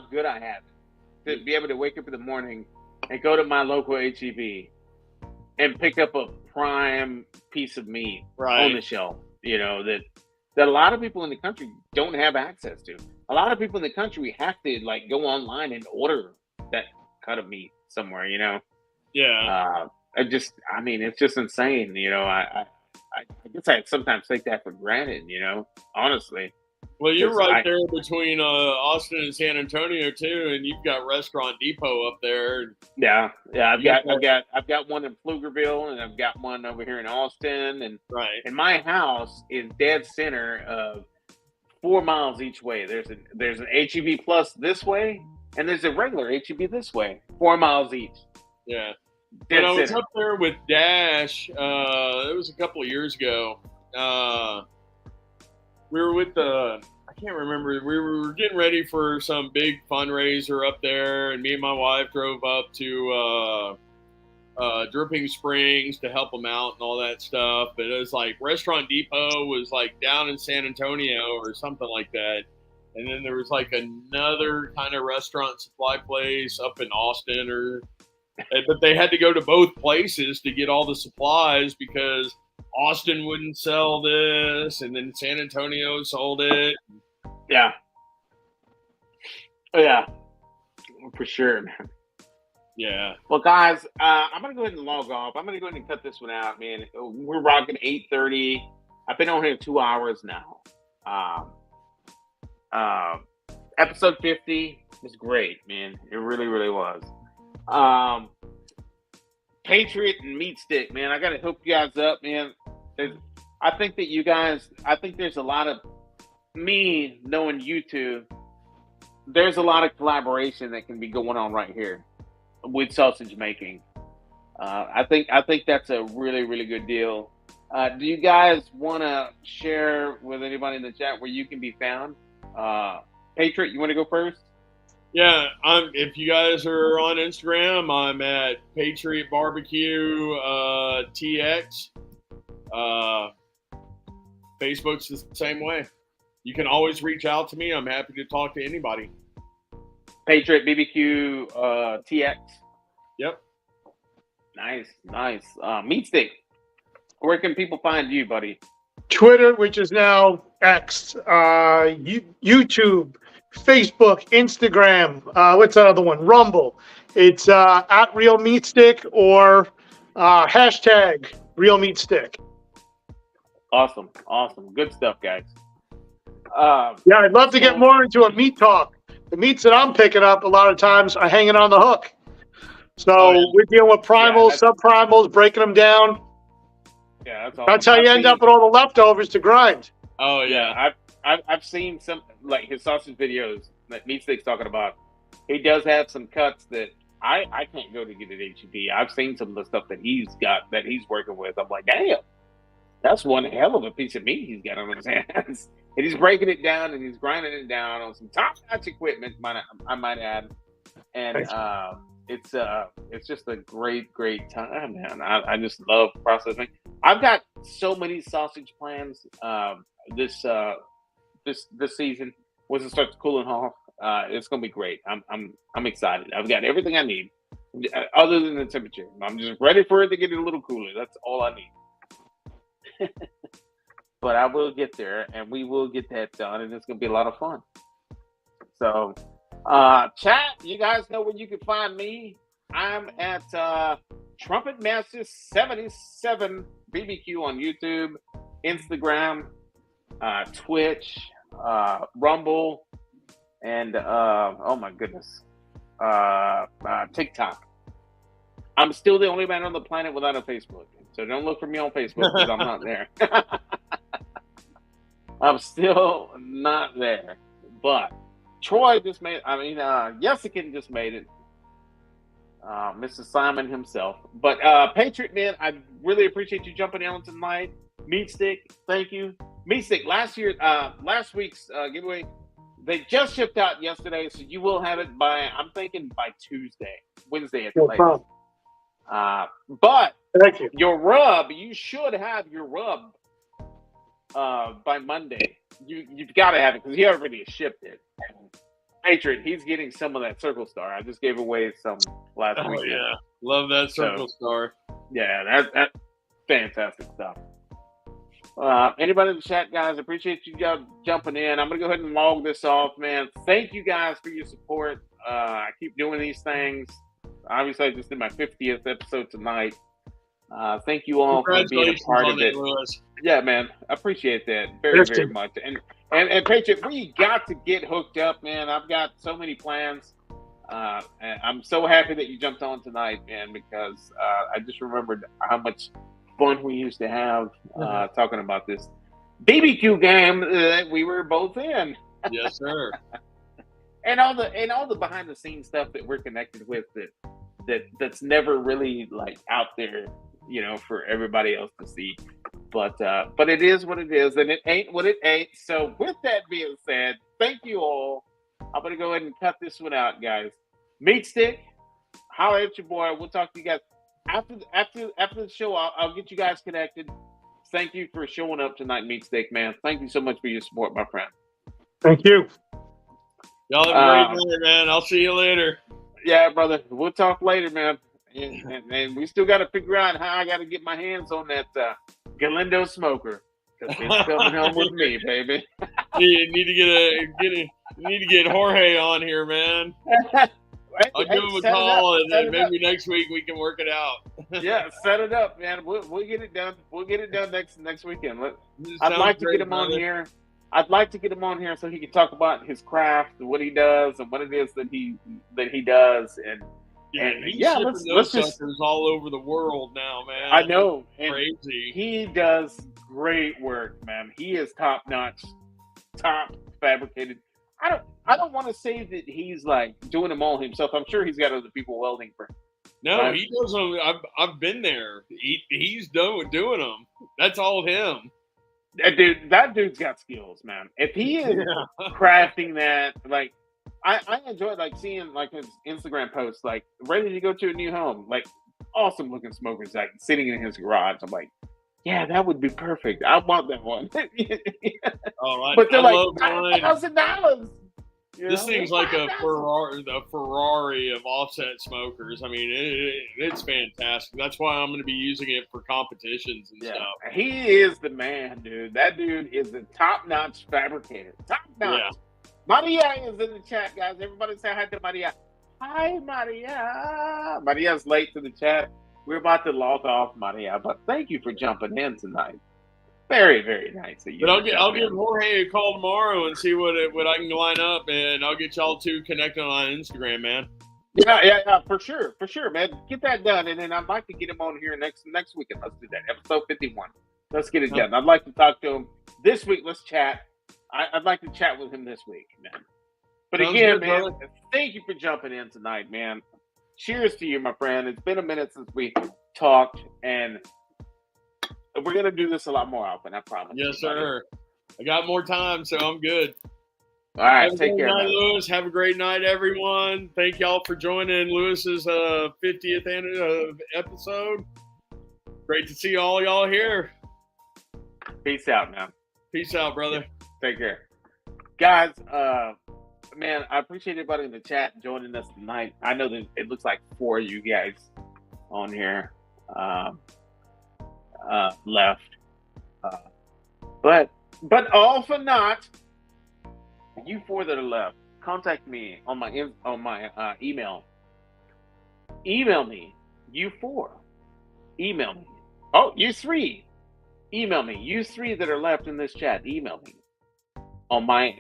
good I have it to be able to wake up in the morning and go to my local HEB and pick up a prime piece of meat on the shelf. That a lot of people in the country don't have access to. A lot of people in the country have to like go online and order that cut of meat somewhere. Yeah. It's just insane. I guess I sometimes take that for granted. Honestly. Well, you're right there between Austin and San Antonio too, and you've got Restaurant Depot up there. Yeah. I've got one in Pflugerville, and I've got one over here in Austin, and And my house is dead center of 4 miles each way. There's an HEB Plus this way, and there's a regular HEB this way. 4 miles each. Yeah. Dead when I was center. up there with Dash, it was a couple of years ago. We were with I can't remember. We were getting ready for some big fundraiser up there, and me and my wife drove up to Dripping Springs to help them out and all that stuff. But it was like Restaurant Depot was like down in San Antonio or something like that. And then there was like another kind of restaurant supply place up in Austin but they had to go to both places to get all the supplies because Austin wouldn't sell this, and then San Antonio sold it. Yeah. Oh, yeah. For sure, man. Yeah. Well, guys, I'm going to go ahead and log off. I'm going to go ahead and cut this one out, man. We're rocking 8:30. I've been on here 2 hours now. Episode 50 was great, man. It really, really was. Patriot and Meat Stick, man. I got to hook you guys up, man. I think there's a lot of me knowing you two. There's a lot of collaboration that can be going on right here with sausage making. I think that's a really, really good deal. Do you guys want to share with anybody in the chat where you can be found? Patriot, you want to go first? Yeah, if you guys are on Instagram, I'm at Patriot Barbecue TX. Facebook's the same way. You can always reach out to me. I'm happy to talk to anybody. Patriot BBQ TX. Yep. Nice. Meat Stick. Where can people find you, buddy? Twitter, which is now X, YouTube, Facebook, Instagram. What's the other one? Rumble. It's at Real Meat Stick or hashtag Real Meat Stick. Awesome. Good stuff, guys. Yeah, I'd love to get more into a meat talk. The meats that I'm picking up a lot of times are hanging on the hook. So we're dealing with primals, subprimals, breaking them down. Yeah, that's awesome. That's how you end up with all the leftovers to grind. Oh yeah, I've seen some like his sausage videos that Meat Stick's talking about. He does have some cuts that I can't go to get at HEB. I've seen some of the stuff that he's got that he's working with. I'm like, damn, that's one hell of a piece of meat he's got on his hands. And he's breaking it down and he's grinding it down on some top-notch equipment, I might add. And it's just a great time, man. I just love processing. I've got so many sausage plans this season once it starts cooling off. It's gonna be great. I'm excited. I've got everything I need other than the temperature. I'm just ready for it to get a little cooler. That's all I need. but I will get there, and we will get that done, and it's going to be a lot of fun. So, chat, you guys know where you can find me. I'm at Trumpetmaster77 BBQ on YouTube, Instagram, Twitch, Rumble, and oh my goodness, TikTok. I'm still the only man on the planet without a Facebook, so don't look for me on Facebook because I'm not there. I'm still not there, but Troy just made. Jessica just made it. Mr. Simon himself. But Patriot Man, I really appreciate you jumping on tonight. Meat Stick, thank you. Meat Stick, last week's giveaway, they just shipped out yesterday, so you will have it by, I'm thinking by Wednesday at the latest. But thank you. Your rub, you should have your rub by Monday. You've got to have it because he already shipped it. Patriot, he's getting some of that Circle Star. I just gave away some last week. Oh yeah, love that Circle Star. Yeah, that's fantastic stuff. Anybody in the chat, guys, appreciate you jumping in. I'm gonna go ahead and log this off, man. Thank you guys for your support. I keep doing these things. Obviously, I just did my 50th episode tonight. Thank you all for being a part of it. Lewis. Yeah, man, I appreciate that very, very much. And Patriot, we got to get hooked up, man. I've got so many plans. And I'm so happy that you jumped on tonight, man, because I just remembered how much fun we used to have talking about this BBQ game that we were both in. Yes, sir. and all the behind the scenes stuff that we're connected with that's never really like out there, for everybody else to see. But it is what it is, and it ain't what it ain't. So with that being said, thank you all. I'm gonna go ahead and cut this one out, guys. Meat Stick, holler at your boy. We'll talk to you guys after the show. I'll get you guys connected. Thank you for showing up tonight, Meat Stick, man. Thank you so much for your support, my friend. Thank you. Y'all have a great night, man. I'll see you later. Yeah, brother. We'll talk later, man. And we still got to figure out how I got to get my hands on that Galindo smoker, because it's coming home with me, baby. You need to get Jorge on here, man. I'll give him a call, and then maybe next week we can work it out. Yeah, set it up, man. We'll get it done. We'll get it done next weekend. I'd like to get him on here. I'd like to get him on here so he can talk about his craft and what he does and what it is that he does. And let's just all over the world now, man. I know, crazy. He does great work, man. He is top notch, top fabricated. I don't want to say that he's like doing them all himself. I'm sure he's got other people welding for him. No, he does them. I've been there. He's doing them. That's all him. That dude's got skills, man. If he is crafting that, like, I enjoy like seeing like his Instagram posts, like ready to go to a new home, like awesome looking smokers, like sitting in his garage. I'm like, yeah, that would be perfect. I want that one. But they're like $1,000. This thing's like the Ferrari of offset smokers. I mean, it's fantastic. That's why I'm going to be using it for competitions and stuff. He is the man, dude. That dude is a top-notch fabricator. Top-notch. Yeah. Maria is in the chat, guys. Everybody say hi to Maria. Hi, Maria. Maria's late to the chat. We're about to log off, Maria, but thank you for jumping in tonight. Very, very nice of you. But I'll give Jorge a call tomorrow and see what I can line up, and I'll get y'all two connected on Instagram, man. Yeah, for sure, man. Get that done, and then I'd like to get him on here next weekend. Let's do that. Episode 51. Let's get it done. I'd like to talk to him this week. Let's chat. I'd like to chat with him this week, man. But again, man, thank you for jumping in tonight, man. Cheers to you, my friend. It's been a minute since we talked, and we're going to do this a lot more often, I promise. Yes, sir. I got more time, so I'm good. All right, take care. Night, Lewis. Have a great night, everyone. Thank y'all for joining Lewis's 50th episode. Great to see all y'all here. Peace out, man. Peace out, brother. Take care. Guys, man, I appreciate everybody in the chat joining us tonight. I know that it looks like 4 of you guys on here left. But all for naught. You four that are left, contact me on my email. Email me. You four. Email me. Oh, you three. Email me. You three that are left in this chat. Email me on my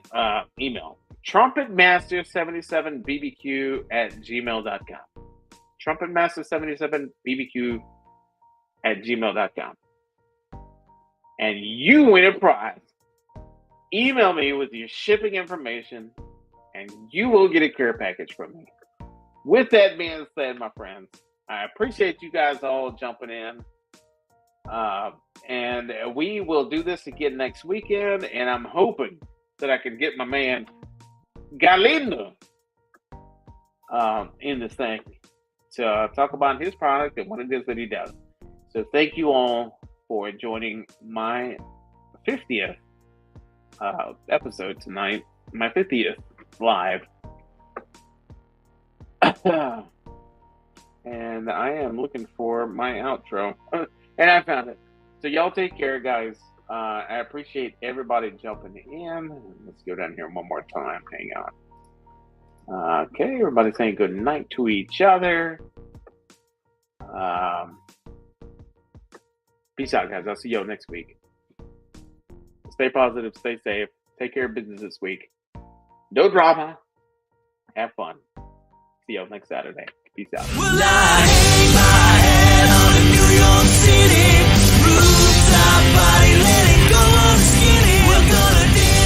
email. Trumpetmaster77 BBQ at gmail.com. Trumpetmaster77 BBQ at gmail.com. And you win a prize. Email me with your shipping information, and you will get a care package from me. With that being said, my friends, I appreciate you guys all jumping in. And we will do this again next weekend, and I'm hoping that I can get my man Galindo in this thing to talk about his product and what it is that he does. So thank you all for joining my 50th episode tonight, my 50th live. And I am looking for my outro. And I found it. So y'all take care, guys. I appreciate everybody jumping in. Let's go down here one more time. Hang on. Okay, everybody saying good night to each other. Peace out, guys. I'll see y'all next week. Stay positive, stay safe, take care of business this week. No drama. Have fun. See y'all next Saturday. Peace out.